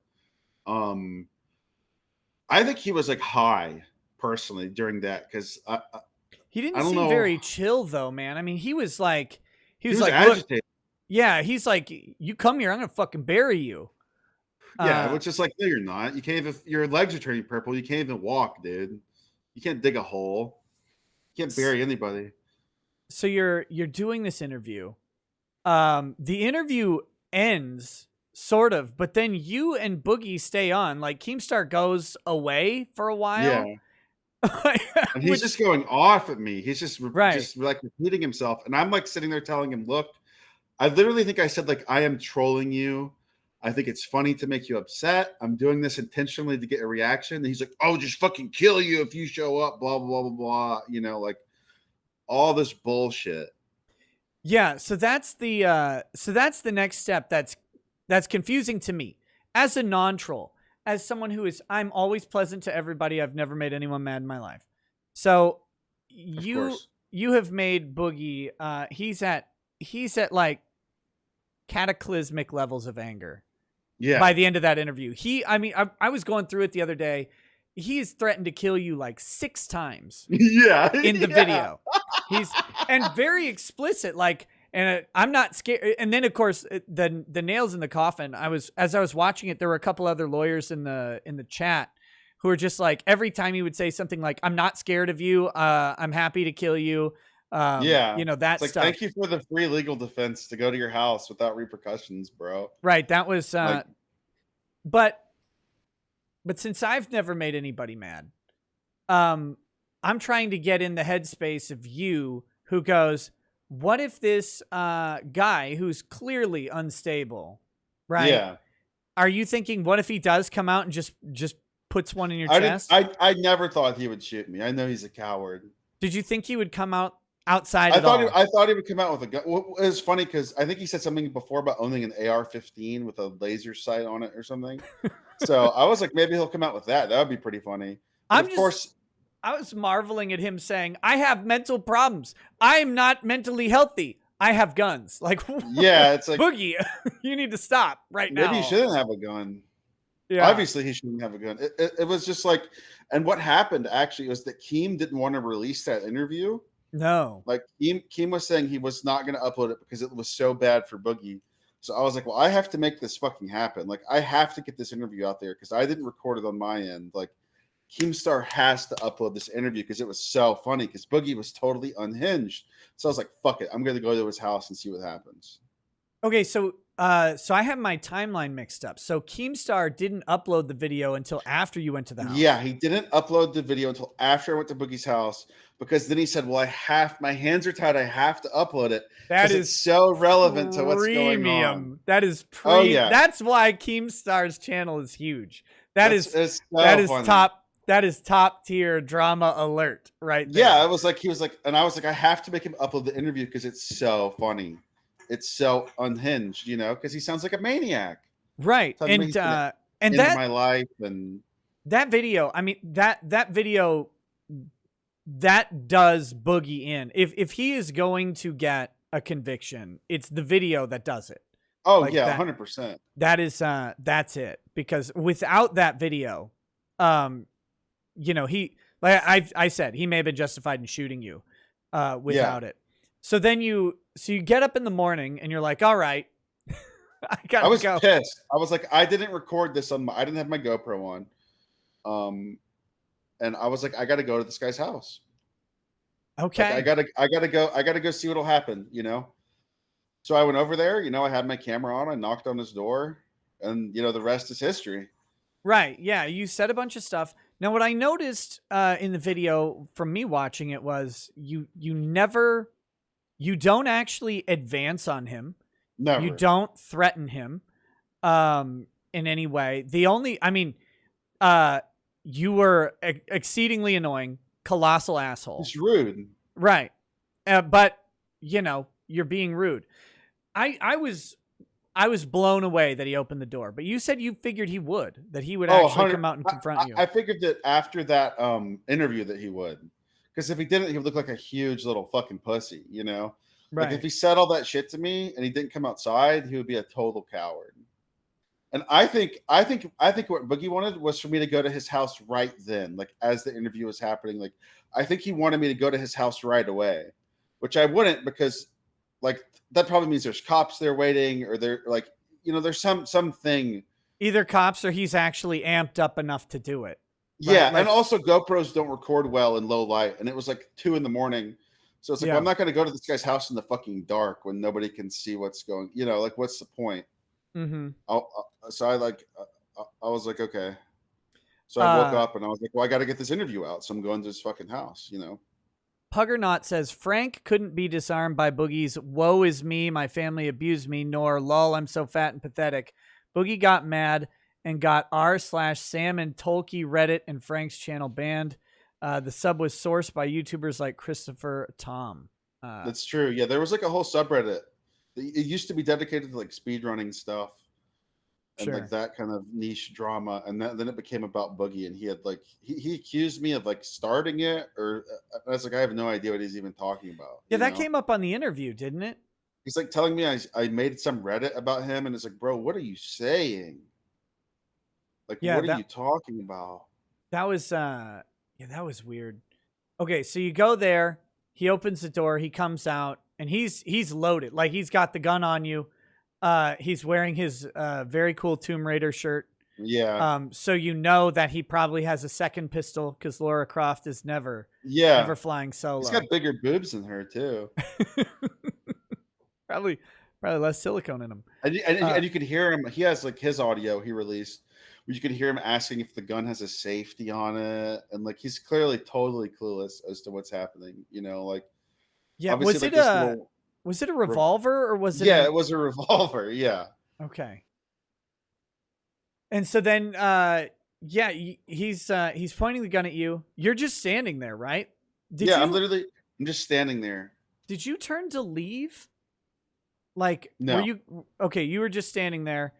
I think he was like high personally during that because he didn't seem very chill though, man. I mean, he was like agitated. Look, yeah, he's like, you come here, I'm gonna fucking bury you. Yeah, which is like, no, you're not. You can't even. Your legs are turning purple. You can't even walk, dude. You can't dig a hole. You can't bury anybody. So you're doing this interview. The interview ends sort of, but then you and Boogie stay on. Like Keemstar goes away for a while. Yeah. And he's just going off at me. He's just like repeating himself. And I'm like sitting there telling him, look, I literally think I said, like, I am trolling you. I think it's funny to make you upset. I'm doing this intentionally to get a reaction. And he's like, I'll just fucking kill you if you show up, blah, blah, blah, blah, blah. You know, like all this bullshit. Yeah. So that's the next step. That's confusing to me as a non-troll. As someone who is, I'm always pleasant to everybody. I've never made anyone mad in my life. So you have made Boogie, he's at like cataclysmic levels of anger. Yeah. By the end of that interview, I was going through it the other day. He's threatened to kill you like 6 times. Yeah. In the video, and very explicit, like, and I'm not scared. And then, of course, the nails in the coffin. As I was watching it, there were a couple other lawyers in the chat who were just like, every time he would say something like, "I'm not scared of you. I'm happy to kill you." Yeah, you know, that it's stuff. Like, thank you for the free legal defense to go to your house without repercussions, bro. Right. That was. But since I've never made anybody mad, I'm trying to get in the headspace of you who goes, what if this guy who's clearly unstable, right? Yeah. Are you thinking, what if he does come out and just puts one in your chest? I never thought he would shoot me. I know he's a coward. Did you think he would come out outside I at all? I thought he would come out with a gun. It was funny because I think he said something before about owning an AR-15 with a laser sight on it or something. So I was like, maybe he'll come out with that. That would be pretty funny. Of course, I was marveling at him saying, I have mental problems. I am not mentally healthy. I have guns. Like, Yeah, it's like Boogie, you need to stop right now. maybe he shouldn't have a gun. Yeah. Obviously, he shouldn't have a gun. It was just like, and what happened actually was that Keem didn't want to release that interview. No. Like Keem was saying he was not going to upload it because it was so bad for Boogie. So I was like, well, I have to make this fucking happen. Like, I have to get this interview out there because I didn't record it on my end. Like, Keemstar has to upload this interview because it was so funny because Boogie was totally unhinged. So I was like, fuck it. I'm going to go to his house and see what happens. Okay, so I have my timeline mixed up. So Keemstar didn't upload the video until after you went to the house. Yeah, he didn't upload the video until after I went to Boogie's house because then he said, well, my hands are tied. I have to upload it. That is so relevant to what's going on. That is Oh, yeah. That's why Keemstar's channel is huge. That is top tier drama alert right there. Yeah, he was like, and I was like, I have to make him upload the interview because it's so funny. It's so unhinged, because he sounds like a maniac. Right. And that my life and that video, I mean, that video that does Boogie in. If he is going to get a conviction, it's the video that does it. Oh, like yeah, 100%. That is that's it. Because without that video, he, like I said, he may have been justified in shooting you without it. So then you get up in the morning and you're like, all right, I was pissed. I was like, I didn't record this I didn't have my GoPro on. And I was like, I got to go to this guy's house. Okay. Like, I gotta go see what'll happen, So I went over there, I had my camera on, I knocked on his door, and the rest is history. Right. Yeah. You said a bunch of stuff. Now, what I noticed in the video from me watching it was you don't actually advance on him. Never. You don't threaten him in any way. You were exceedingly annoying, colossal asshole. It's rude. Right. But, you're being rude. I was blown away that he opened the door, but you said you figured he would actually come out and confront you. I figured that after that interview that he would. Because if he didn't, he would look like a huge little fucking pussy, Right. Like if he said all that shit to me and he didn't come outside, he would be a total coward. And I think what Boogie wanted was for me to go to his house right then, like as the interview was happening. Like I think he wanted me to go to his house right away, which I wouldn't because like that probably means there's cops there waiting or they're like, there's something. Either cops or he's actually amped up enough to do it. Right? Yeah, and also GoPros don't record well in low light, and it was like 2 a.m. So it's like, well, I'm not going to go to this guy's house in the fucking dark when nobody can see what's going. Like what's the point? Mm-hmm. So I was like, okay. So I woke up and I was like, well, I got to get this interview out. So I'm going to his fucking house, Puggernaut says, Frank couldn't be disarmed by Boogie's woe is me, my family abused me, nor lol, I'm so fat and pathetic. Boogie got mad and got r/Sam and Tolkien Reddit and Frank's channel banned. The sub was sourced by YouTubers like Christopher Tom. That's true. Yeah, there was like a whole subreddit. It used to be dedicated to like speedrunning stuff and like that kind of niche drama. And then it became about Boogie, and he had like he accused me of like starting it, or I was like, I have no idea what he's even talking about. Yeah, that came up on the interview, didn't it? He's like telling me I made some Reddit about him, and it's like, bro, what are you saying? Like, what are you talking about? That was that was weird. Okay, so you go there, he opens the door, he comes out, and he's loaded. Like he's got the gun on you. He's wearing his very cool Tomb Raider shirt. Yeah. So you know that he probably has a second pistol because Lara Croft is never flying solo. He's got bigger boobs than her too. Probably less silicone in him. And you could hear him. He has like his audio he released where you could hear him asking if the gun has a safety on it, and like he's clearly totally clueless as to what's happening. Like was it was it a revolver or was it? Yeah, it was a revolver. Yeah. Okay. And so then, he's pointing the gun at you. You're just standing there, right? I'm just standing there. Did you turn to leave? Like, no. You were just standing there.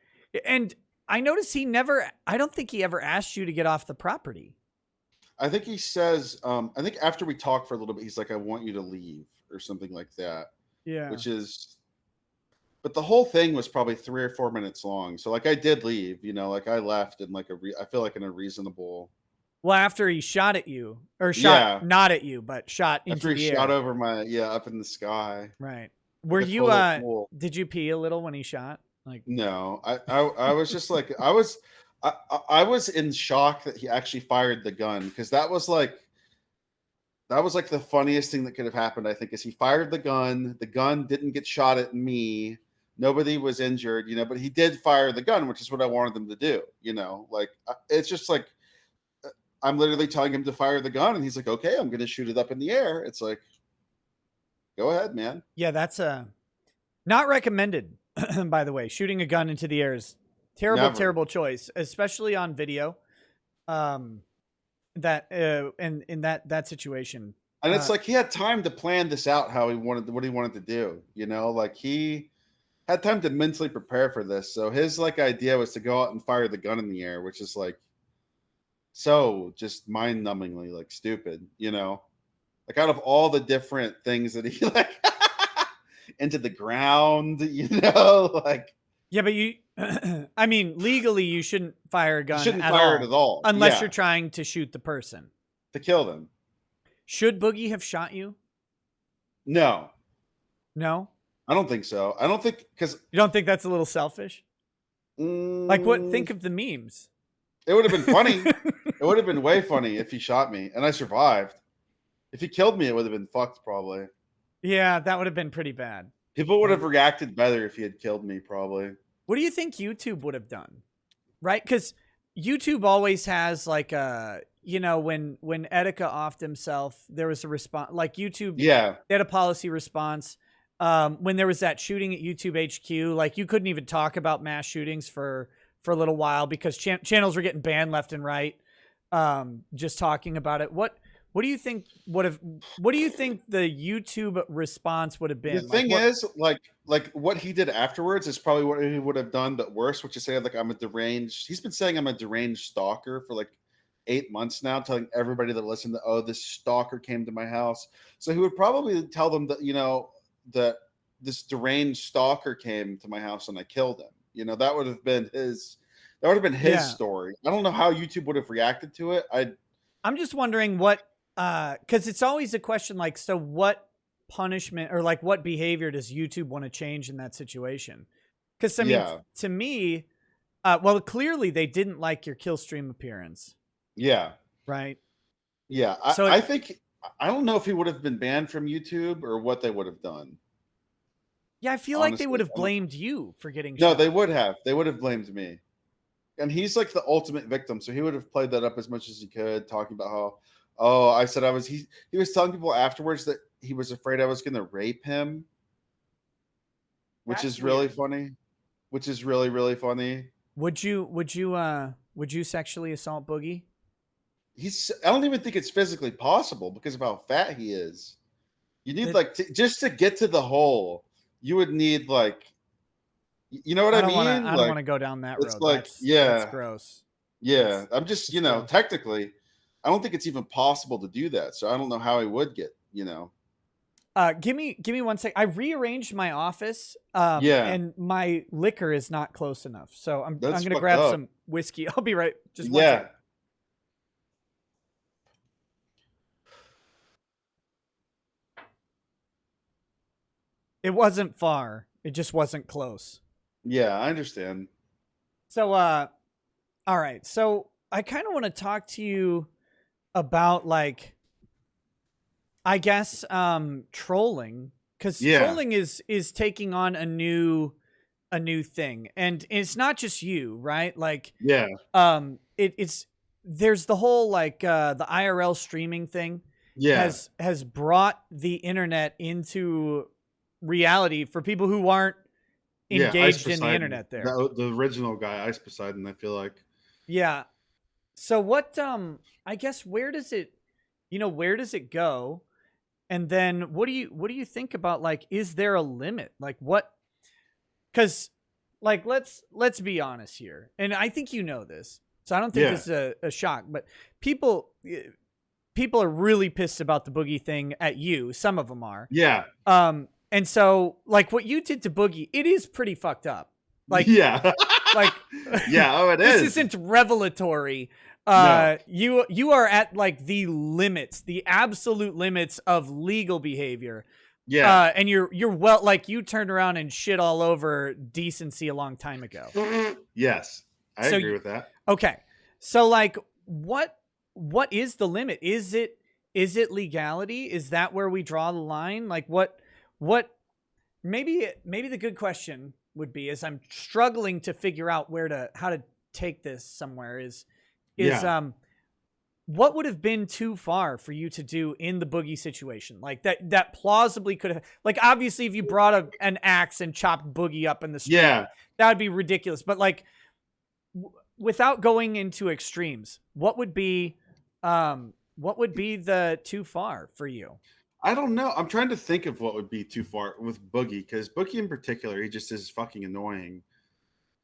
And I noticed I don't think he ever asked you to get off the property. I think he says, I think after we talk for a little bit, he's like, I want you to leave or something like that. Yeah. Which is, but the whole thing was probably 3 or 4 minutes long. So like I did leave, like I left in like I feel like in a reasonable. Well, after he shot at you, or Yeah. not at you, but shot into After he the shot air. over up in the sky. Right. Were Like a you total fool. did you pee a little when he shot? Like, No, I was just like I was in shock that he actually fired the gun, because that was like the funniest thing that could have happened. I think is he fired the gun. The gun didn't get shot at me. Nobody was injured, but he did fire the gun, which is what I wanted them to do. Like it's just like I'm literally telling him to fire the gun, and he's like, "Okay, I'm going to shoot it up in the air." It's like, go ahead, man. yeah, that's not recommended. By the way, shooting a gun into the air is terrible choice, especially on video. That in that situation, and it's like he had time to plan this out, what he wanted to do. Like he had time to mentally prepare for this. So his like idea was to go out and fire the gun in the air, which is like so just mind-numbingly like stupid. Like out of all the different things that he like into the ground, like. Yeah, but you, I mean, legally, you shouldn't fire a gun. You shouldn't fire it at all. Unless you're trying to shoot the person. To kill them. Should Boogie have shot you? No. No? I don't think so. I don't think, because. You don't think that's a little selfish? Like what? Think of the memes. It would have been funny. It would have been way funny if he shot me and I survived. If he killed me, it would have been fucked probably. Yeah, that would have been pretty bad. People would have reacted better if he had killed me, probably. What do you think YouTube would have done? Right? Because YouTube always has like a, when Etika offed himself, there was a response. Like YouTube, yeah, they had a policy response. When there was that shooting at YouTube HQ, like you couldn't even talk about mass shootings for a little while because channels were getting banned left and right. Just talking about it. What do you think what do you think the YouTube response would have been? The thing is, like what he did afterwards is probably what he would have done, but worse, which is say like I'm a deranged. He's been saying I'm a deranged stalker for like 8 months now, telling everybody that listened that, oh, this stalker came to my house. So he would probably tell them that, that this deranged stalker came to my house and I killed him. That would have been his story. I don't know how YouTube would have reacted to it. I'm just wondering what, because it's always a question like, so what punishment or like what behavior does YouTube want to change in that situation? Because I mean, to me, well, clearly they didn't like your kill stream appearance. Yeah. Right. Yeah. I think, I don't know if he would have been banned from YouTube or what they would have done. Yeah, I feel like they would have blamed you for getting shot. No, they would have. They would have blamed me. And he's like the ultimate victim, so he would have played that up as much as he could, talking about how, oh, I said I was. He was telling people afterwards that he was afraid I was going to rape him, which is really funny. Which is really, really funny. Would you sexually assault Boogie? I don't even think it's physically possible because of how fat he is. You need just to get to the hole, you would need like. You know what I mean? I don't want to go down that road. It's like, that's gross. Yeah, I'm just, technically, I don't think it's even possible to do that. So I don't know how he would get, Give me 1 sec. I rearranged my office. And my liquor is not close enough. So I'm gonna grab some whiskey. I'll be right. Just 1 sec. It wasn't far. It just wasn't close. Yeah, I understand. So, all right. So I kind of want to talk to you about like, I guess, trolling, because trolling is taking on a new thing, and it's not just you, right? Like, it's there's the whole like the IRL streaming thing. Has brought the internet into reality for people who aren't engaged in the internet there. The original guy, Ice Poseidon, I feel like. Yeah. So what, I guess, where does it go? And then what do you think about, like, is there a limit? Like what, cause like, let's be honest here. And I think you know this, so I don't think this is a shock, but people are really pissed about the Boogie thing at you. Some of them are. Yeah. And so, like, what you did to Boogie, it is pretty fucked up. Like, yeah, like, yeah. Oh, it is. This isn't revelatory. No. You are at like the limits, the absolute limits of legal behavior. Yeah. And you're well, like, you turned around and shit all over decency a long time ago. Yes, I agree with that. Okay, so like, what is the limit? Is it legality? Is that where we draw the line? Like, what? Maybe the good question would be, is I'm struggling to figure out how to take this somewhere. What would have been too far for you to do in the Boogie situation? Like that plausibly could have, like, obviously if you brought an axe and chopped Boogie up in the street, that would be ridiculous. But like, without going into extremes, what would be the too far for you? I don't know. I'm trying to think of what would be too far with Boogie, because Boogie in particular, he just is fucking annoying,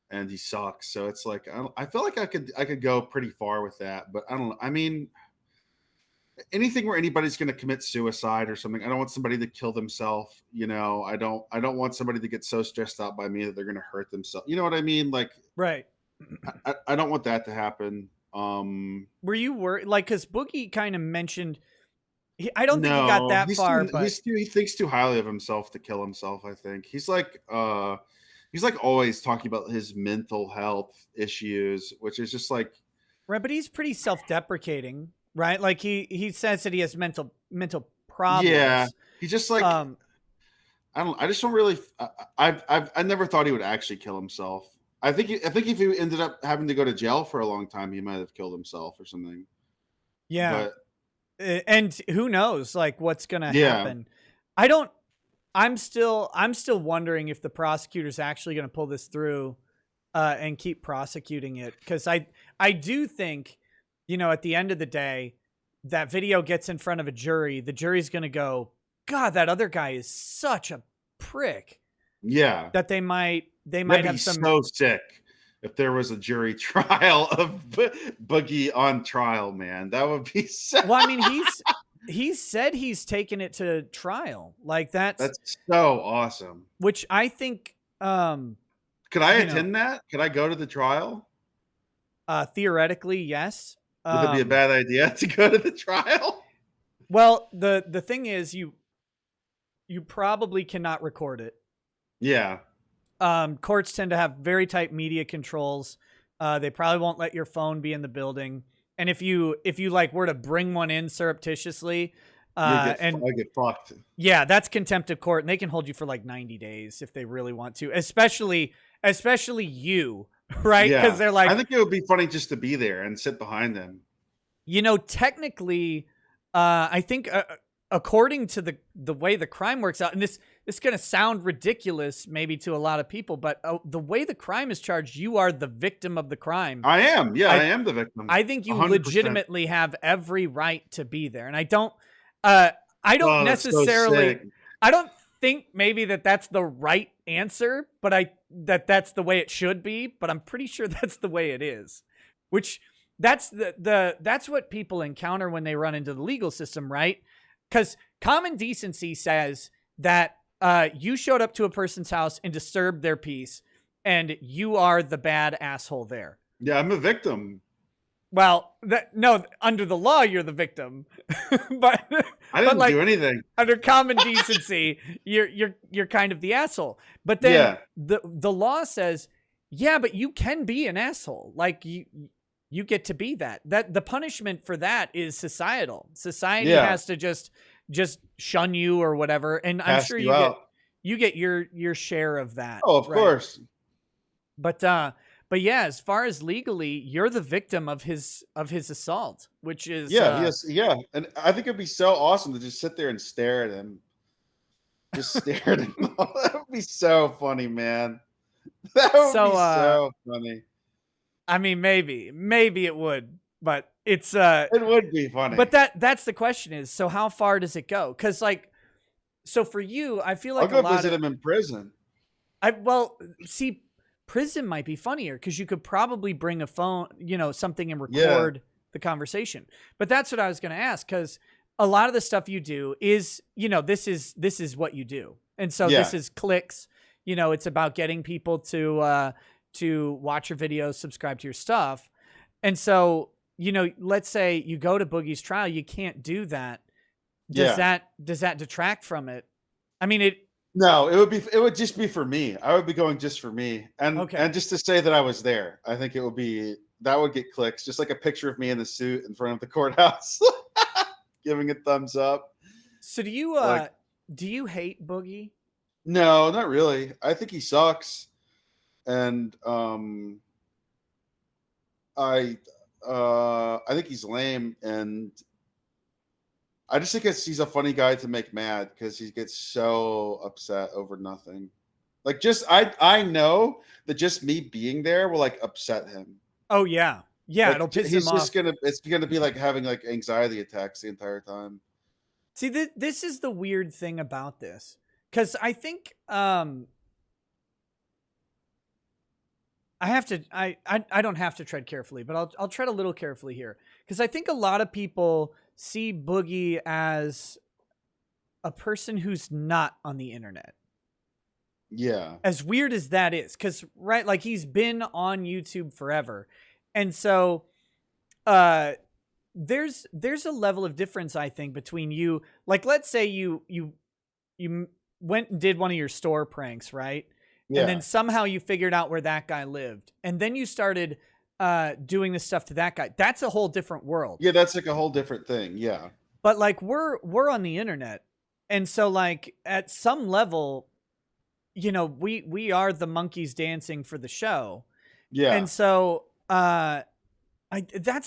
and he sucks. So it's like, I feel like I could go pretty far with that, but I don't know. I mean, anything where anybody's going to commit suicide or something. I don't want somebody to kill themselves. You know, I don't want somebody to get so stressed out by me that they're going to hurt themselves. You know what I mean? Like, right. I don't want that to happen. Were you worried? Like, because Boogie kind of mentioned, I don't think he got that far, but he thinks too highly of himself to kill himself. I think he's like always talking about his mental health issues, which is just like, right. But he's pretty self-deprecating, right? Like he says that he has mental problems. Yeah, he's just like, I just don't really. I never thought he would actually kill himself. I think if he ended up having to go to jail for a long time, he might have killed himself or something. Yeah. And who knows, like, what's going to happen. I'm still wondering if the prosecutor's actually going to pull this through and keep prosecuting it. Cause I do think, you know, at the end of the day, that video gets in front of a jury. The jury's going to go, God, that other guy is such a prick. Yeah. That they might That'd have be some so sick if there was a jury trial of Boogie on trial, man. That would be so. Well, I mean, he said he's taken it to trial. Like that's so awesome. Which I think could I attend that? Could I go to the trial? Theoretically, yes. Would it be a bad idea to go to the trial? Well, the thing is, you probably cannot record it. Yeah. Courts tend to have very tight media controls. They probably won't let your phone be in the building. And if you like were to bring one in surreptitiously, I get fucked. Yeah, that's contempt of court, and they can hold you for like 90 days if they really want to. Especially you, right? Because they're like, I think it would be funny just to be there and sit behind them. You know, technically, I think according to the way the crime works out, and this is going to sound ridiculous maybe to a lot of people, but the way the crime is charged, you are the victim of the crime. I am. Yeah, I am the victim. I think you 100%. legitimately have every right to be there. And I don't necessarily, so I don't think maybe that's the right answer, but that's the way it should be, but I'm pretty sure that's the way it is, which that's that's what people encounter when they run into the legal system, right? Because common decency says that you showed up to a person's house and disturbed their peace, and you are the bad asshole there. Yeah, I'm a victim. Well, no, under the law, you're the victim, but I didn't do anything. Under common decency, you're kind of the asshole. But then the law says, yeah, but you can be an asshole. Like you get to be that. That the punishment for that is societal. Society has to just shun you or whatever. And I'm sure you get your share of that. Oh, of course. But yeah, as far as legally, you're the victim of his assault, which is yeah. And I think it'd be so awesome to just sit there and stare at him. Just stare at him. That would be so funny, man. That would be so funny. I mean, maybe it would, but it's it would be funny. But that's the question is, so how far does it go? Because like, so for you, I feel like I'll go visit him in prison. See, prison might be funnier because you could probably bring a phone, something and record the conversation. But that's what I was going to ask, because a lot of the stuff you do is, this is what you do. And so this is clicks. You know, it's about getting people to watch your videos, subscribe to your stuff. And so, you know, let's say you go to Boogie's trial, you can't do that. Does that detract from it? I mean, No, it would just be for me. I would be going just for me. And just to say that I was there. I think that would get clicks, just like a picture of me in the suit in front of the courthouse giving a thumbs up. So do you hate Boogie? No, not really. I think he sucks. And I think he's lame, and I just think he's a funny guy to make mad because he gets so upset over nothing. Like, just I know that just me being there will like upset him. Oh yeah, like, it'll piss him off. It's gonna be like having like anxiety attacks the entire time. See, this is the weird thing about this, because I think I don't have to tread carefully, but I'll tread a little carefully here, because I think a lot of people see Boogie as a person who's not on the internet. Yeah. As weird as that is, because right, like he's been on YouTube forever, and so there's a level of difference, I think, between you. Like, let's say you went and did one of your store pranks, right? Yeah. And then somehow you figured out where that guy lived, and then you started doing this stuff to that guy. That's a whole different world. Yeah, that's like a whole different thing. Yeah. But like we're on the internet, and so like at some level, you know, we are the monkeys dancing for the show. Yeah. And so that's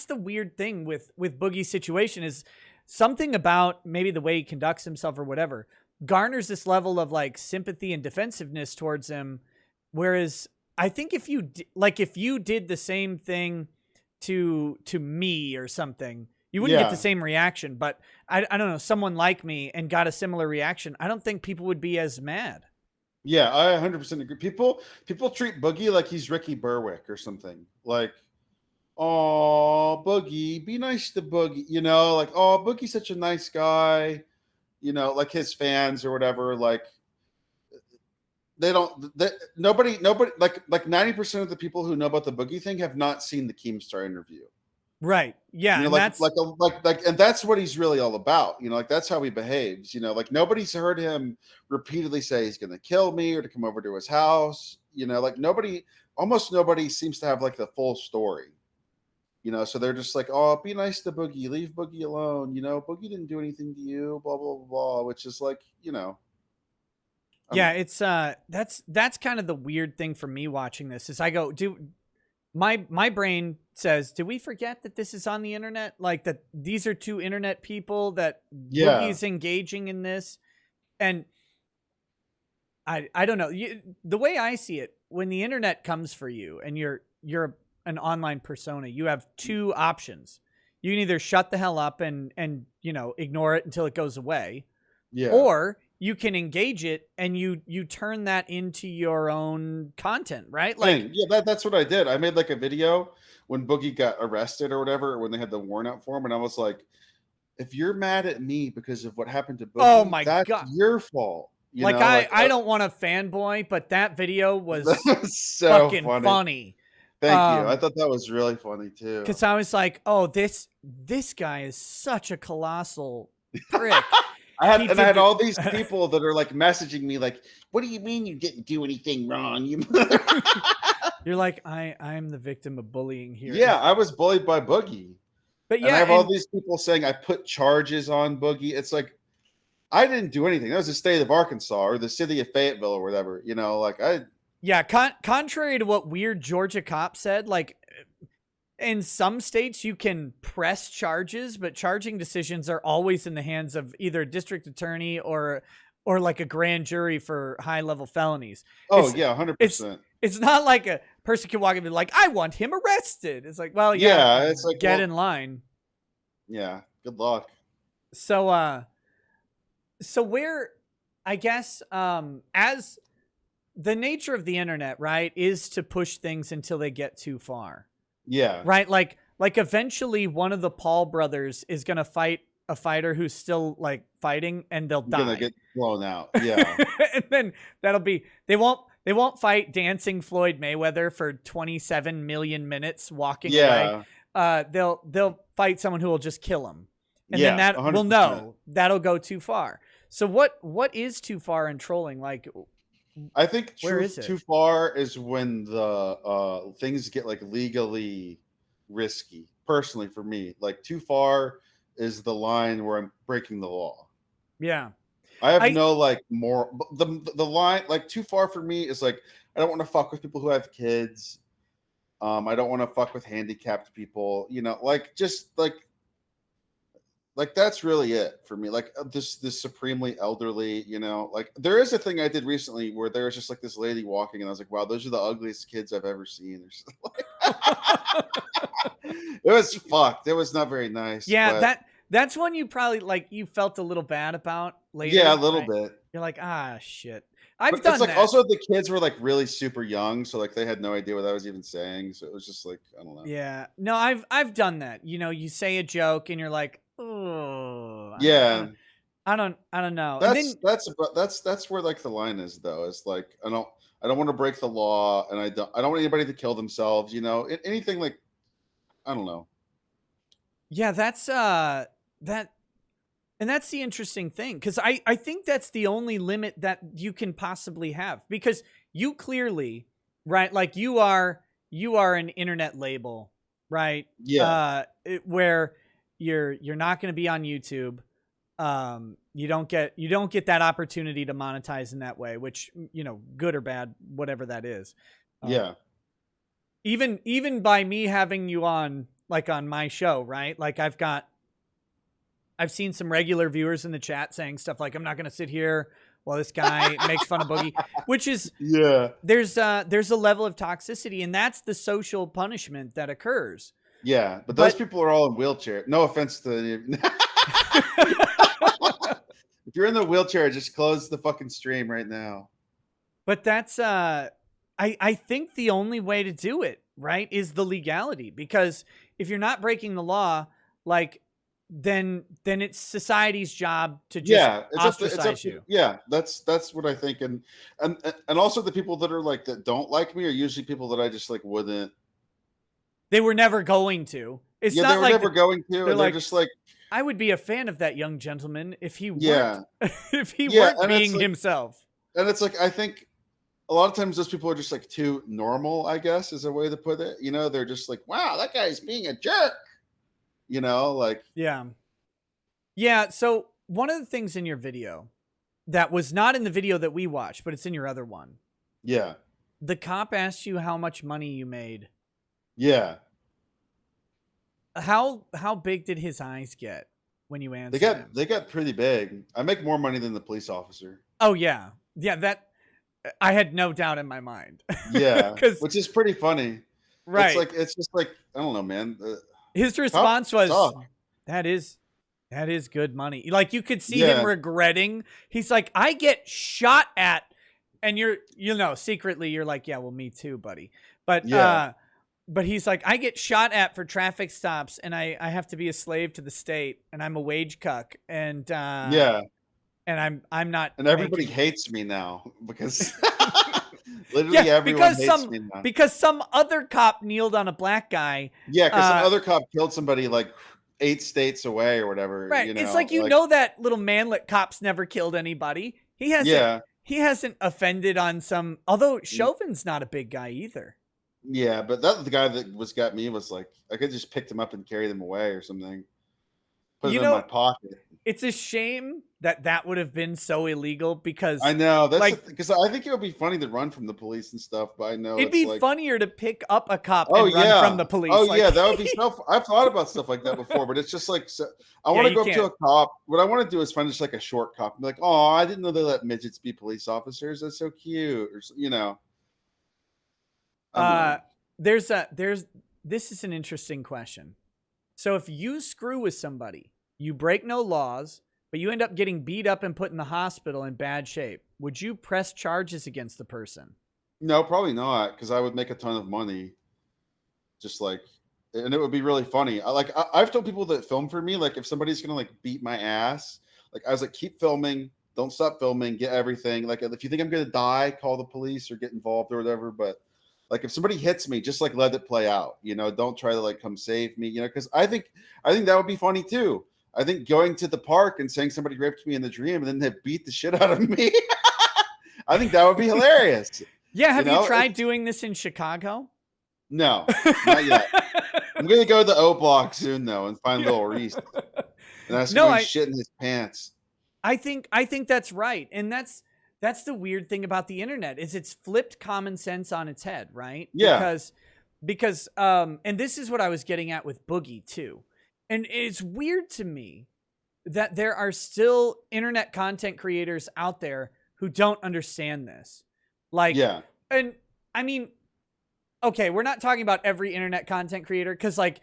the weird thing with Boogie's situation, is something about maybe the way he conducts himself or whatever garners this level of like sympathy and defensiveness towards him, whereas I think if you did the same thing to me or something, you wouldn't get the same reaction. But I don't know, someone like me and got a similar reaction, I don't think people would be as mad. Yeah, I 100% agree. People treat Boogie like he's Ricky Berwick or something. Like, oh, Boogie, be nice to Boogie. You know, like, oh, Boogie's such a nice guy. You know, like his fans or whatever. Like, nobody, like 90% of the people who know about the Boogie thing have not seen the Keemstar interview. Right. Yeah. You know, and that's what he's really all about. You know, like that's how he behaves. You know, like nobody's heard him repeatedly say he's going to kill me or to come over to his house. You know, like almost nobody seems to have like the full story. You know, so they're just like, oh, be nice to Boogie, leave Boogie alone. You know, Boogie didn't do anything to you, blah, blah, blah, blah, which is like, you know. Yeah, it's that's kind of the weird thing for me watching this is I go, my brain says, did we forget that this is on the internet? Like that these are two internet people, that Boogie's engaging in this. And I don't know. The way I see it, when the internet comes for you and you're an online persona, you have two options. You can either shut the hell up and you know, ignore it until it goes away. Yeah. Or you can engage it and you turn that into your own content, right? Like, yeah, that's what I did. I made like a video when Boogie got arrested or whatever, when they had the warrant out for him, and I was like, if you're mad at me because of what happened to Boogie, oh my God, that's your fault. You like, know? I don't want to fanboy, but that video was so fucking funny. Thank you. I thought that was really funny too. Because I was like, oh, this guy is such a colossal prick. I had all these people that are like messaging me like, what do you mean you didn't do anything wrong? You're like, I'm the victim of bullying here. Yeah, I was bullied by Boogie. But yeah, and I have all these people saying I put charges on Boogie. It's like, I didn't do anything. That was the state of Arkansas or the city of Fayetteville or whatever. You know, like Yeah, contrary to what weird Georgia cop said, like in some states you can press charges, but charging decisions are always in the hands of either a district attorney or like a grand jury for high level felonies. Oh, yeah, 100%. It's not like a person can walk in and be like, I want him arrested. It's like, well, it's like, get in line. Yeah, good luck. So where, I guess, as the nature of the internet, right, is to push things until they get too far. Yeah. Right? Like eventually one of the Paul brothers is going to fight a fighter who's still like fighting, and they'll die. Gonna get blown out. Yeah. And then that'll be they won't fight dancing Floyd Mayweather for 27 million minutes walking away. They'll fight someone who will just kill him. And then that 100%. will know that'll go too far. So what is too far in trolling? Like, I think where is it? too far is when the things get like legally risky. Personally, for me, like too far is the line where I'm breaking the law. Yeah. I have no like more the line like too far for me is like I don't want to fuck with people who have kids. I don't want to fuck with handicapped people. You know, like just like that's really it for me. Like this supremely elderly. You know, like there is a thing I did recently where there was just like this lady walking, and I was like, wow, those are the ugliest kids I've ever seen. Or something. It was fucked. It was not very nice. Yeah, but that's one you probably like you felt a little bad about later. Yeah, a little right? bit. You're like, ah, shit. I've But done it's like that. also the kids were like really super young, so like they had no idea what I was even saying. So it was just like I don't know. Yeah, no, I've done that. You know, you say a joke and you're like, oh, Yeah, I don't know. That's where like the line is though. It's like I don't want to break the law, and I don't want anybody to kill themselves. You know, anything like I don't know. Yeah, that's that. And that's the interesting thing, because I think that's the only limit that you can possibly have, because you clearly, right, like you are an internet label, right? Yeah. Where you're not going to be on YouTube. You don't get that opportunity to monetize in that way, which, you know, good or bad, whatever that is. Yeah. Even by me having you on, like on my show, right? Like I've seen some regular viewers in the chat saying stuff like, I'm not going to sit here while this guy makes fun of Boogie, which is, there's a level of toxicity, and that's the social punishment that occurs. Yeah. But those people are all in wheelchairs. No offense to if you're in the wheelchair, just close the fucking stream right now. But that's, I think the only way to do it, right, is the legality, because if you're not breaking the law, like, then it's society's job to just ostracize you. Yeah, that's what I think, and also the people that are like that don't like me are usually people that I just like wouldn't. They were never going to. It's not they were like never going to. They're just like, I would be a fan of that young gentleman if he weren't, if he Yeah, weren't and it's being like- himself. and it's like I think a lot of times those people are just like too normal, I guess is a way to put it. You know, they're just like, wow, that guy's being a jerk. You know, like Yeah. So one of the things in your video that was not in the video that we watched, but it's in your other one. Yeah. The cop asked you how much money you made. Yeah. How big did his eyes get when you answered? They got pretty big. I make more money than the police officer. Oh yeah. Yeah, that I had no doubt in my mind. Yeah. Which is pretty funny. Right. It's just like, I don't know, man. His response was, that is good money. Like you could see him regretting. He's like, I get shot at, and secretly you're like, yeah, well, me too, buddy. But but he's like, I get shot at for traffic stops, and I have to be a slave to the state, and I'm a wage cuck, and and I'm not. And everybody hates me now because literally everyone hates me now. Because some other cop kneeled on a black guy. Yeah, because some other cop killed somebody like 8 states away or whatever. Right. You know? It's like that little manlet cop's never killed anybody. He hasn't offended on some. Although Chauvin's not a big guy either. Yeah, but the guy that got me was like, I could just picked him up and carry them away or something. Put them in my pocket. It's a shame that would have been so illegal, because I know that's because I think it would be funny to run from the police and stuff, but I know it'd be funnier to pick up a cop and run from the police. Oh yeah, that would be so. I've thought about stuff like that before, but it's just like I want to go up to a cop. What I want to do is find just like a short cop and be like, oh, I didn't know they let midgets be police officers. That's so cute, or you know. This is an interesting question. So if you screw with somebody, you break no laws, but you end up getting beat up and put in the hospital in bad shape, would you press charges against the person? No, probably not, because I would make a ton of money. Just like and it would be really funny. I've told people that film for me, like if somebody's gonna like beat my ass, like I was like, keep filming, don't stop filming, get everything. Like if you think I'm gonna die, call the police or get involved or whatever. But like if somebody hits me, just like let it play out. You know, don't try to like come save me. You know, because I think that would be funny too. I think going to the park and saying somebody raped me in the dream and then they beat the shit out of me. I think that would be hilarious. Yeah, have you tried doing this in Chicago? No, not yet. I'm gonna go to the O Block soon though and find little Reese. And ask him shit in his pants. I think that's right, and that's the weird thing about the internet is it's flipped common sense on its head, right? Yeah. Because and this is what I was getting at with Boogie too, and it's weird to me that there are still internet content creators out there who don't understand this. Like, yeah, and I mean, okay, we're not talking about every internet content creator because like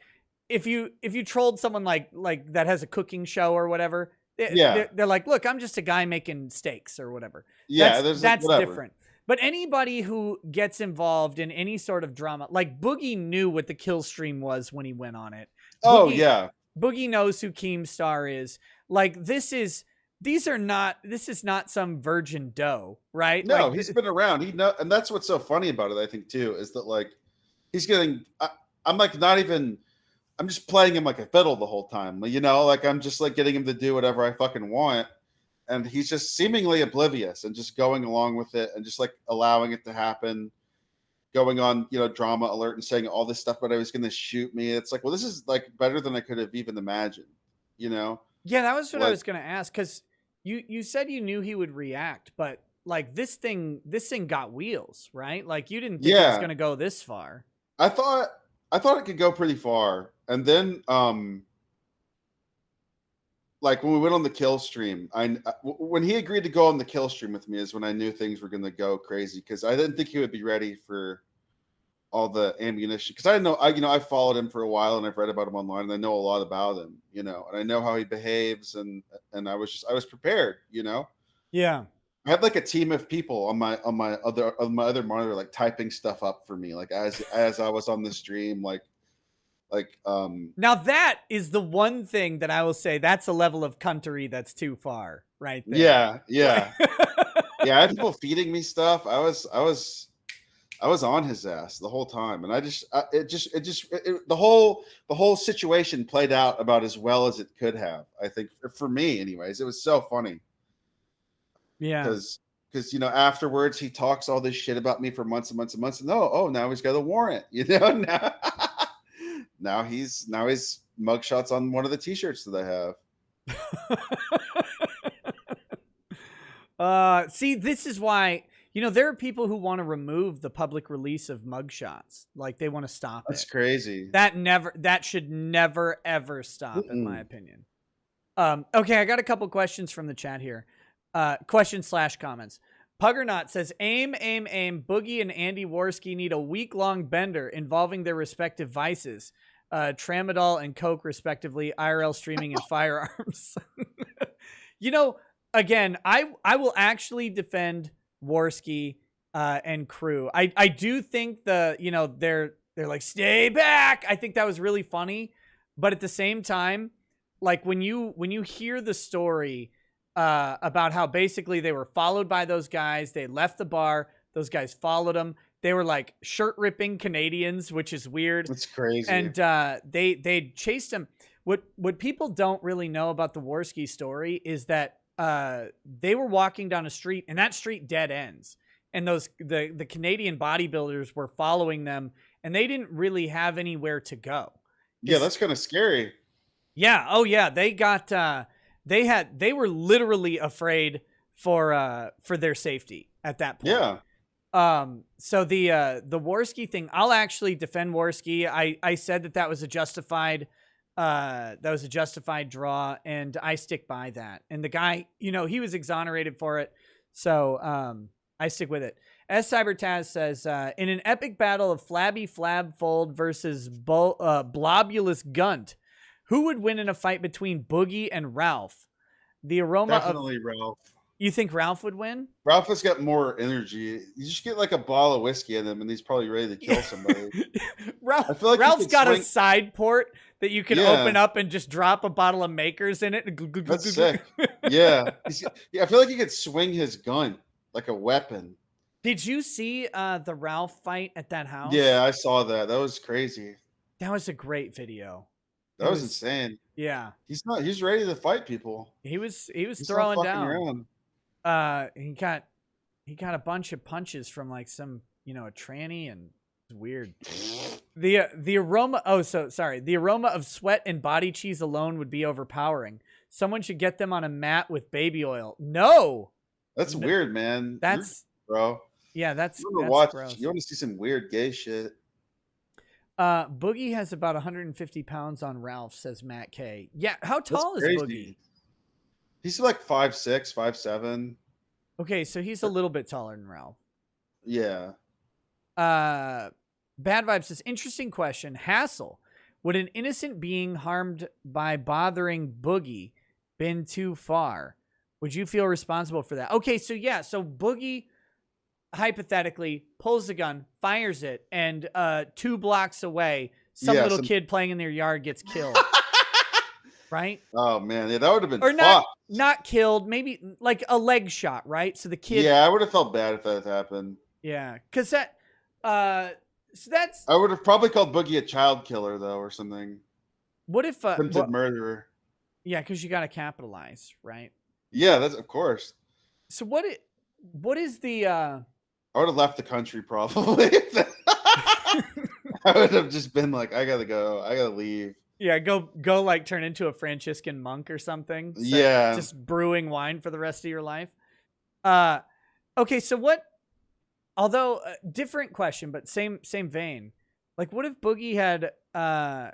if you trolled someone like that has a cooking show or whatever, they're like, look, I'm just a guy making steaks or whatever. Yeah, that's different. But anybody who gets involved in any sort of drama, like Boogie knew what the kill stream was when he went on it. Boogie knows who Keemstar is. Like this is not some virgin doe, right? No, like, he's been around. And that's what's so funny about it, I think, too, is that like he's getting. I'm like not even. I'm just playing him like a fiddle the whole time, you know. Like I'm just like getting him to do whatever I fucking want, and he's just seemingly oblivious and just going along with it and just like allowing it to happen, going on, you know, drama alert and saying all this stuff, but I was going to shoot me. It's like, well, this is like better than I could have even imagined, you know. Yeah, that was what I was going to ask because you said you knew he would react, but like this thing got wheels, right? Like you didn't think it was going to go this far. I thought it could go pretty far. And then, like when we went on the kill stream, when he agreed to go on the kill stream with me is when I knew things were going to go crazy because I didn't think he would be ready for all the ammunition. Because I didn't know, I followed him for a while and I've read about him online and I know a lot about him, you know, and I know how he behaves and I was prepared, you know. Yeah. I had like a team of people on my other monitor, like typing stuff up for me, like as I was on the stream, like. Now that is the one thing that I will say that's a level of cuntery that's too far, right there. Yeah. Yeah, I had people feeding me stuff. I was on his ass the whole time, and the whole situation played out about as well as it could have. I think for me, anyways, it was so funny. Yeah, because you know afterwards he talks all this shit about me for months and months and months, and now he's got a warrant, you know now. Now he's mugshots on one of the t-shirts that I have. See, this is why, you know, there are people who want to remove the public release of mugshots. Like they want to stop That's crazy. That should never, ever stop, in my opinion. Okay, I got a couple questions from the chat here. Questions/comments. Puggernaut says, aim. Boogie and Andy Worski need a week-long bender involving their respective vices. Tramadol and Coke, respectively, IRL streaming and firearms. You know, again, I will actually defend Worski and crew. I do think they're like, stay back. I think that was really funny. But at the same time, like when you hear the story about how basically they were followed by those guys. They left the bar. Those guys followed them. They were like shirt-ripping Canadians, which is weird. That's crazy. And they chased him. What people don't really know about the Worski story is that they were walking down a street, and that street dead ends. And the Canadian bodybuilders were following them, and they didn't really have anywhere to go. Yeah, that's kind of scary. Yeah. Oh, yeah. They got. They were literally afraid for their safety at that point. Yeah. So the Worski thing, I'll actually defend Worski. I said that was a justified draw, and I stick by that. And the guy, you know, he was exonerated for it. So I stick with it. S. Cybertaz says, in an epic battle of Flabby Flabfold versus Blobulous Gunt, who would win in a fight between Boogie and Ralph? The aroma Definitely Ralph. You think Ralph would win? Ralph has got more energy. You just get like a bottle of whiskey in him, and he's probably ready to kill somebody. I feel like Ralph's got a side port that you can open up and just drop a bottle of Makers in it. That's sick. Yeah. I feel like he could swing his gun like a weapon. Did you see the Ralph fight at that house? Yeah, I saw that. That was crazy. That was a great video. That was insane. Yeah. He's ready to fight people. He's throwing down. Around. He got a bunch of punches from like some, a tranny, and it's weird. The aroma the aroma of sweat and body cheese alone would be overpowering. Someone should get them on a mat with baby oil. No. That's weird, man. That's bro. Yeah, that's gross. You want to see some weird gay shit. Boogie has about 150 pounds on Ralph, says Matt K. Yeah, how tall is Boogie? He's like 5'6", 5'7". Okay, so he's a little bit taller than Ralph. Yeah. Bad Vibe says, interesting question. Hassle. Would an innocent being harmed by bothering Boogie been too far? Would you feel responsible for that? Okay, so yeah, so Boogie hypothetically pulls the gun, fires it, and 2 blocks away, some kid playing in their yard gets killed. Right? Oh man, yeah, that would have been or not killed, maybe like a leg shot, right? So the kid. Yeah, I would have felt bad if that had happened. Yeah, because that. So that's. I would have probably called Boogie a child killer though, or something. What if attempted murderer? Yeah, because you got to capitalize, right? Yeah, that's of course. So what is the? I would have left the country probably. I would have just been like, I gotta go. I gotta leave. Yeah, go like turn into a Franciscan monk or something. So yeah. Just brewing wine for the rest of your life. Okay, so what, although different question, but same vein. Like what if Boogie had, I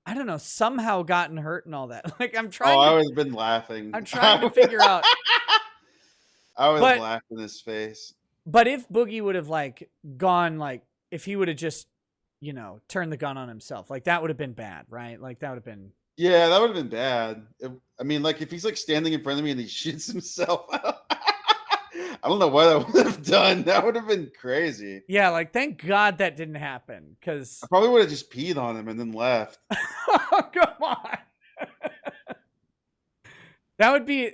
don't know, somehow gotten hurt and all that? Like I'm trying I would have been laughing. I'm trying to figure out. I would have laughed in his face. But if Boogie would have like gone, like if he would have just, turn the gun on himself. Like that would have been bad, right? Like that would have been. Yeah, that would have been bad. I mean, like if he's like standing in front of me and he shoots himself, I don't know what I would have done. That would have been crazy. Yeah, like thank God that didn't happen, because I probably would have just peed on him and then left. Oh, come on. That'd be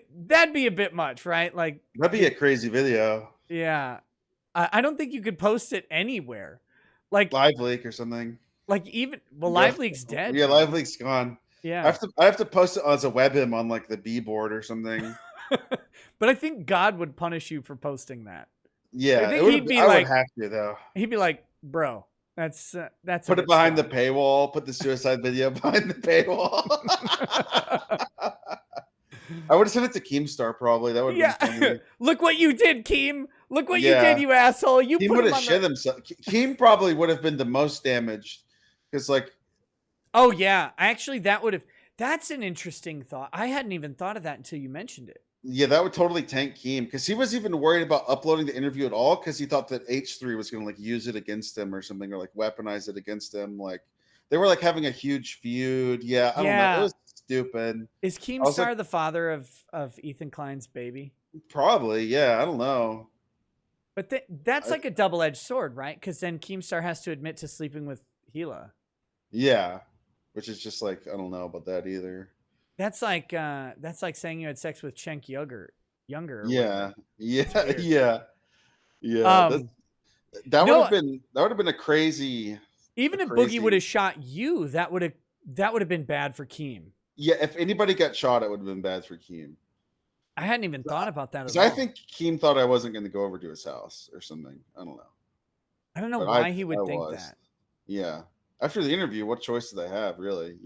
a bit much, right? Like that'd be a crazy video. Yeah, I don't think you could post it anywhere. Like Live Leak or something. Like even Live Leak's dead. Yeah, Live Leak's gone. Yeah, I have to post it as a webim on like the B board or something. But I think God would punish you for posting that. Yeah, I would have to though. He'd be like, "Bro, that's put it behind the paywall. Put the suicide video behind the paywall." I would have sent it to Keemstar probably. That would have been funny. Look what you did, Keem. Look what you did, you asshole. You Keem put would him have on shit himself. Keem probably would have been the most damaged because, like, oh yeah, actually, that's an interesting thought. I hadn't even thought of that until you mentioned it. Yeah, that would totally tank Keem because he was even worried about uploading the interview at all because he thought that H3 was going to like use it against him or something or like weaponize it against him. Like they were like having a huge feud. Yeah, I don't know. It was stupid. Is Keemstar the father of Ethan Klein's baby? Probably, yeah. I don't know. But that's like a double-edged sword, right? Because then Keemstar has to admit to sleeping with Gila. Yeah, which is just like I don't know about that either. That's like saying you had sex with Cenk Younger. Yeah. That would have been a crazy. Even if Boogie would have shot you, that would have been bad for Keem. Yeah, if anybody got shot, it would have been bad for Keem. I hadn't even thought about that at all. I think Keem thought I wasn't going to go over to his house or something. I don't know. I don't know why he would think that. Yeah. After the interview, what choice did I have, really?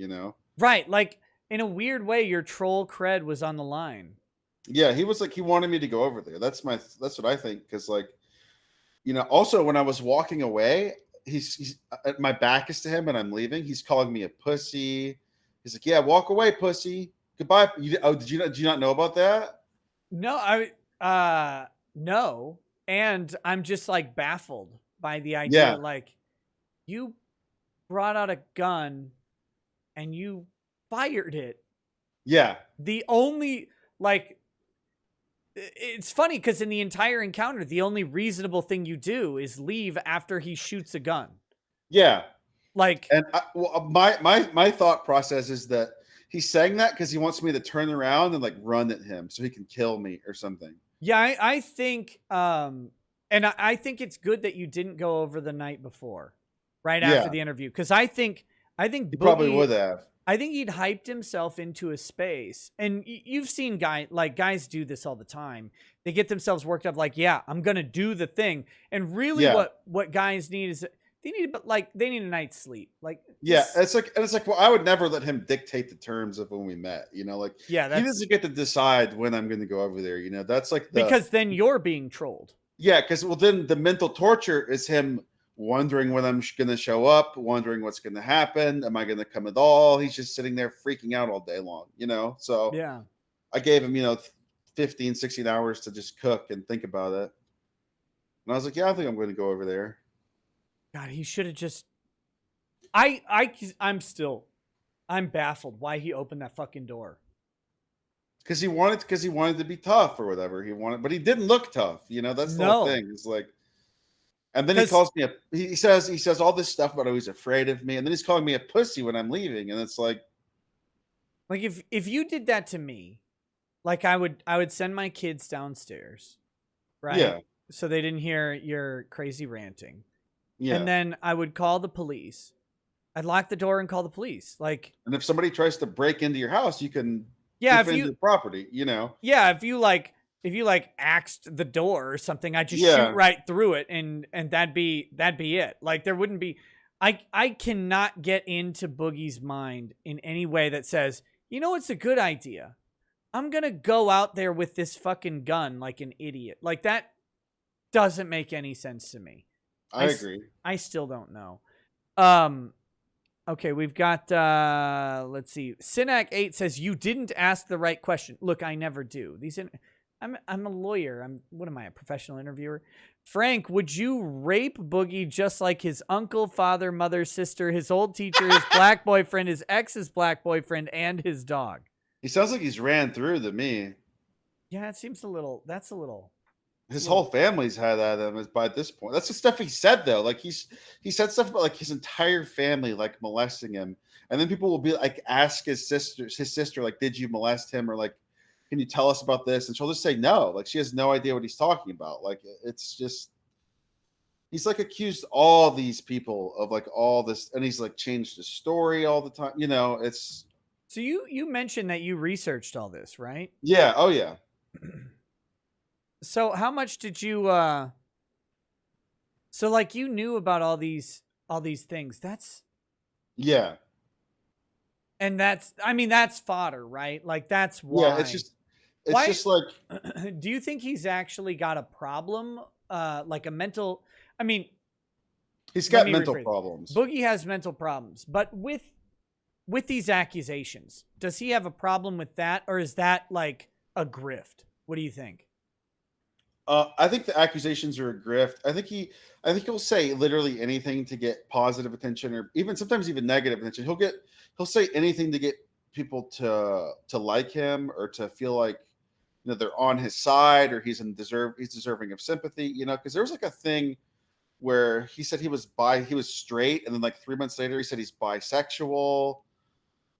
Right. Like, in a weird way, your troll cred was on the line. Yeah, he was like, he wanted me to go over there. That's what I think. Because, like, also when I was walking away, he's my back is to him and I'm leaving. He's calling me a pussy. He's like, yeah, walk away, pussy. Goodbye. Did you not know about that? No, no. And I'm just like baffled by the idea, like you brought out a gun and you fired it. Yeah. The only, like, it's funny because in the entire encounter, the only reasonable thing you do is leave after he shoots a gun. Yeah. Like, and my thought process is that he's saying that because he wants me to turn around and like run at him so he can kill me or something. Yeah, I think, and I think it's good that you didn't go over the night before, right after the interview, because I think He Boogie, probably would have. I think he'd hyped himself into a space, and you've seen guys do this all the time. They get themselves worked up, like, yeah, I'm gonna do the thing, and really, what guys need is they need a night's sleep, like. Yeah, it's like well, I would never let him dictate the terms of when we met. You know, like he doesn't get to decide when I'm going to go over there. You know, that's like because then you're being trolled. Yeah, because then the mental torture is him wondering when I'm going to show up, wondering what's going to happen. Am I going to come at all? He's just sitting there freaking out all day long. You know, so yeah, I gave him 15, 16 hours to just cook and think about it. And I was like, yeah, I think I'm going to go over there. God, he should have just. I'm baffled why he opened that fucking door. Because he wanted to be tough or whatever but he didn't look tough. You know, that's the whole thing. It's like, and then he calls me he says all this stuff about how he's afraid of me, and then he's calling me a pussy when I'm leaving, and it's like if you did that to me, like I would send my kids downstairs, right? Yeah. So they didn't hear your crazy ranting. Yeah. And then I would call the police. I'd lock the door and call the police. Like, and if somebody tries to break into your house, you can defend your property, you know. Yeah, if you axed the door or something, I'd just shoot right through it and that'd be it. Like there wouldn't be I cannot get into Boogie's mind in any way that says, it's a good idea. I'm gonna go out there with this fucking gun like an idiot. Like that doesn't make any sense to me. I agree. I still don't know. Okay, we've got let's see. Synac8 says you didn't ask the right question. Look, I never do. I'm a lawyer. What am I, a professional interviewer? Frank, would you rape Boogie just like his uncle, father, mother, sister, his old teacher, his black boyfriend, his ex's black boyfriend, and his dog? He sounds like he's ran through to me. Yeah, it seems that's a little. His whole family's had at him by this point. That's the stuff he said though. Like he said stuff about like his entire family like molesting him, and then people will be like ask his sister like, did you molest him, or like, can you tell us about this? And she'll just say no. Like she has no idea what he's talking about. Like it's just he's like accused all these people of like all this, and he's like changed his story all the time. You know, it's. So you mentioned that you researched all this, right? Yeah. Oh yeah. So how much did you so like you knew about all these things. That's yeah. And that's fodder, right? Like that's why. Yeah, it's just like do you think he's actually got a problem? Like a mental he's got mental problems. Boogie has mental problems, but with these accusations, does he have a problem with that, or is that like a grift? What do you think? I think the accusations are a grift. I think he'll say literally anything to get positive attention, or even sometimes even negative attention. He'll say anything to get people to like him, or to feel like they're on his side, or he's deserving of sympathy. Because there was like a thing where he said he was straight, and then like 3 months later he said he's bisexual,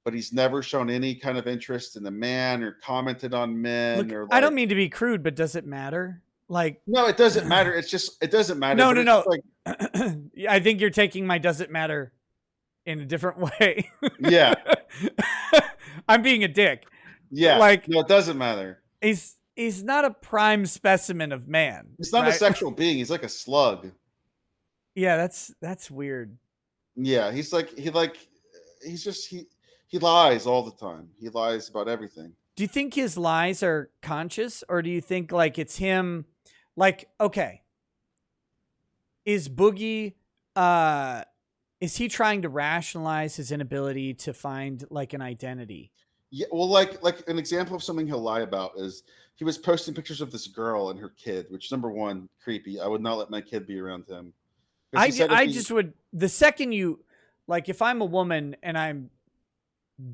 but he's never shown any kind of interest in a man or commented on men. Look, or I don't mean to be crude, but does it matter? Like, no, it doesn't matter. It doesn't matter. No. Like, I think you're taking my doesn't matter in a different way. Yeah. I'm being a dick. Yeah. Like, no, it doesn't matter. He's not a prime specimen of man. He's not a sexual being. He's like a slug. Yeah, that's weird. Yeah, he lies all the time. He lies about everything. Do you think his lies are conscious, or do you think like it's him? Like, okay, is Boogie, is he trying to rationalize his inability to find like an identity? Yeah, well, like an example of something he'll lie about is he was posting pictures of this girl and her kid, which number one, creepy. I would not let my kid be around him. I just would, the second you, like if I'm a woman and I'm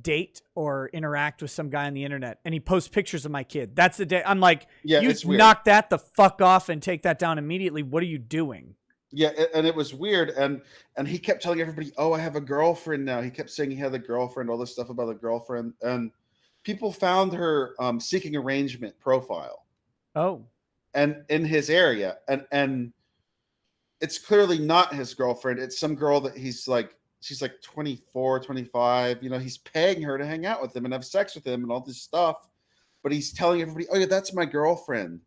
date or interact with some guy on the internet and he posts pictures of my kid. That's the day I'm like, Yeah, you it's weird. knock that the fuck off and take that down immediately. What are you doing? Yeah, and it was weird, and he kept telling everybody, "Oh, I have a girlfriend now." He kept saying he had a girlfriend, all this stuff about a girlfriend, and people found her seeking arrangement profile. Oh, and in his area, and it's clearly not his girlfriend. It's some girl that he's like, she's like 24, 25. You know, he's paying her to hang out with him and have sex with him and all this stuff, but he's telling everybody, "Oh yeah, that's my girlfriend."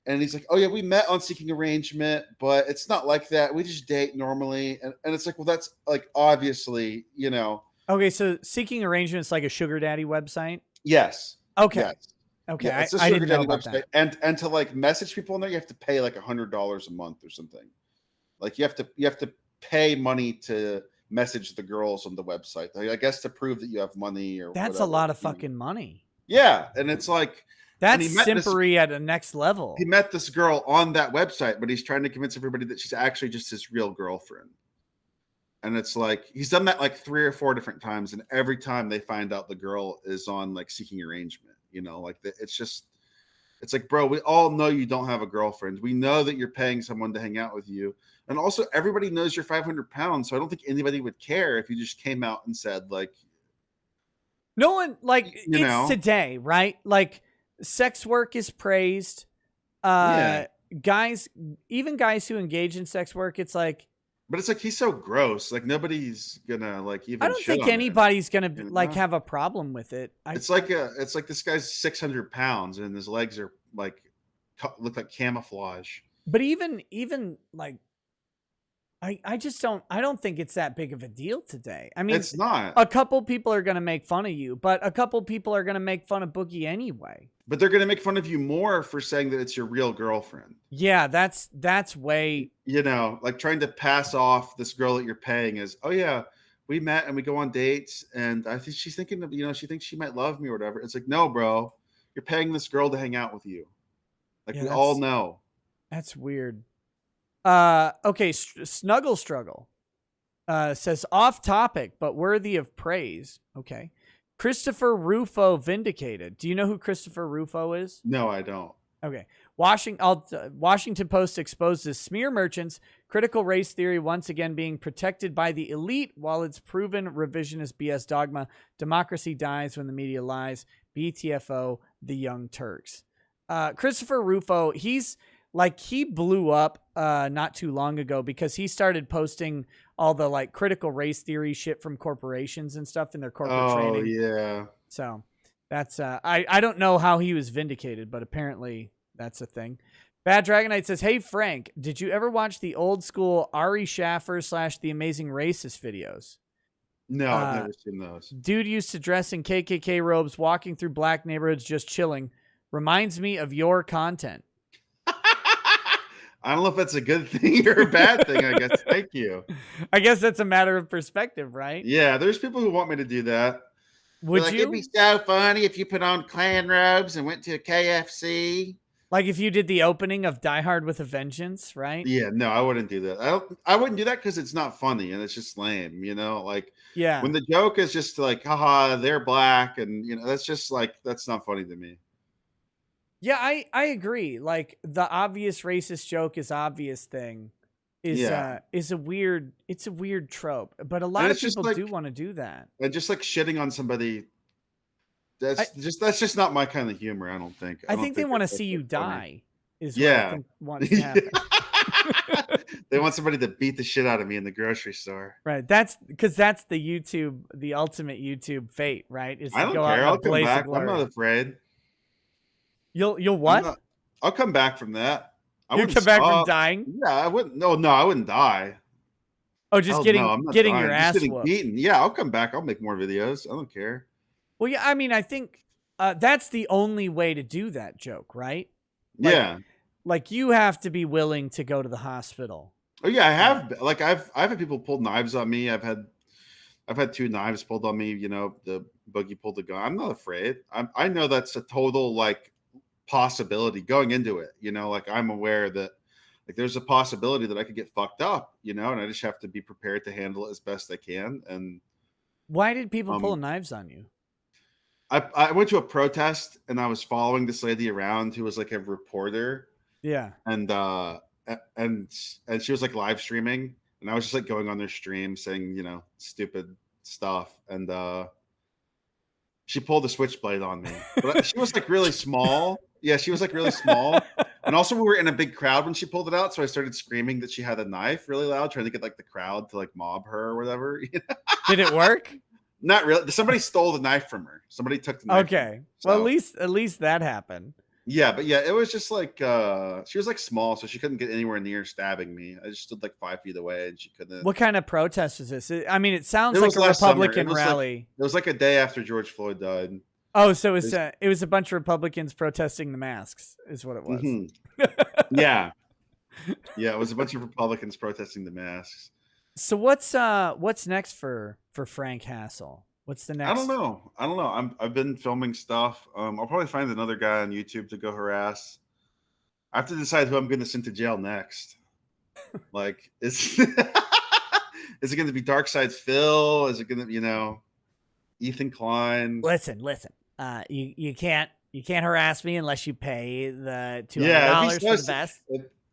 And he's like, "Oh yeah, we met on seeking arrangement, but it's not like that. We just date normally." And it's like, well, that's like obviously, you know. Okay, so seeking arrangements like a sugar daddy website. Yes. Okay. Yes. Okay. Yeah, it's a I sugar didn't know daddy about website, that. and to like message people in there, you have to pay like $100 a month or something. Like you have to pay money to message the girls on the website. I guess to prove that you have money or That's whatever. a lot of fucking money. Yeah, and it's like that's simpery at a next level. He met this girl on that website, but he's trying to convince everybody that she's actually just his real girlfriend. And it's like he's done that like 3 or 4 different times, and every time they find out the girl is on like seeking arrangement, you know, like it's like, bro, we all know you don't have a girlfriend. We know that you're paying someone to hang out with you, and also everybody knows you're 500 pounds, so I don't think anybody would care if you just came out and said like, no one like you know, today, right? Like sex work is praised. Guys, even guys who engage in sex work, it's like. But it's like he's so gross. Like nobody's gonna like even. I don't think anybody's gonna like have a problem with it. It's like this guy's 600 pounds and his legs are like look like camouflage. But even like, I just don't think it's that big of a deal today. I mean, it's not. A couple people are gonna make fun of you, but a couple people are gonna make fun of Boogie anyway. But they're gonna make fun of you more for saying that it's your real girlfriend. Yeah, that's way, you know, like trying to pass off this girl that you're paying as, "Oh yeah, we met and we go on dates, and I think she's thinking of, you know, she thinks she might love me or whatever." It's like, no, bro, you're paying this girl to hang out with you. Like we all know. That's weird. Okay, Snuggle Struggle says off topic but worthy of praise. Okay. Christopher Rufo vindicated. Do you know who Christopher Rufo is? No, I don't. Okay. Washington Post exposes smear merchants, critical race theory once again being protected by the elite while it's proven revisionist BS dogma. Democracy dies when the media lies. BTFO, the Young Turks. Christopher Rufo, he blew up not too long ago because he started posting all the like critical race theory shit from corporations and stuff in their corporate training. Oh yeah. So that's I don't know how he was vindicated, but apparently that's a thing. Bad Dragonite says, "Hey Frank, did you ever watch the old school Ari Shaffer / The Amazing Racist videos?" No, I've never seen those. Dude used to dress in KKK robes, walking through black neighborhoods, just chilling. Reminds me of your content. I don't know if that's a good thing or a bad thing, I guess. Thank you. I guess that's a matter of perspective, right? Yeah, there's people who want me to do that. Would like, you? It'd be so funny if you put on Klan robes and went to a KFC. Like if you did the opening of Die Hard with a Vengeance, right? Yeah, no, I wouldn't do that. I wouldn't do that because it's not funny and it's just lame, you know? Like, yeah, when the joke is just like, haha, they're black, and you know, that's just like, that's not funny to me. Yeah, I agree. Like the obvious racist joke is obvious thing is a weird trope. But a lot of people do want to do that. And just like shitting on somebody, that's just not my kind of humor, I don't think. I think they want to see you die is what I think wants to happen. They want somebody to beat the shit out of me in the grocery store. Right. That's because that's the ultimate YouTube fate, right? Is I don't care. I'll come back. I'm not afraid. You'll what? I'll come back from that. You come back from dying? Yeah, I wouldn't. No, I wouldn't die. Oh, just getting your ass whooped. Beaten. Yeah, I'll come back. I'll make more videos. I don't care. Well, yeah, I mean, I think that's the only way to do that joke, right? Like, yeah. Like you have to be willing to go to the hospital. Oh yeah, I have. Like I've had people pull knives on me. I've had 2 knives pulled on me. You know, the Boogie pulled the gun. I'm not afraid. I know that's a total like possibility going into it, you know, like I'm aware that like there's a possibility that I could get fucked up, you know, and I just have to be prepared to handle it as best I can. And Why did people pull knives on you? I went to a protest and I was following this lady around who was like a reporter. Yeah. And she was like live streaming, and I was just like going on their stream saying, you know, stupid stuff. And she pulled a switchblade on me. But she was like really small. Yeah, she was like really small. And also we were in a big crowd when she pulled it out, so I started screaming that she had a knife really loud, trying to get like the crowd to like mob her or whatever. Did it work? Not really. Somebody stole the knife from her. Somebody took the knife. Okay. Well, at least that happened. Yeah, but yeah, it was just like she was like small, so she couldn't get anywhere near stabbing me. I just stood like 5 feet away, and she couldn't. What kind of protest is this? I mean, it sounds like a Republican rally. It was like a day after George Floyd died. Oh, so it was a bunch of Republicans protesting the masks, is what it was. Mm-hmm. Yeah, it was a bunch of Republicans protesting the masks. So what's next for Frank Hassel? What's the next? I don't know. I've been filming stuff. I'll probably find another guy on YouTube to go harass. I have to decide who I'm going to send to jail next. Like, is it going to be Darkside Phil? Is it going to be, Ethan Klein? Listen. You can't harass me unless you pay the $200 for the vest.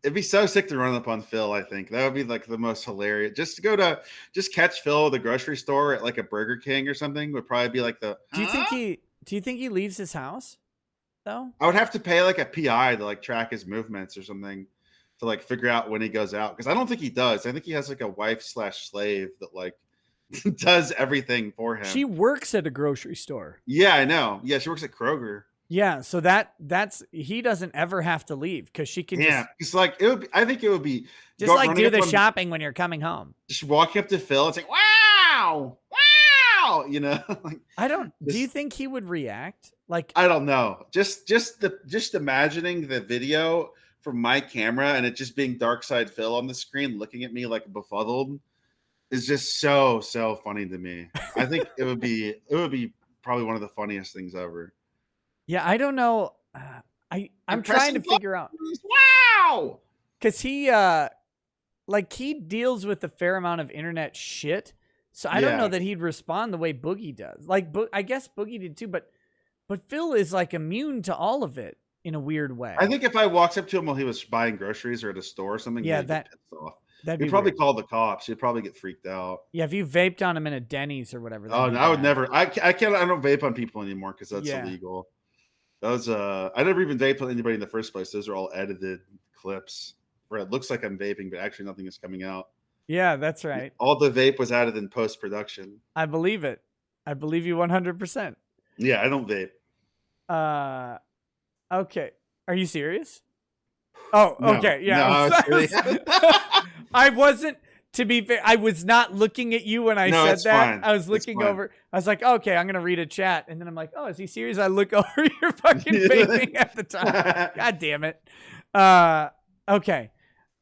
It'd be so sick to run up on Phil. I think that would be like the most hilarious. Just catch Phil at the grocery store at like a Burger King or something would probably be like the. Do you think he leaves his house though? I would have to pay like a PI to like track his movements or something to like figure out when he goes out, because I don't think he does. I think he has like a wife/slave that like does everything for him. She works at a grocery store. Yeah, I know. Yeah, she works at Kroger. Yeah, so that's he doesn't ever have to leave because she can. Yeah, it's like it would. I think it would be just like do the shopping when you're coming home. Just walking up to Phil and saying, "Wow, wow," Like, I don't. Do you think he would react? Like, I don't know. Just imagining the video from my camera and it just being Darkside Phil on the screen looking at me like befuddled is just so funny to me. I think it would be probably one of the funniest things ever. Yeah, I don't know. I'm trying to figure out. Wow, because he deals with a fair amount of internet shit, so I don't know that he'd respond the way Boogie does. Like, I guess Boogie did too, but Phil is like immune to all of it in a weird way. I think if I walked up to him while he was buying groceries or at a store or something, yeah, he'd get pissed off. He'd probably call the cops. He'd probably get freaked out. Yeah, if you vaped on him in a Denny's or whatever. Oh, no, I would never. I can't. I don't vape on people anymore because that's illegal. Those I never even vape on anybody in the first place. Those are all edited clips where it looks like I'm vaping, but actually nothing is coming out. Yeah, that's right. All the vape was added in post production. I believe it. I believe you 100%. Yeah, I don't vape. Okay. Are you serious? Oh, no. okay. Yeah. No, I wasn't. To be fair, I was not looking at you when I said that. Fine. I was looking over. I was like, okay, I'm going to read a chat. And then I'm like, oh, is he serious? I look over, you're fucking vaping at the time. God damn it. Okay.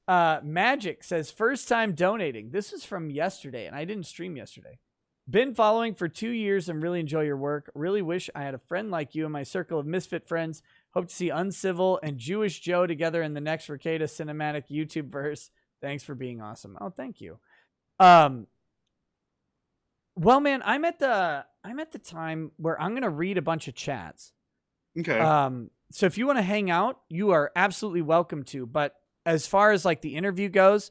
Magic says, first time donating. This is from yesterday, and I didn't stream yesterday. Been following for 2 years and really enjoy your work. Really wish I had a friend like you in my circle of misfit friends. Hope to see Uncivil and Jewish Joe together in the next Ricada cinematic YouTube verse. Thanks for being awesome. Oh, thank you. Well, man, I'm at the time where I'm gonna read a bunch of chats. Okay. So if you want to hang out, you are absolutely welcome to. But as far as like the interview goes,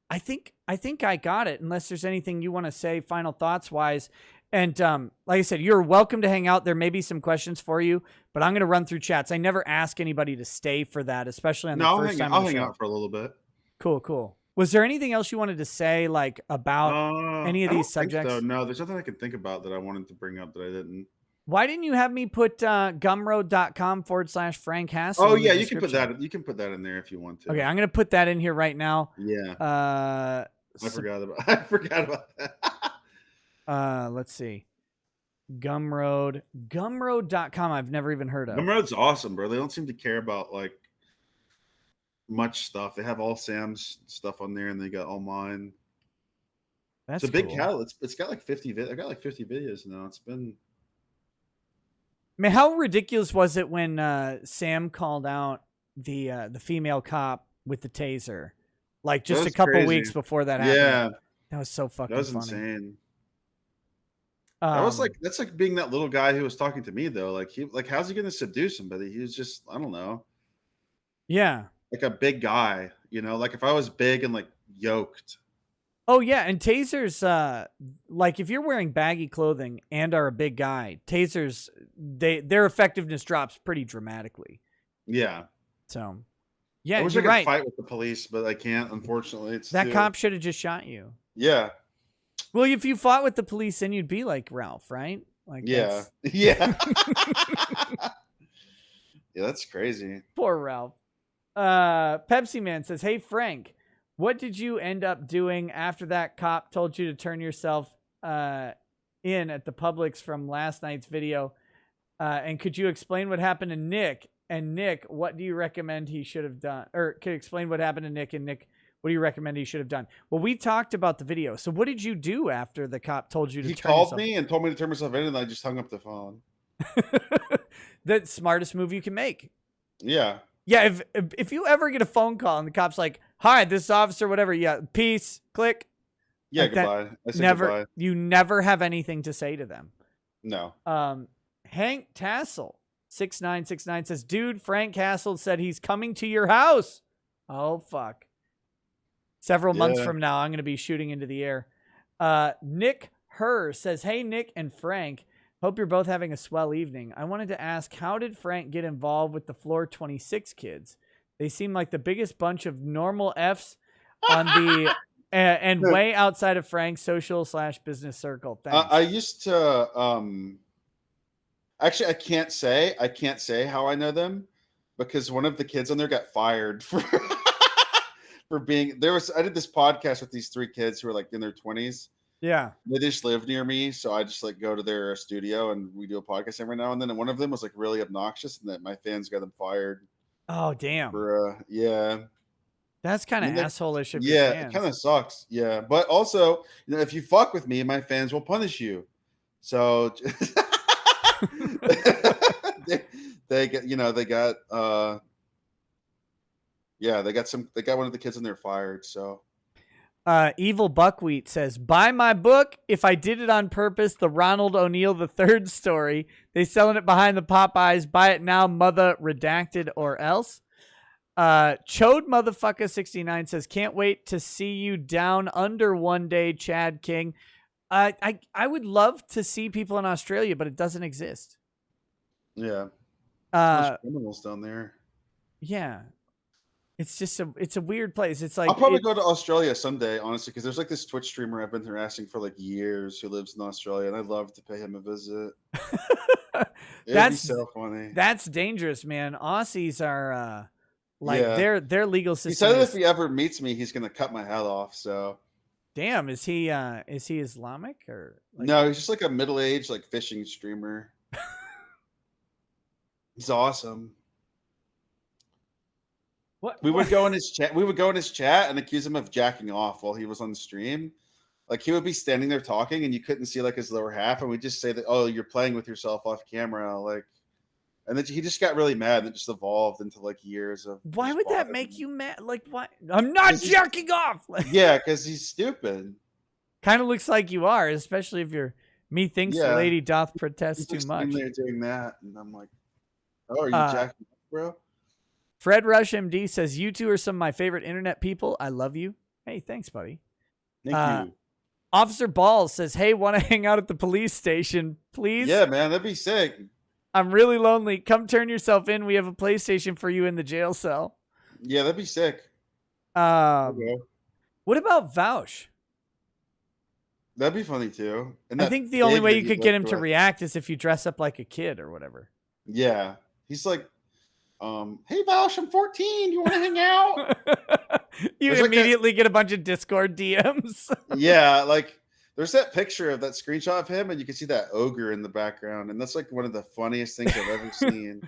I think I got it. Unless there's anything you want to say, final thoughts wise. And like I said, you're welcome to hang out. There may be some questions for you, but I'm gonna run through chats. I never ask anybody to stay for that, especially on the first time. I'll hang out for a little bit. Cool. Was there anything else you wanted to say, like about any of these subjects? So. No, there's nothing I can think about that I wanted to bring up that I didn't. Why didn't you have me put gumroad.com/Frank Hassel? Oh yeah, you can put that. You can put that in there if you want to. Okay, I'm gonna put that in here right now. Yeah. I forgot about that. Let's see. Gumroad.com. I've never even heard of. Gumroad's awesome, bro. They don't seem to care about like much stuff. They have all Sam's stuff on there, and they got all mine. That's it's a big cool. cattle. It's got like 50. I got like 50 videos now. It's been. I mean, how ridiculous was it when Sam called out the female cop with the taser, like just a couple weeks before that happened? Yeah, that was so fucking funny. Insane. That's like being that little guy who was talking to me though. Like how's he gonna subdue somebody? He was just, I don't know. Yeah. Like a big guy, you know, like if I was big and like yoked. Oh yeah, and tasers, like if you're wearing baggy clothing and are a big guy, tasers, their effectiveness drops pretty dramatically. Yeah. So, yeah, I wish you're I could right. fight with the police, but I can't. Unfortunately, it's That cop should have just shot you. Yeah. Well, if you fought with the police, then you'd be like Ralph, right? Like, yeah, yeah, yeah. That's crazy. Poor Ralph. Pepsi Man says, "Hey Frank, what did you end up doing after that cop told you to turn yourself in at the Publix from last night's video? And could you explain what happened to Nick? And Nick, what do you recommend he should have done? Or could you explain what happened to Nick? And Nick, what do you recommend he should have done?" Well, we talked about the video. So what did you do after the cop told you to He turn called yourself me and told me to turn myself in, and I just hung up the phone. The smartest move you can make. Yeah. Yeah, if you ever get a phone call and the cop's like, "Hi, this is officer, whatever," yeah, peace, click. Yeah, like goodbye. I said never, goodbye. You never have anything to say to them. No. Hank Tassel 6969 says, "Dude, Frank Castle said he's coming to your house." Oh fuck. Several months from now, I'm going to be shooting into the air. Nick Herr says, "Hey, Nick and Frank. Hope you're both having a swell evening. I wanted to ask, how did Frank get involved with the Floor 26 kids? They seem like the biggest bunch of normal Fs on the and way outside of Frank's social/business circle." Thanks. I used to actually I can't say how I know them, because one of the kids on there got fired for for being I did this podcast with these 3 kids who were like in their 20s. Yeah. They just live near me, so I just like go to their studio and we do a podcast every now and then. And one of them was like really obnoxious, and that my fans got them fired. Oh damn. For yeah. That's kind of asshole-ish of your Yeah, fans. it kind of sucks. Yeah, but also, you know, if you fuck with me, my fans will punish you. So they get, you know, they got they got one of the kids in there fired. So Evil Buckwheat says, "Buy my book. If I did it on purpose, the Ronald O'Neill III story. They selling it behind the Popeyes. Buy it now, mother redacted or else." Chode motherfucker 69 says, "Can't wait to see you down under one day, Chad King." I would love to see people in Australia, but it doesn't exist. Yeah. There's criminals down there. Yeah. It's just it's a weird place. It's like I'll probably go to Australia someday, honestly, because there's like this Twitch streamer I've been harassing for like years who lives in Australia, and I'd love to pay him a visit. It'd be so funny. That's dangerous, man. Aussies are their legal system. He said that if he ever meets me, he's gonna cut my head off. So damn, is he Islamic or no? He's just like a middle-aged like fishing streamer. He's awesome. What? We would go in his chat. We would go in his chat and accuse him of jacking off while he was on the stream. Like he would be standing there talking, and you couldn't see like his lower half, and we just say that, "Oh, you're playing with yourself off camera," like. And then he just got really mad, and it just evolved into like years of. Why would that make you mad? Like, what? I'm not jacking off. Yeah, because he's stupid. Kind of looks like you are, especially if you're. Methinks the lady doth protest too much. They're doing that, and I'm like, "Oh, are you jacking off, bro?" Fred Rush MD says, "You two are some of my favorite internet people. I love you." Hey, thanks, buddy. Thank you. Officer Balls says, "Hey, want to hang out at the police station, please?" Yeah, man, that'd be sick. "I'm really lonely. Come turn yourself in. We have a PlayStation for you in the jail cell." Yeah, that'd be sick. What about Vouch? That'd be funny too. And I think the only way you could get him to react is if you dress up like a kid or whatever. Yeah, he's like, "Hey, Vouch, I'm 14. You want to hang out?" You immediately get a bunch of Discord DMs. Yeah, like there's that picture of that screenshot of him, and you can see that ogre in the background, and that's like one of the funniest things I've ever seen.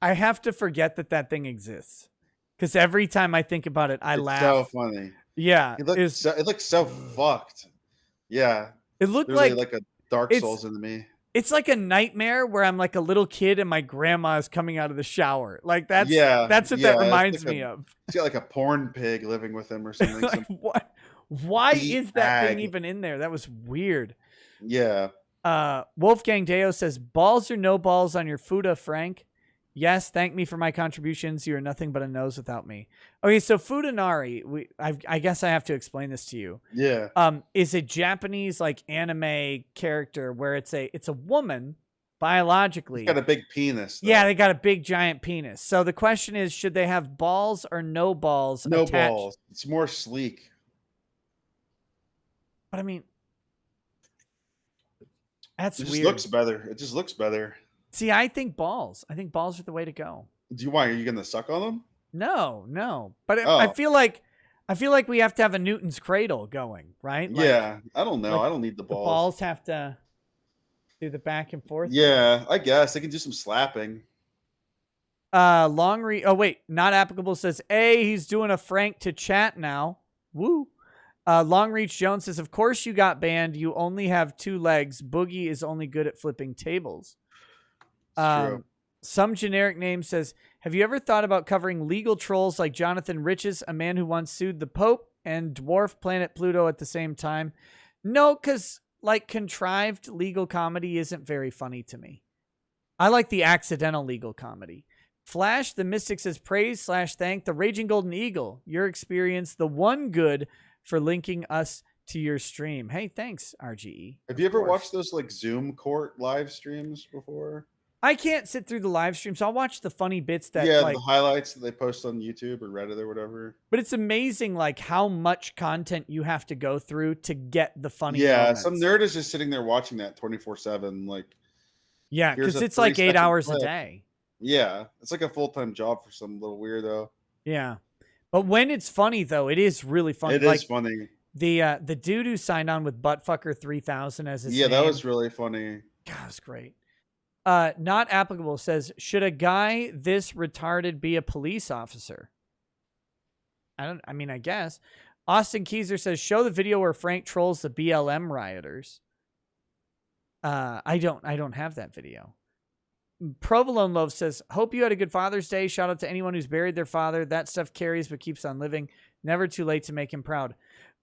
I have to forget that thing exists, because every time I think about it, I laugh. So funny. Yeah, it looks so fucked. Yeah, it looked really like a Dark Souls into me. It's like a nightmare where I'm like a little kid and my grandma is coming out of the shower. Like that's what that reminds me of. He's got like a porn pig living with him or something. Like, what? Why is that thing even in there? That was weird. Yeah. Wolfgang Deo says, balls or no balls on your Fuda, Frank? Yes, thank me for my contributions. You are nothing but a nose without me. Okay, so Fudanari, I guess I have to explain this to you. Yeah. Is a Japanese like anime character where it's a woman biologically. He's got a big penis. Yeah, they got a big giant penis. So the question is, should they have balls or no balls? No attached? balls. It's more sleek. But I mean, that's It just weird. looks better. It just looks better. See, I think balls. I think balls are the way to go. Do you want? Are you gonna suck on them? No. But I feel like we have to have a Newton's cradle going, right? Like, Yeah. I don't know. like I don't need the balls. The balls have to do the back and forth. Yeah, I guess they can do some slapping. Oh wait, not applicable says, hey, he's doing a Frank to chat now. Woo. Long Reach Jones says, of course you got banned. You only have 2 legs. Boogie is only good at flipping tables. True. Some generic name says, have you ever thought about covering legal trolls like Jonathan Riches, a man who once sued the Pope and dwarf planet Pluto at the same time? No, because like contrived legal comedy isn't very funny to me. I like the accidental legal comedy. Flash the Mystic says, praise/thank the Raging Golden Eagle. Your experience, the one good for linking us to your stream. Hey, thanks, RGE. Have you ever watched those like Zoom court live streams before? I can't sit through the live streams. I'll watch the funny bits that the highlights that they post on YouTube or Reddit or whatever. But it's amazing like how much content you have to go through to get the funny moments. Some nerd is just sitting there watching that 24/7. Like, yeah, because it's like 8 hours a day. Yeah, it's like a full-time job for some little weirdo. Yeah, but when it's funny though, it is really funny. It is funny. The dude who signed on with Buttfucker 3000 as his name, that was really funny. God, it was great. Not applicable says, should a guy this retarded be a police officer? I guess. Austin Keyser says, show the video where Frank trolls the BLM rioters. I don't have that video. Provolone Loaf says, hope you had a good Father's Day. Shout out to anyone who's buried their father. That stuff carries but keeps on living. Never too late to make him proud.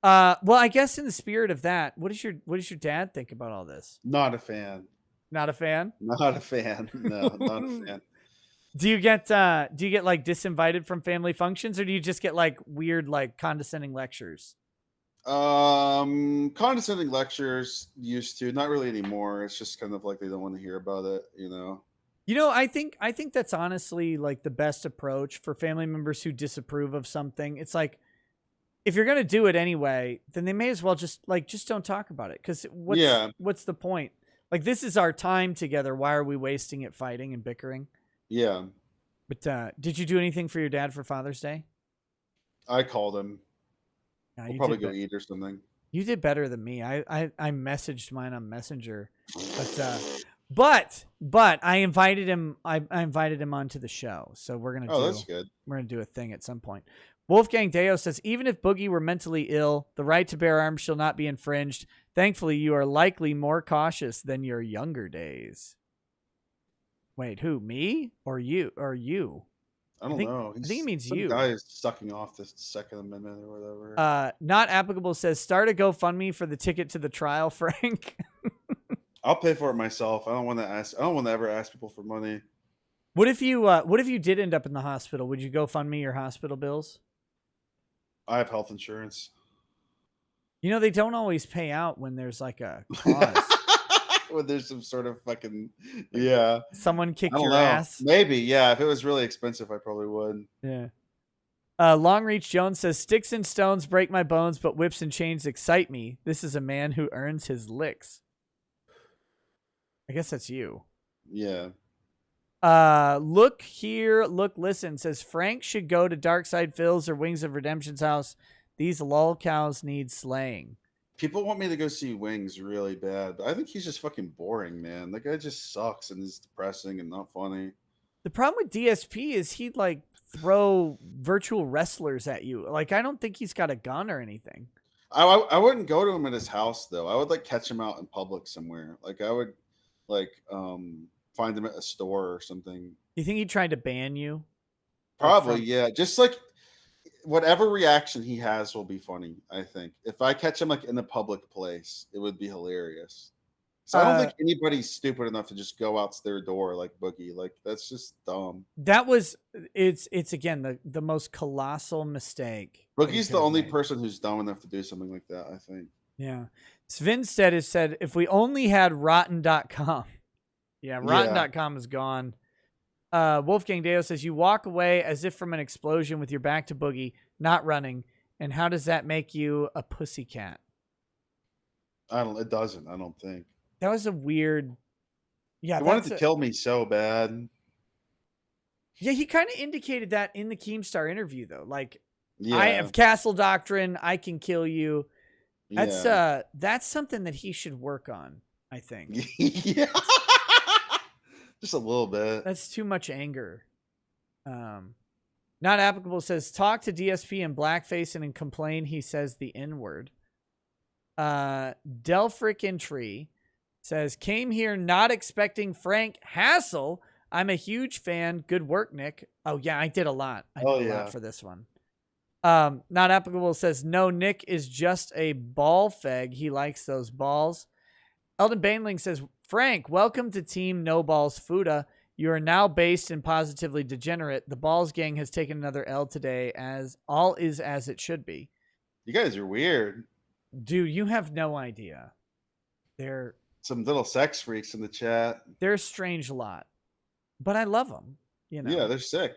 Well, I guess in the spirit of that, what does your dad think about all this? Not a fan. Not a fan? Not a fan. No, not a fan. Do you get like disinvited from family functions, or do you just get like weird, like condescending lectures? Condescending lectures used to, not really anymore. It's just kind of like they don't want to hear about it, you know. I think that's honestly like the best approach for family members who disapprove of something. It's like, if you're going to do it anyway, then they may as well just don't talk about it. Cause what's the point? Like, this is our time together. Why are we wasting it fighting and bickering? Yeah. But, did you do anything for your dad for Father's Day? I called him. No, we'll probably go eat or something. You did better than me. I messaged mine on Messenger, but I invited him. I invited him onto the show, so we're gonna. That's good. We're gonna do a thing at some point. Wolfgang Deo says, even if Boogie were mentally ill, the right to bear arms shall not be infringed. Thankfully, you are likely more cautious than your younger days. Wait, who? Me or you? Or you? I don't know. I think he means you. Guy is sucking off the Second Amendment or whatever. Not applicable says, start a GoFundMe for the ticket to the trial, Frank. I'll pay for it myself. I don't want to ever ask people for money. What if you did end up in the hospital? Would you GoFundMe your hospital bills? I have health insurance. They don't always pay out when there's like a cause. When there's some sort of fucking someone kicked your ass. Maybe, yeah. If it was really expensive, I probably would. Yeah. Long Reach Jones says, sticks and stones break my bones, but whips and chains excite me. This is a man who earns his licks. I guess that's you. Yeah. Look here, look, listen, says Frank should go to Darkside Phil's or Wings of Redemption's house. These lol cows need slaying. People want me to go see Wings really bad, but I think he's just fucking boring, man. That guy just sucks and is depressing and not funny. The problem with DSP is he'd like throw virtual wrestlers at you. Like, I don't think he's got a gun or anything. I wouldn't go to him at his house though. I would like catch him out in public somewhere. Like I would like find him at a store or something. You think he tried to ban you? Probably, yeah. Just like whatever reaction he has will be funny, I think. If I catch him like in a public place, it would be hilarious. So I don't think anybody's stupid enough to just go out their door like Boogie. Like that's just dumb. It's again the most colossal mistake. Boogie's the only person who's dumb enough to do something like that, I think. Yeah. Svinstead has said, if we only had rotten.com. Yeah, rotten.com is gone. Wolfgang Deo says, you walk away as if from an explosion with your back to Boogie, not running. And how does that make you a pussycat? It doesn't, I don't think. That was a weird. Yeah, he wanted to kill me so bad. Yeah, he kind of indicated that in the Keemstar interview, though. Like, I have castle doctrine. I can kill you. That's something that he should work on, I think. Yeah. Just a little bit. That's too much anger. Not applicable says, talk to DSP in blackface and complain he says the N-word. Delfrickin Tree says, came here not expecting Frank Hassel. I'm a huge fan. Good work, Nick. Oh, yeah, I did a lot. I did a lot for this one. Not applicable says, no, Nick is just a ball feg. He likes those balls. Eldon Bainling says, Frank, welcome to Team No Balls Fuda. You are now based and positively degenerate. The Balls gang has taken another L today, as all is as it should be. You guys are weird. Dude, you have no idea. They're some little sex freaks in the chat. They're a strange lot, but I love them. You know? Yeah, they're sick.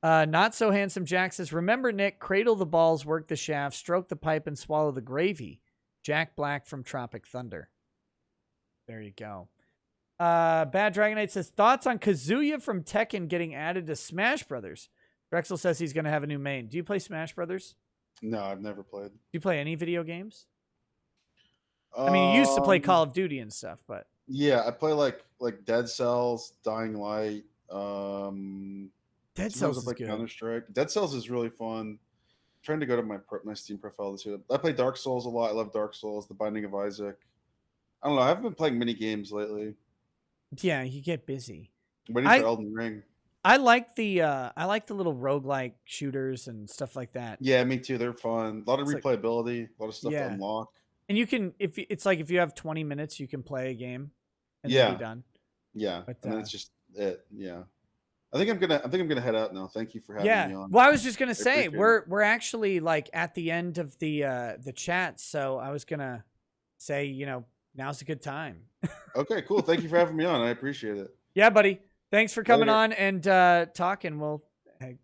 Not so handsome Jack says, remember, Nick, cradle the balls, work the shaft, stroke the pipe, and swallow the gravy. Jack Black from Tropic Thunder. There you go. Bad Dragonite says, thoughts on Kazuya from Tekken getting added to Smash Brothers? Drexel says he's going to have a new main. Do you play Smash Brothers? No, I've never played. Do you play any video games? I mean, you used to play Call of Duty and stuff, but yeah, I play like Dead Cells, Dying Light. Dead Cells is good. Counter-Strike. Dead Cells is really fun. I'm trying to go to my Steam profile to see it. I play Dark Souls a lot. I love Dark Souls, The Binding of Isaac. I don't know. I haven't been playing mini games lately. Yeah, you get busy. Waiting for Elden Ring. I like the little roguelike shooters and stuff like that. Yeah, me too. They're fun. A lot of replayability, a lot of stuff to unlock. And you can, if you have 20 minutes, you can play a game and then be done. Yeah, but and then it's just it. Yeah, I think I'm gonna head out now. Thank you for having me on. Well, I was just gonna say we're actually like at the end of the chat, so I was gonna say, now's a good time. Okay, cool. Thank you for having me on. I appreciate it. Yeah, buddy. Thanks for coming on and talking. Well,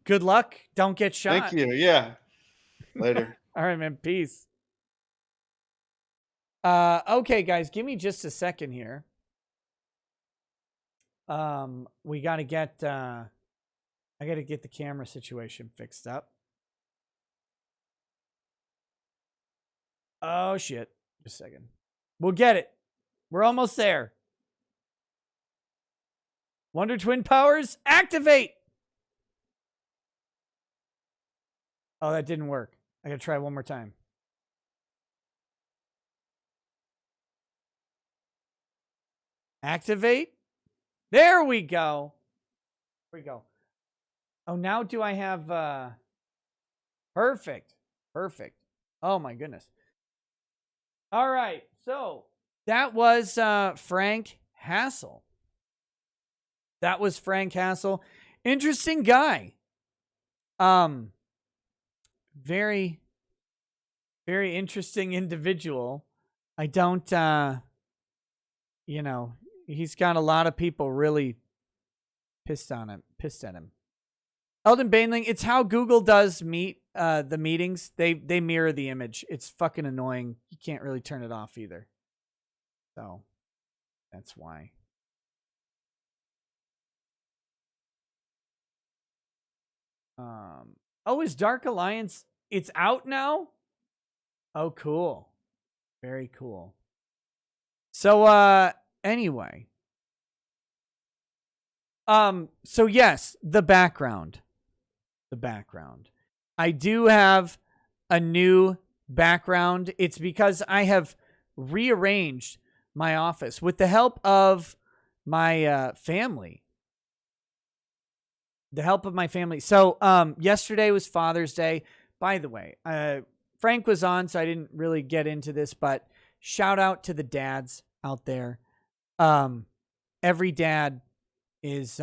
good luck. Don't get shot. Thank you. Yeah. Later. All right, man. Peace. Okay, guys, give me just a second here. We got to get, I got to get the camera situation fixed up. Oh, shit. Just a second. We'll get it. We're almost there. Wonder Twin powers, activate! Oh, that didn't work. I got to try one more time. Activate. There we go. There we go. Oh, now do I have perfect. Perfect. Oh my goodness. All right. So that was Frank Hassel. That was Frank Hassel. Interesting guy. Very, very interesting individual. I don't he's got a lot of people really pissed at him. Eldon Bainling, it's how Google does the meetings. They mirror the image. It's fucking annoying. You can't really turn it off either. So that's why. Is Dark Alliance, it's out now? Oh, cool. Very cool. So anyway. So yes, the background. I do have a new background. It's because I have rearranged my office with the help of my family. So yesterday was Father's Day. By the way, Frank was on, so I didn't really get into this, but shout out to the dads out there. every dad is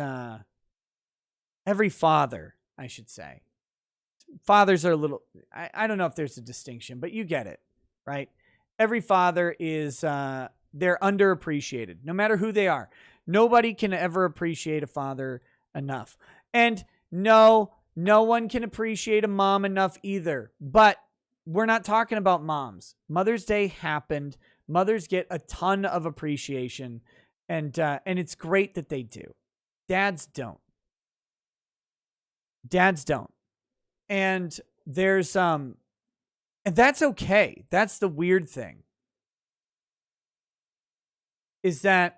every father, I should say. Fathers are a little, I don't know if there's a distinction, but you get it, right? Every father is they're underappreciated, no matter who they are. Nobody can ever appreciate a father enough. And no one can appreciate a mom enough either. But we're not talking about moms. Mother's Day happened. Mothers get a ton of appreciation, and it's great that they do. Dads don't. Dads don't. And there's and that's okay. That's the weird thing. Is that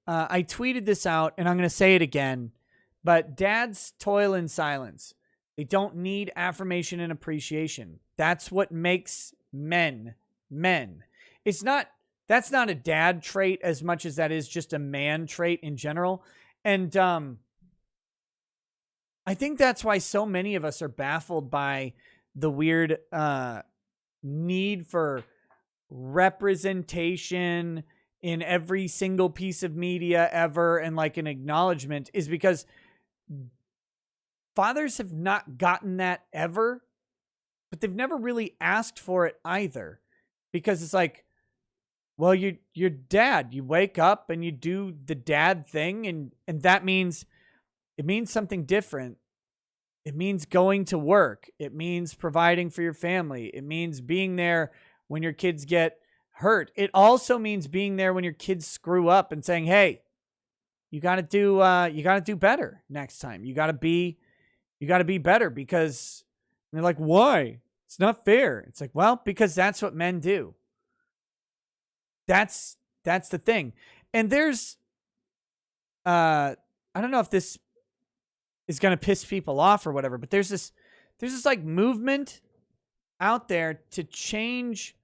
I tweeted this out, and I'm going to say it again, but dads toil in silence. They don't need affirmation and appreciation. That's what makes men men. That's not a dad trait as much as that is just a man trait in general. And I think that's why so many of us are baffled by the weird need for representation in every single piece of media ever, and like an acknowledgement, is because fathers have not gotten that ever, but they've never really asked for it either. Because it's like, well, you're dad. You wake up and you do the dad thing, and that means it means something different. It means going to work. It means providing for your family. It means being there when your kids get hurt. It also means being there when your kids screw up and saying, "Hey, you got to do better next time. You got to be better." Because they're like, "Why? It's not fair." It's like, well, because that's what men do. That's the thing. And there's I don't know if this is going to piss people off or whatever, but there's this like movement out there to change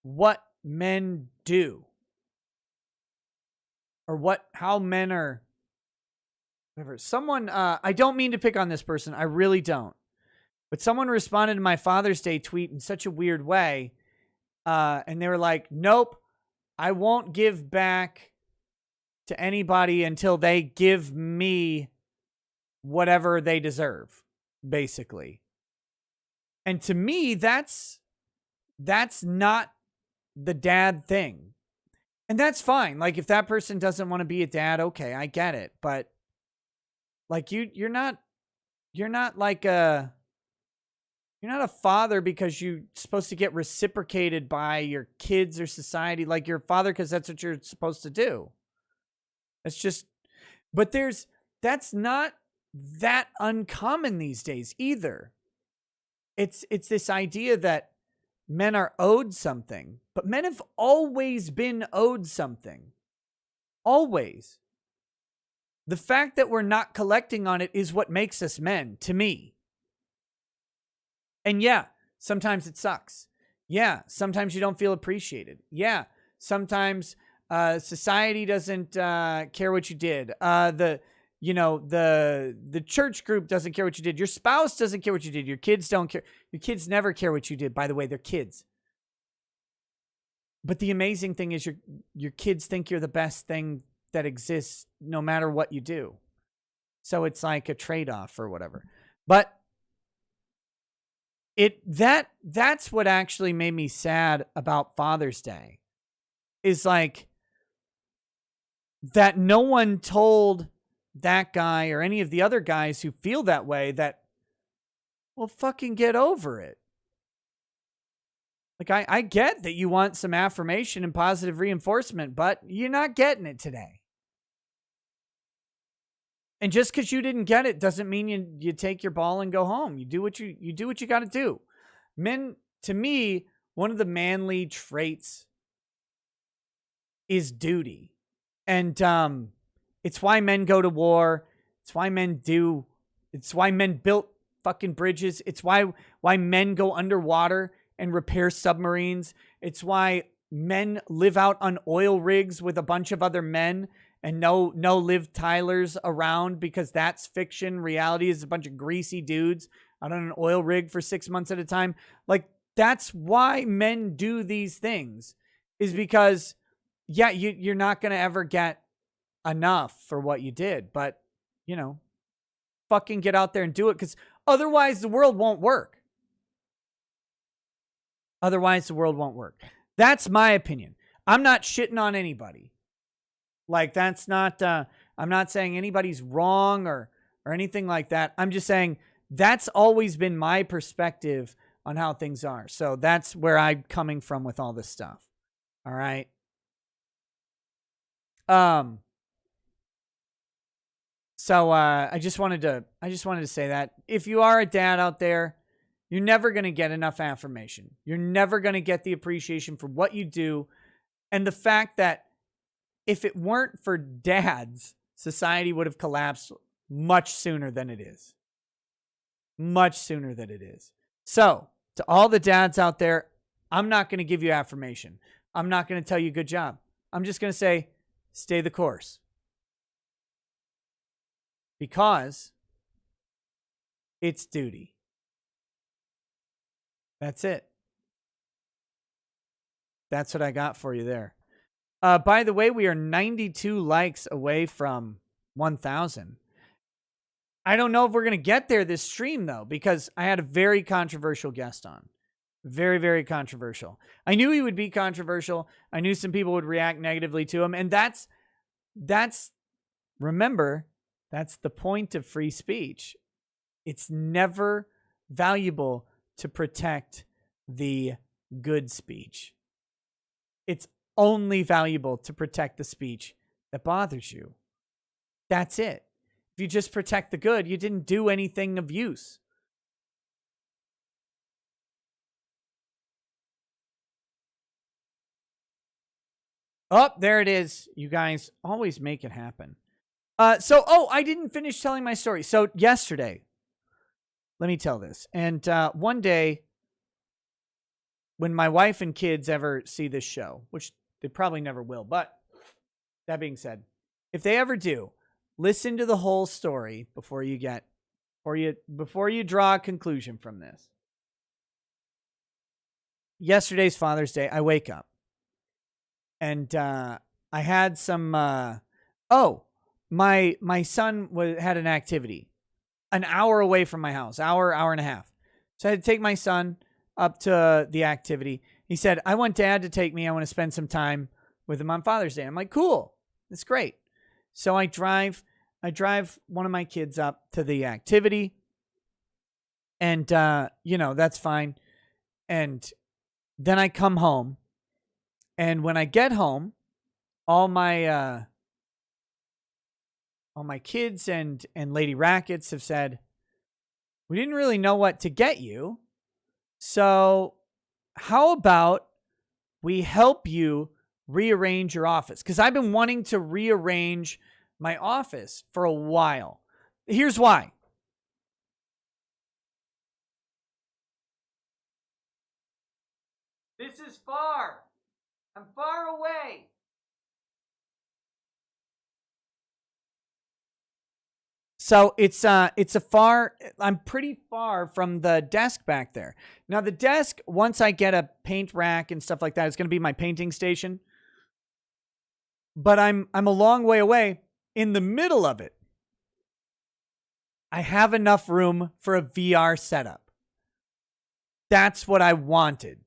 what men do, or how men are, whatever. Someone, I don't mean to pick on this person, I really don't, but someone responded to my Father's Day tweet in such a weird way, and they were like, "Nope, I won't give back to anybody until they give me whatever they deserve," basically. And to me, that's not the dad thing. And that's fine. Like, if that person doesn't want to be a dad, okay, I get it. But like, you're not a father because you're supposed to get reciprocated by your kids or society. Like, you're a father because that's what you're supposed to do. That's just, but that's not that uncommon these days either. It's this idea that men are owed something, but men have always been owed something. Always. The fact that we're not collecting on it is what makes us men, to me. And yeah, sometimes it sucks. Yeah, sometimes you don't feel appreciated. Yeah, sometimes society doesn't care what you did. The church group doesn't care what you did. Your spouse doesn't care what you did. Your kids don't care. Your kids never care what you did. By the way, they're kids. But the amazing thing is your kids think you're the best thing that exists no matter what you do. So it's like a trade-off or whatever. But that's what actually made me sad about Father's Day. Is like that no one told that guy or any of the other guys who feel that way that, well, fucking get over it. Like, I get that you want some affirmation and positive reinforcement, but you're not getting it today. And just because you didn't get it doesn't mean you take your ball and go home. You do what you got to do. Men, to me, one of the manly traits is duty. And it's why men go to war. It's why men built fucking bridges. It's why men go underwater and repair submarines. It's why men live out on oil rigs with a bunch of other men and no Liv Tylers around, because that's fiction. Reality is a bunch of greasy dudes out on an oil rig for 6 months at a time. Like, that's why men do these things, is because yeah, you're not going to ever get enough for what you did, but fucking get out there and do it, because otherwise the world won't work. Otherwise the world won't work. That's my opinion. I'm not shitting on anybody. Like, that's not, I'm not saying anybody's wrong or anything like that. I'm just saying that's always been my perspective on how things are. So that's where I'm coming from with all this stuff. All right. So I just wanted to say that if you are a dad out there, you're never going to get enough affirmation. You're never going to get the appreciation for what you do. And the fact that if it weren't for dads, society would have collapsed much sooner than it is. Much sooner than it is. So, to all the dads out there, I'm not going to give you affirmation. I'm not going to tell you good job. I'm just going to say, stay the course. Because it's duty. That's it. That's what I got for you there. By the way, we are 92 likes away from 1,000. I don't know if we're going to get there this stream, though, because I had a very controversial guest on. Very, very controversial. I knew he would be controversial. I knew some people would react negatively to him. And remember, that's the point of free speech. It's never valuable to protect the good speech. It's only valuable to protect the speech that bothers you. That's it. If you just protect the good, you didn't do anything of use. Oh, there it is. You guys always make it happen. I didn't finish telling my story. So yesterday, let me tell this. And one day, when my wife and kids ever see this show, which they probably never will, but that being said, if they ever do, listen to the whole story before you draw a conclusion from this. Yesterday's Father's Day, I wake up and I had some. My son had an activity an hour away from my house, hour and a half. So I had to take my son up to the activity. He said, I want Dad to take me. I want to spend some time with him on Father's Day. I'm like, cool. That's great. So I drive one of my kids up to the activity. And, that's fine. And then I come home. And when I get home, all my kids and Lady Rackets have said, we didn't really know what to get you. So how about we help you rearrange your office? Because I've been wanting to rearrange my office for a while. Here's why. This is far. I'm far away. So I'm pretty far from the desk back there. Now the desk, once I get a paint rack and stuff like that, it's going to be my painting station. But I'm a long way away. In the middle of it, I have enough room for a VR setup. That's what I wanted.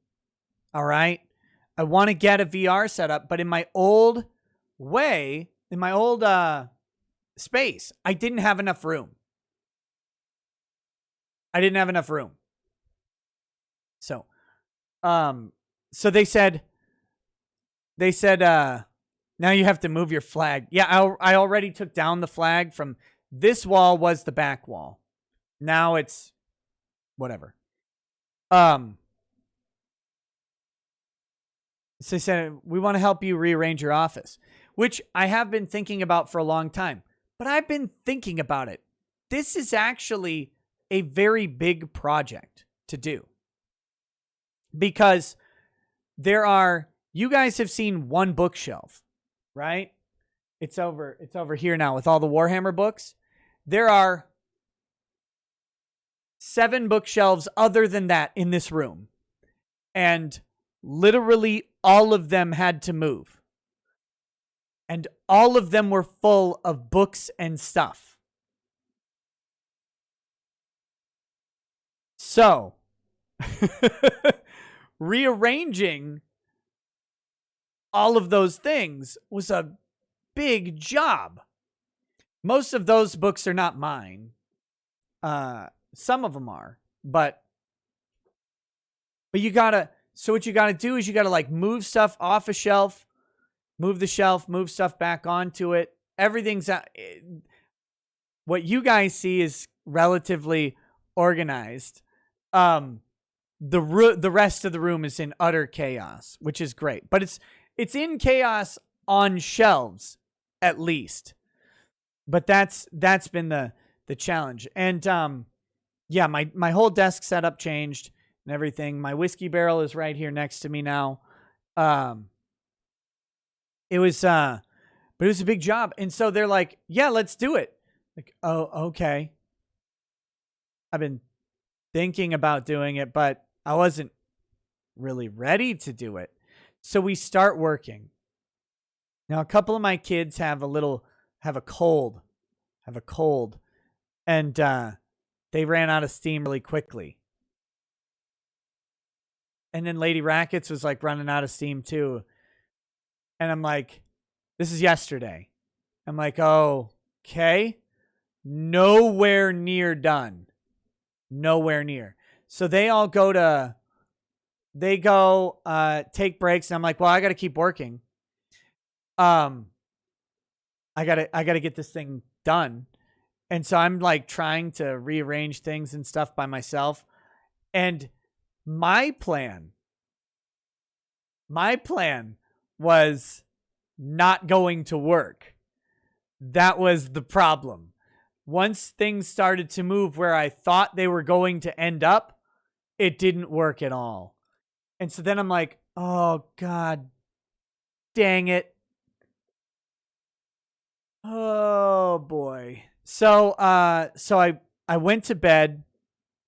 All right. I want to get a VR setup, but in my old space, I didn't have enough room. So they said, now you have to move your flag. Yeah, I already took down the flag from this wall was the back wall. Now it's whatever. So they said, we want to help you rearrange your office, which I have been thinking about for a long time. But I've been thinking about it. This is actually a very big project to do. Because you guys have seen one bookshelf, right? It's over here now with all the Warhammer books. There are 7 bookshelves other than that in this room. And literally all of them had to move. and all of them were full of books and stuff. So, rearranging all of those things was a big job. Most of those books are not mine. Some of them are, but you gotta, so what you gotta do is you gotta like move stuff off a shelf, move the shelf, move stuff back onto it. Everything's out. What you guys see is relatively organized. The rest of the room is in utter chaos, which is great, but it's in chaos on shelves at least. But that's been the challenge. And yeah, my whole desk setup changed and everything. My whiskey barrel is right here next to me now. It was but it was a big job. And so they're like, "Yeah, let's do it." Like, "Oh, okay." I've been thinking about doing it, but I wasn't really ready to do it. So we start working. Now, a couple of my kids have a cold, and they ran out of steam really quickly. And then Lady Rackets was like running out of steam too. And I'm like, this is yesterday. I'm like, oh, okay. Nowhere near done. Nowhere near. So they all go take breaks, and I'm like, well, I got to keep working. I got to get this thing done. And so I'm like trying to rearrange things and stuff by myself. And my plan was not going to work. That was the problem. Once things started to move where I thought they were going to end up, it didn't work at all. And so then I'm like, oh, God, dang it. Oh, boy. So I went to bed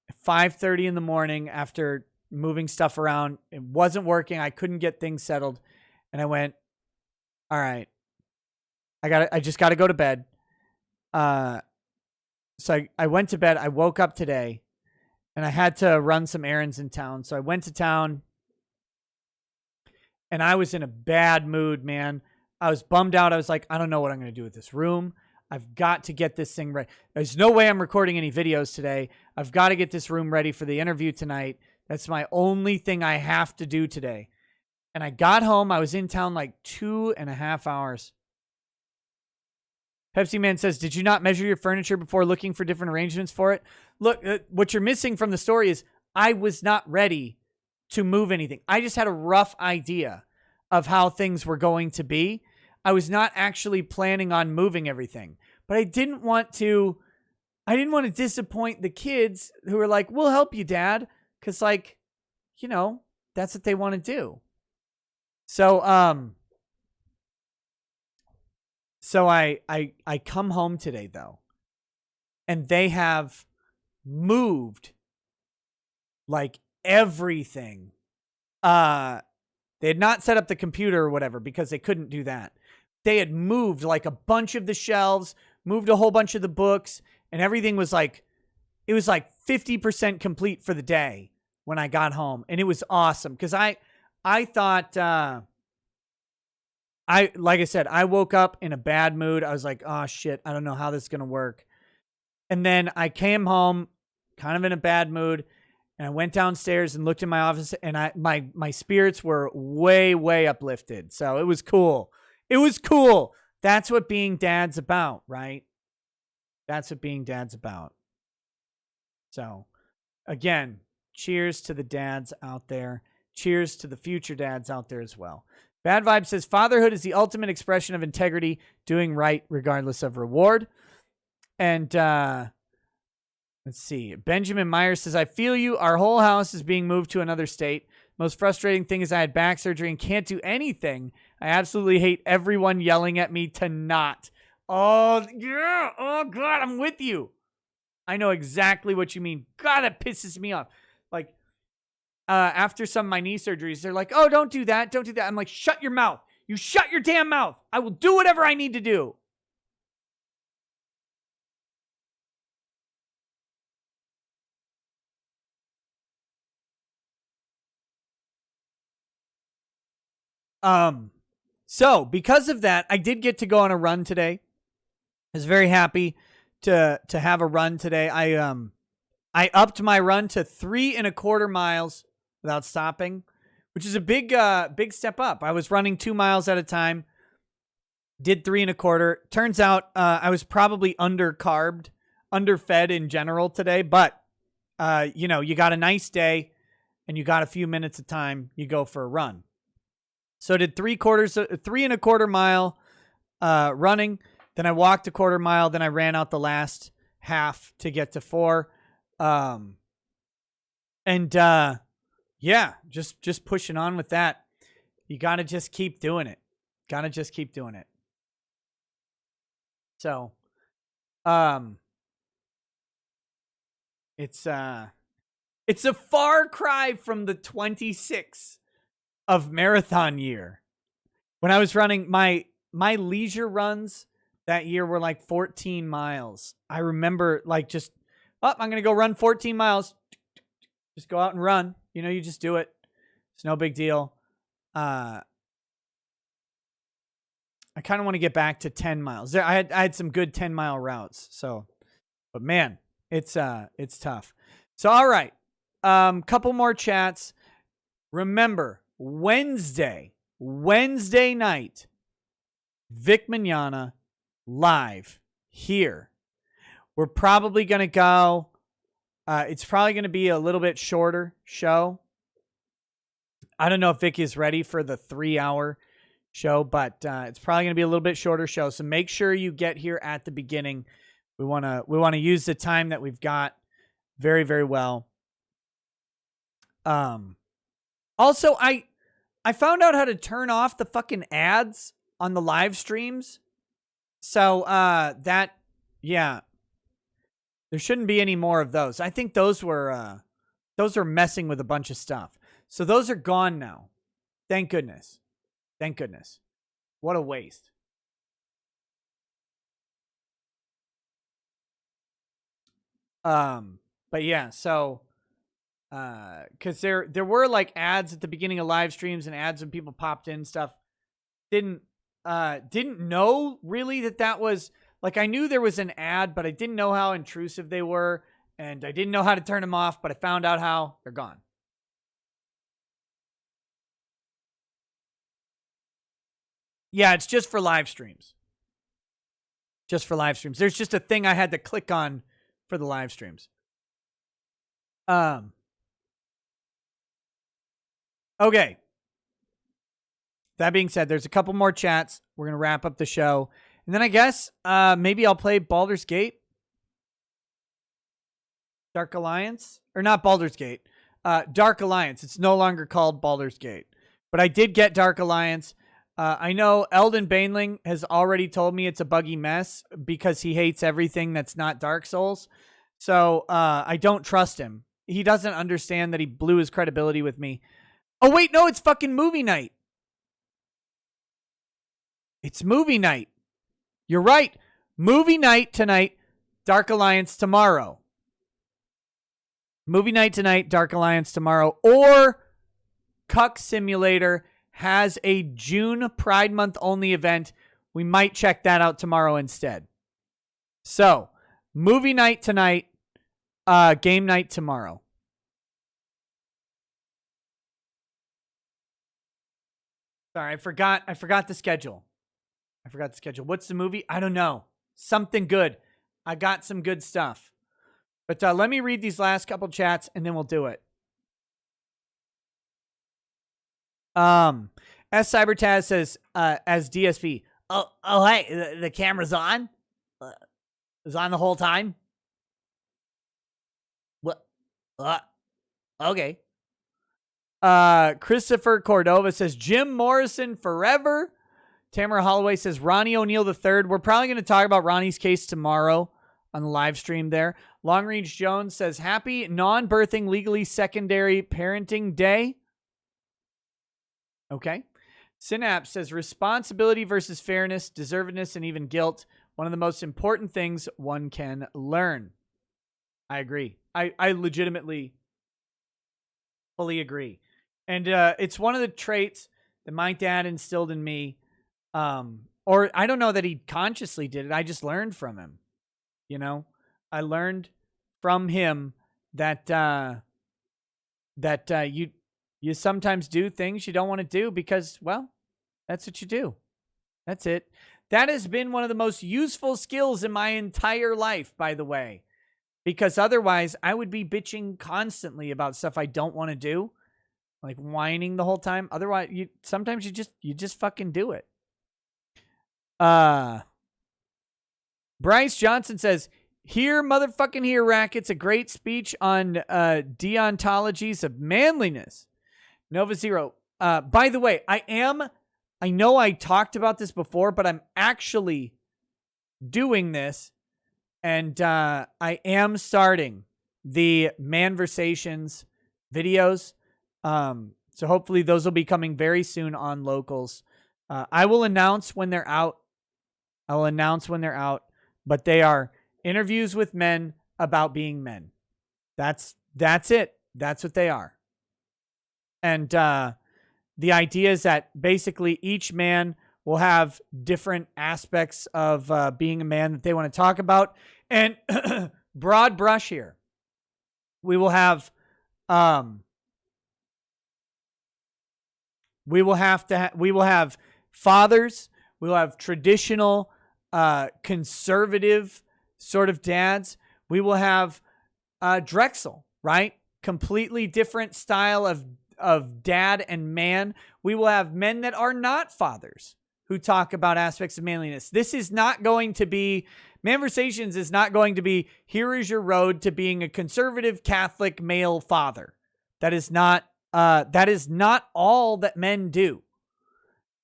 at 5:30 in the morning after moving stuff around. It wasn't working. I couldn't get things settled. And I went, all right, I just got to go to bed. So I went to bed. I woke up today and I had to run some errands in town. So I went to town and I was in a bad mood, man. I was bummed out. I was like, I don't know what I'm going to do with this room. I've got to get this thing ready. There's no way I'm recording any videos today. I've got to get this room ready for the interview tonight. That's my only thing I have to do today. And I got home. I was in town like 2.5 hours. Pepsi Man says, did you not measure your furniture before looking for different arrangements for it? Look, what you're missing from the story is I was not ready to move anything. I just had a rough idea of how things were going to be. I was not actually planning on moving everything, but I didn't want to disappoint the kids who were like, we'll help you, Dad. Cause like, you know, that's what they want to do. So I come home today though, and they have moved like everything. They had not set up the computer or whatever because they couldn't do that. They had moved like a bunch of the shelves, moved a whole bunch of the books, and everything was like, it was like 50% complete for the day when I got home. And it was awesome because I thought, like I said, I woke up in a bad mood. I was like, oh shit, I don't know how this is going to work. And then I came home kind of in a bad mood. And I went downstairs and looked in my office, and my spirits were way, way uplifted. So it was cool. It was cool. That's what being dad's about, right? That's what being dad's about. So, again, cheers to the dads out there. Cheers to the future dads out there as well. Bad Vibe says, fatherhood is the ultimate expression of integrity, doing right regardless of reward. And, let's see. Benjamin Myers says, I feel you. Our whole house is being moved to another state. Most frustrating thing is I had back surgery and can't do anything. I absolutely hate everyone yelling at me to not. Oh, yeah. Oh, God, I'm with you. I know exactly what you mean. God, that pisses me off. Like, after some of my knee surgeries, they're like, oh, don't do that. Don't do that. I'm like, shut your mouth. You shut your damn mouth. I will do whatever I need to do. So because of that, I did get to go on a run today. I was very happy to have a run today. I upped my run to 3.25 miles without stopping, which is a big step up. I was running 2 miles at a time, did 3.25. Turns out I was probably undercarbed, underfed in general today, but you got a nice day and you got a few minutes of time, you go for a run. So I did 3.25 mile running. Then I walked a 1/4 mile. Then I ran out the last half to get to 4. Yeah, just pushing on with that. You got to just keep doing it. So, it's a far cry from the 26 of marathon year. When I was running my leisure runs that year were like 14 miles. I remember like I'm going to go run 14 miles. Just go out and run. You just do it. It's no big deal. I kind of want to get back to 10 miles. I had some good 10-mile routes. So, but man, it's tough. So, all right. Couple more chats. Remember, Wednesday night, Vic Mignogna live here. We're probably going to go. It's probably going to be a little bit shorter show. I don't know if Vic is ready for the 3-hour show, but it's probably going to be a little bit shorter show. So make sure you get here at the beginning. We want to use the time that we've got very, very well. Also, I found out how to turn off the fucking ads on the live streams. So there shouldn't be any more of those. I think those were messing with a bunch of stuff. So those are gone now. Thank goodness. What a waste. But yeah, so because there were like ads at the beginning of live streams and ads when people popped in stuff. Didn't know really that was like, I knew there was an ad, but I didn't know how intrusive they were, and I didn't know how to turn them off, but I found out how. They're gone. Yeah, it's just for live streams. There's just a thing I had to click on for the live streams. Okay. That being said, there's a couple more chats. We're going to wrap up the show. And then I guess maybe I'll play Baldur's Gate. Dark Alliance. Or not Baldur's Gate. Dark Alliance. It's no longer called Baldur's Gate. But I did get Dark Alliance. I know Eldon Bainling has already told me it's a buggy mess because he hates everything that's not Dark Souls. So I don't trust him. He doesn't understand that he blew his credibility with me. Oh, wait, no, it's fucking movie night. It's movie night. You're right. Movie night tonight, Dark Alliance tomorrow. Movie night tonight, Dark Alliance tomorrow. Or Cuck Simulator has a June Pride Month only event. We might check that out tomorrow instead. So, movie night tonight, game night tomorrow. Sorry, I forgot the schedule. What's the movie? I don't know. Something good. I got some good stuff. But let me read these last couple chats and then we'll do it. S Cybertaz says, as DSP, oh, hey, the camera's on? It's on the whole time? What? Okay. Christopher Cordova says, Jim Morrison forever. Tamara Holloway says, Ronnie O'Neill III. We're probably going to talk about Ronnie's case tomorrow on the live stream there. Long Range Jones says, happy non-birthing legally secondary parenting day. Okay. Synapse says responsibility versus fairness, deservedness, and even guilt. One of the most important things one can learn. I agree. I legitimately fully agree. And it's one of the traits that my dad instilled in me. Or I don't know that he consciously did it. I just learned from him. You know, I learned from him that you sometimes do things you don't want to do because, well, that's what you do. That's it. That has been one of the most useful skills in my entire life, by the way, because otherwise I would be bitching constantly about stuff I don't want to do, like whining the whole time. Otherwise, sometimes you just fucking do it. Bryce Johnson says, "Here, motherfucking here, Rack. It's a great speech on deontologies of manliness." Nova Zero. By the way, I know I talked about this before, but I'm actually doing this, and I am starting the Manversations videos. So hopefully those will be coming very soon on Locals. I will announce when they're out. But they are interviews with men about being men. That's it. That's what they are. And the idea is that basically each man will have different aspects of being a man that they want to talk about. And broad brush here. We will have fathers. We will have traditional conservative sort of dads. We will have Drexel, right? Completely different style of dad and man. We will have men that are not fathers who talk about aspects of manliness. This is not going to be, Manversations is not going to be, here is your road to being a conservative Catholic male father. That is not all that men do.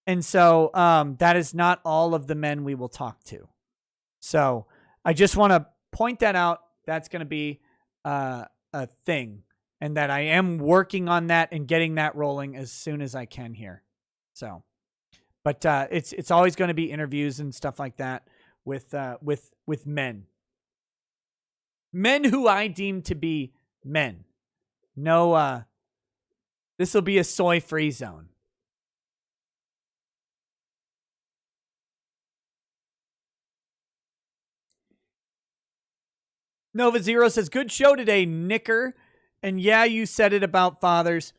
And so that is not all of the men we will talk to. So I just want to point that out. That's going to be a thing. And that I am working on that and getting that rolling as soon as I can here. So, but it's always going to be interviews and stuff like that with men. Men who I deem to be men. No, this will be a soy-free zone. Nova Zero says, good show today, Nicker. And yeah, you said it about fathers.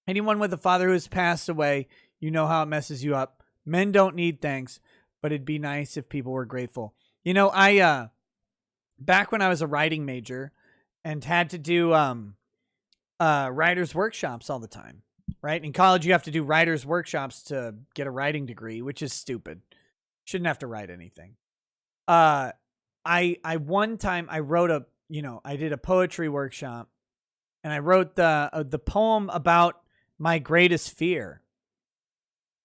Anyone with a father who has passed away, you know how it messes you up. Men don't need thanks, but it'd be nice if people were grateful. You know, I back when I was a writing major and had to do writers' workshops all the time, right? In college, you have to do writers' workshops to get a writing degree, which is stupid. Shouldn't have to write anything. I one time I wrote I did a poetry workshop and I wrote the poem about my greatest fear.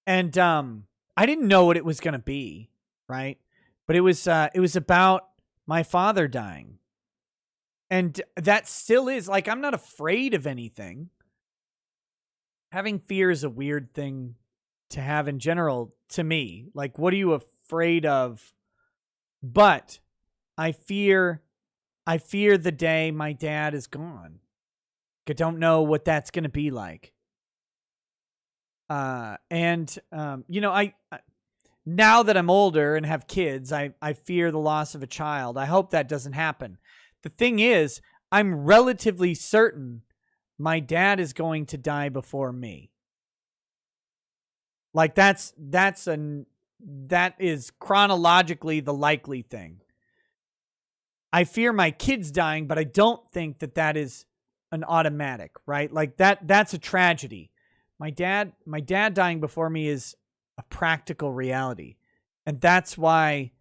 And I didn't know what it was going to be, right? But it was about my father dying. And that still is, like, I'm not afraid of anything. Having fear is a weird thing to have in general to me. Like, what are you afraid of? But I fear the day my dad is gone. I don't know what that's going to be like. I now that I'm older and have kids, I fear the loss of a child. I hope that doesn't happen. The thing is, I'm relatively certain my dad is going to die before me. Like that is chronologically the likely thing. I fear my kids dying, but I don't think that is an automatic, right? Like that's a tragedy. My dad dying before me is a practical reality. And that's why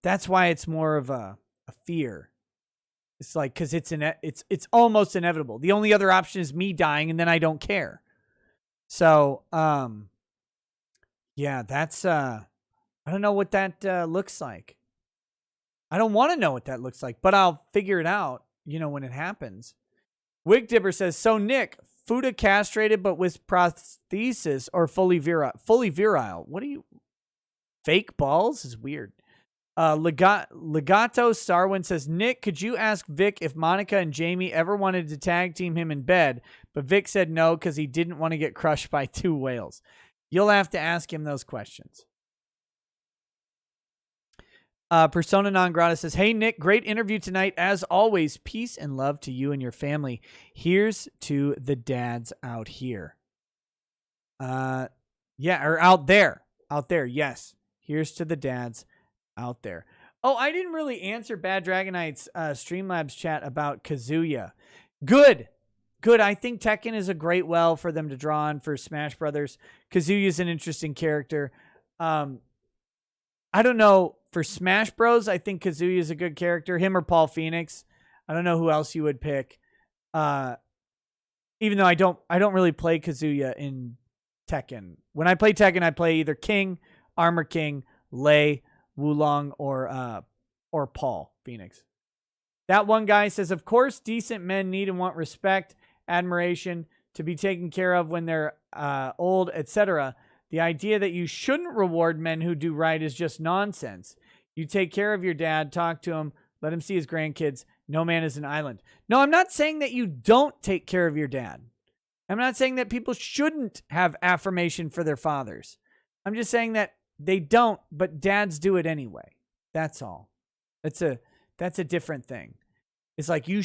it's more of a fear. It's like, cause it's almost inevitable. The only other option is me dying and then I don't care. So, yeah, that's, I don't know what that looks like. I don't want to know what that looks like, but I'll figure it out, when it happens. Wig Dipper says, so Nick, Fuda castrated but with prosthesis or fully virile? What do you... Fake balls is weird. Legato Starwin says, Nick, could you ask Vic if Monica and Jamie ever wanted to tag team him in bed, but Vic said no because he didn't want to get crushed by 2 whales? You'll have to ask him those questions. Persona Non Grata says, hey, Nick, great interview tonight. As always, peace and love to you and your family. Here's to the dads out here. Yeah, or out there. Out there, yes. Here's to the dads out there. Oh, I didn't really answer Bad Dragonite's Streamlabs chat about Kazuya. Good. I think Tekken is a great well for them to draw on for Smash Brothers. Kazuya's an interesting character. I don't know. For Smash Bros, I think Kazuya is a good character. Him or Paul Phoenix. I don't know who else you would pick. Even though I don't really play Kazuya in Tekken. When I play Tekken, I play either King, Armor King, Lei, Wulong, or Paul Phoenix. That one guy says, of course, decent men need and want respect, admiration, to be taken care of when they're old, etc. The idea that you shouldn't reward men who do right is just nonsense. You take care of your dad, talk to him, let him see his grandkids. No man is an island. No, I'm not saying that you don't take care of your dad. I'm not saying that people shouldn't have affirmation for their fathers. I'm just saying that they don't, but dads do it anyway. That's all. That's a different thing. It's like you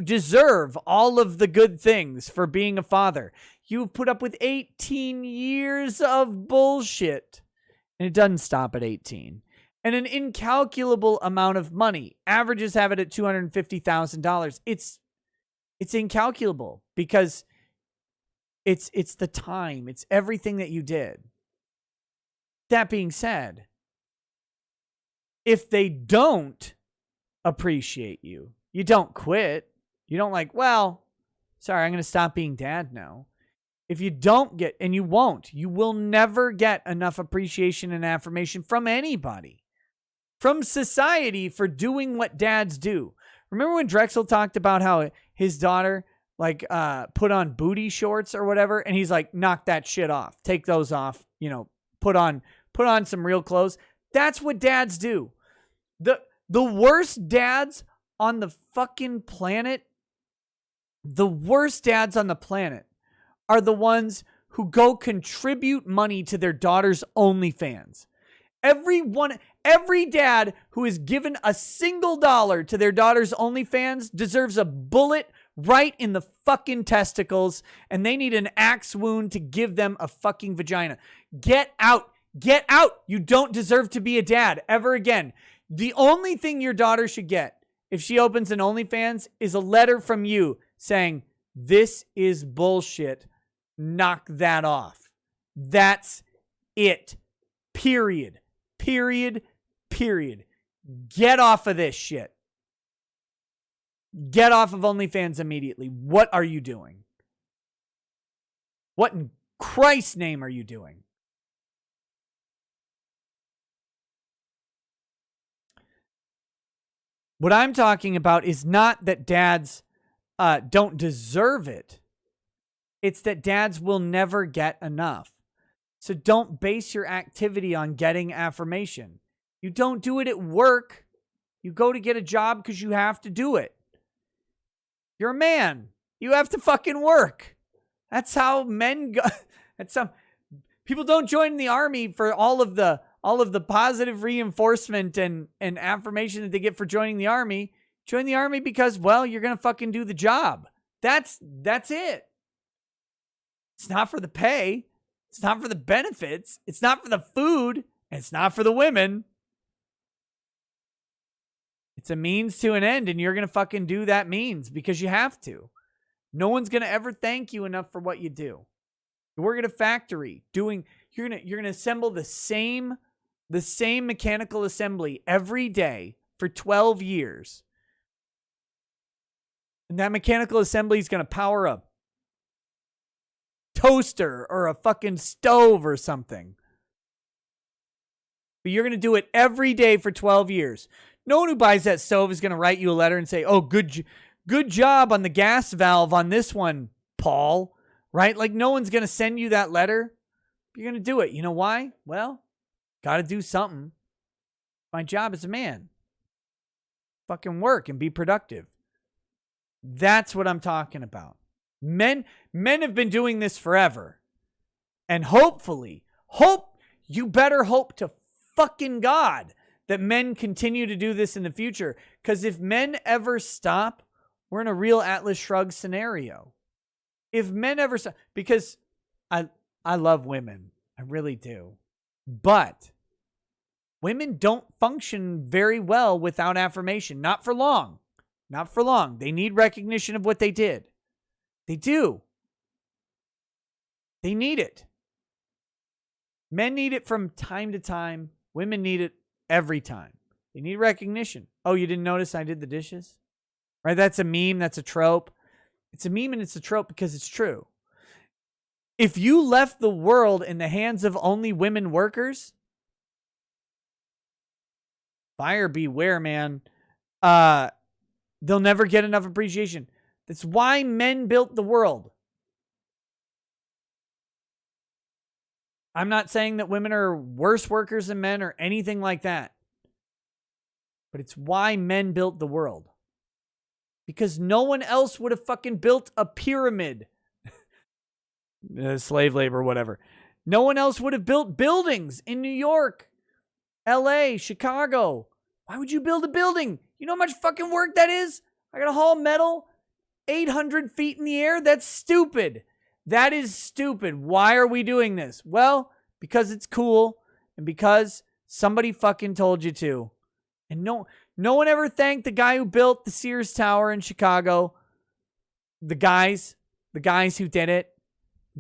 deserve all of the good things for being a father. You've put up with 18 years of bullshit. And it doesn't stop at 18. And an incalculable amount of money. Averages have it at $250,000. It's incalculable because it's the time. It's everything that you did. That being said, if they don't appreciate you, you don't quit. You don't like, well, sorry, I'm going to stop being dad now. If you don't get, and you won't, you will never get enough appreciation and affirmation from anybody, from society for doing what dads do. Remember when Drexel talked about how his daughter put on booty shorts or whatever, and he's like, knock that shit off, take those off, put on some real clothes. That's what dads do. The worst dads on the fucking planet, are the ones who go contribute money to their daughter's OnlyFans. Every dad who has given a single dollar to their daughter's OnlyFans deserves a bullet right in the fucking testicles, and they need an axe wound to give them a fucking vagina. Get out. Get out. You don't deserve to be a dad ever again. The only thing your daughter should get if she opens an OnlyFans is a letter from you saying, this is bullshit. Knock that off. That's it. Period. Period. Period. Get off of this shit. Get off of OnlyFans immediately. What are you doing? What in Christ's name are you doing? What I'm talking about is not that dads don't deserve it. It's that dads will never get enough. So don't base your activity on getting affirmation. You don't do it at work. You go to get a job because you have to do it. You're a man. You have to fucking work. That's how men go. That's how people don't join the army for all of the positive reinforcement and affirmation that they get for joining the army. Join the army because, well, you're going to fucking do the job. That's it. It's not for the pay. It's not for the benefits. It's not for the food. And it's not for the women. It's a means to an end, and you're going to fucking do that means because you have to. No one's going to ever thank you enough for what you do. You work at a factory you're going to assemble the same mechanical assembly every day for 12 years. And that mechanical assembly is going to power a toaster or a fucking stove or something. But you're going to do it every day for 12 years. No one who buys that stove is going to write you a letter and say, oh, good good job on the gas valve on this one, Paul. Right? Like, no one's going to send you that letter. You're going to do it. You know why? Well, got to do something. My job as a man. Fucking work and be productive. That's what I'm talking about. Men have been doing this forever. And you better hope to fucking God that men continue to do this in the future. Because if men ever stop, we're in a real Atlas Shrugged scenario. If men ever stop, because I love women. I really do. But women don't function very well without affirmation. Not for long. Not for long. They need recognition of what they did. They do. They need it. Men need it from time to time. Women need it every time. They need recognition. Oh, you didn't notice I did the dishes? Right? That's a meme. That's a trope. It's a meme and it's a trope because it's true. If you left the world in the hands of only women workers, buyer beware, man. They'll never get enough appreciation. That's why men built the world. I'm not saying that women are worse workers than men or anything like that. But it's why men built the world. Because no one else would have fucking built a pyramid. Slave labor, whatever. No one else would have built buildings in New York, LA, Chicago. Why would you build a building? You know how much fucking work that is? I gotta haul metal 800 feet in the air? That's stupid. That is stupid. Why are we doing this? Well, because it's cool and because somebody fucking told you to. And no one ever thanked the guy who built the Sears Tower in Chicago. The guys who did it.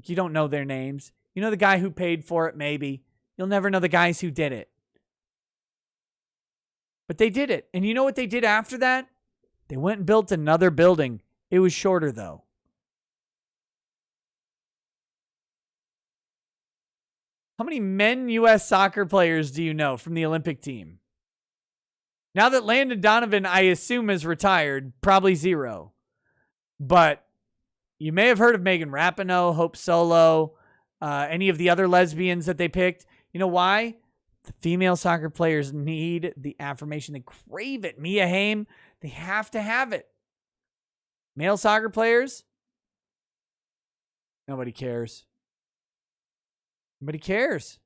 You don't know their names. You know the guy who paid for it, maybe. You'll never know the guys who did it. But they did it. And you know what they did after that? They went and built another building. It was shorter, though. How many men U.S. soccer players do you know from the Olympic team? Now that Landon Donovan, I assume, is retired, probably 0. But you may have heard of Megan Rapinoe, Hope Solo, any of the other lesbians that they picked. You know why? The female soccer players need the affirmation. They crave it. Mia Haim, they have to have it. Male soccer players, nobody cares. Nobody cares.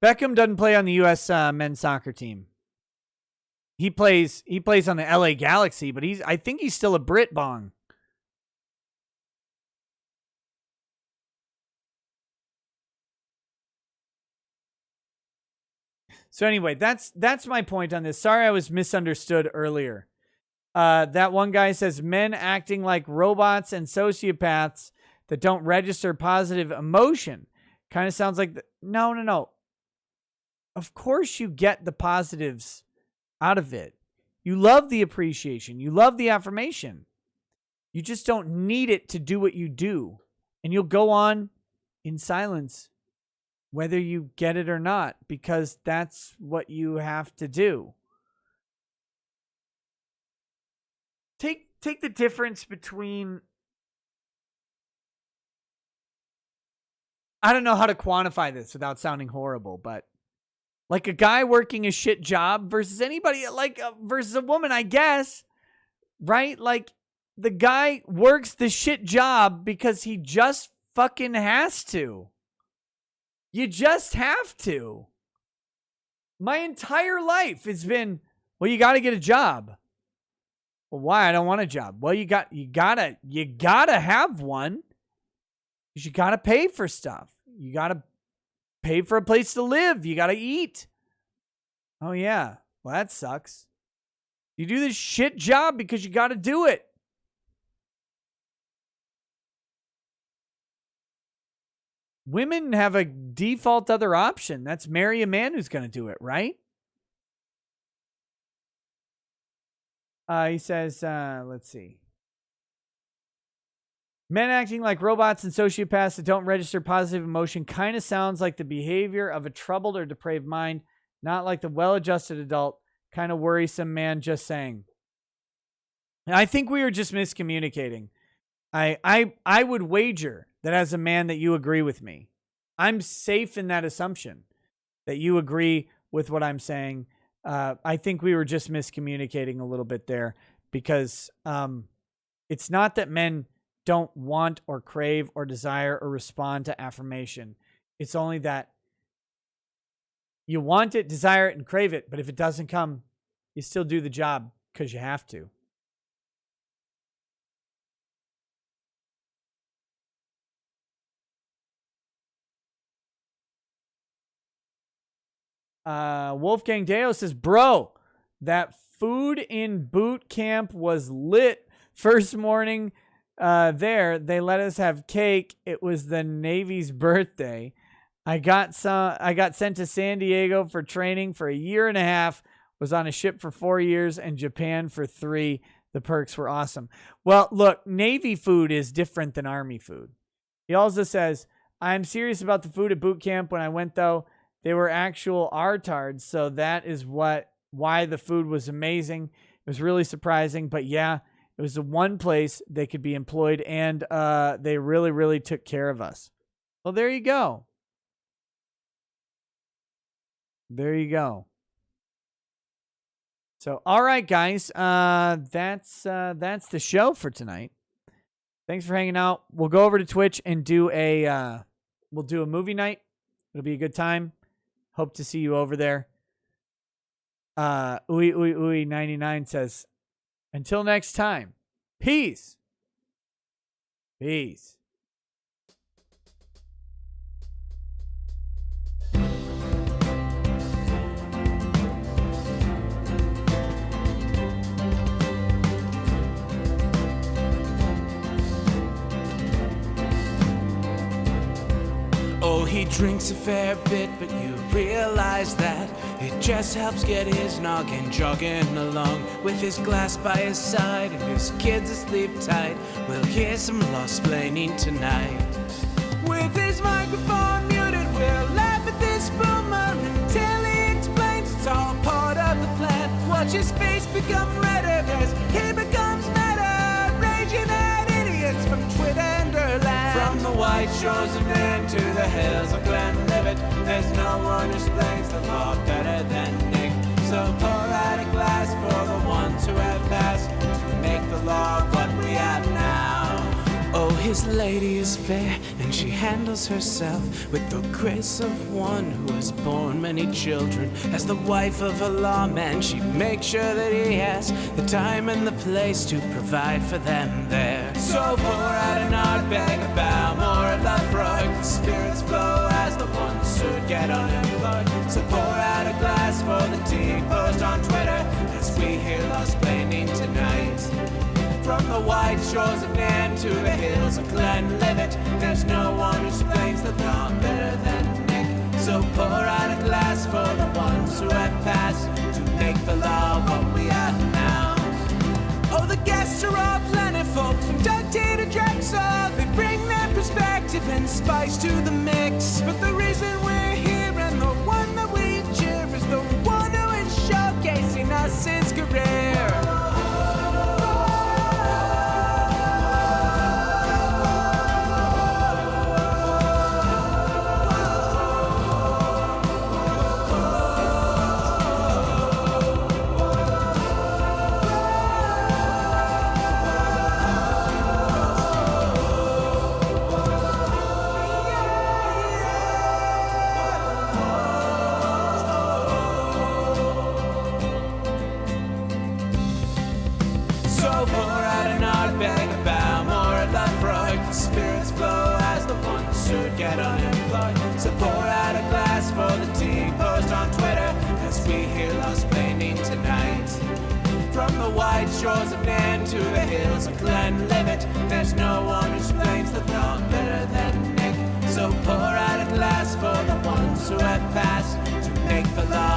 Beckham doesn't play on the U.S. men's soccer team. He plays on the LA Galaxy, but I think he's still a Brit bong. So anyway, that's my point on this. Sorry I was misunderstood earlier. That one guy says men acting like robots and sociopaths that don't register positive emotion. Kind of sounds like no. Of course you get the positives out of it. You love the appreciation. You love the affirmation. You just don't need it to do what you do. And you'll go on in silence whether you get it or not, because that's what you have to do. Take the difference between, I don't know how to quantify this without sounding horrible, but like a guy working a shit job versus anybody, versus a woman, I guess, right? Like the guy works the shit job because he just fucking has to. You just have to. My entire life has been, well, you got to get a job. Well, why? I don't want a job. Well, you gotta have one. You gotta pay for stuff. You gotta pay for a place to live. You gotta eat. Oh yeah. Well, that sucks. You do this shit job because you gotta do it. Women have a default other option. That's marry a man who's gonna do it, right? He says, let's see. Men acting like robots and sociopaths that don't register positive emotion kind of sounds like the behavior of a troubled or depraved mind, not like the well-adjusted adult Kind of worrisome, man, just saying. I think we were just miscommunicating. I would wager that as a man that you agree with me. I'm safe in that assumption that you agree with what I'm saying. I think we were just miscommunicating a little bit there because it's not that men don't want or crave or desire or respond to affirmation. It's only that you want it, desire it, and crave it, but if it doesn't come, you still do the job because you have to. Wolfgang Deo says, bro, that food in boot camp was lit. First morning there, they let us have cake. It was the Navy's birthday. I got sent to San Diego for training for 1.5 years, was on a ship for 4 years, and Japan for 3. The perks were awesome. Well, look, Navy food is different than Army food. He also says, I'm serious about the food at boot camp. When I went, though, they were actual artards, so that is why the food was amazing. It was really surprising, but yeah, it was the one place they could be employed, and they really, really took care of us. Well, there you go. There you go. So, all right, guys, that's the show for tonight. Thanks for hanging out. We'll go over to Twitch and do a movie night. It'll be a good time. Hope to see you over there. Ooey 99 says, until next time, peace. Peace. Oh, he drinks a fair bit, but you realize that it just helps get his noggin jogging along. With his glass by his side and his kids asleep tight, we'll hear some law-splaining tonight. With his microphone muted, we'll laugh at this boomer until he explains it's all part of the plan. Watch his face become redder as he becomes meta, raging at idiots from Twitterland. From the white shores of Maine to the hills of Glenlivet, there's no one who explains the law better than Nick. So pour out a glass for the ones who have passed to make the law what we have now. Oh, his lady is fair, and she handles herself with the grace of one who has borne many children. As the wife of a lawman, she makes sure that he has the time and the place to provide for them there. So pour out an Ardbeg, a Balmore, a Lafroig. The spirits flow as the ones who get unemployed. So pour out a glass for the tea post on Twitter as we hear law-splaining tonight. From the white shores of Nairn to the hills of Glenlivet, there's no one who explains the law better than Nick. So pour out a glass for the ones who have passed to make the law what we are now. Oh, the guests are all planet folks from Doug T to Drexel. They bring their perspective and spice to the mix. But the reason we're here and the one that we cheer is the one who is showcasing us his career. Get unemployed. So pour out a glass for the tea post on Twitter as we hear law-splaining tonight. From the white shores of Nairn to the hills of Glenlivet, there's no one who explains the law better than Nick. So pour out a glass for the ones who have passed to make the law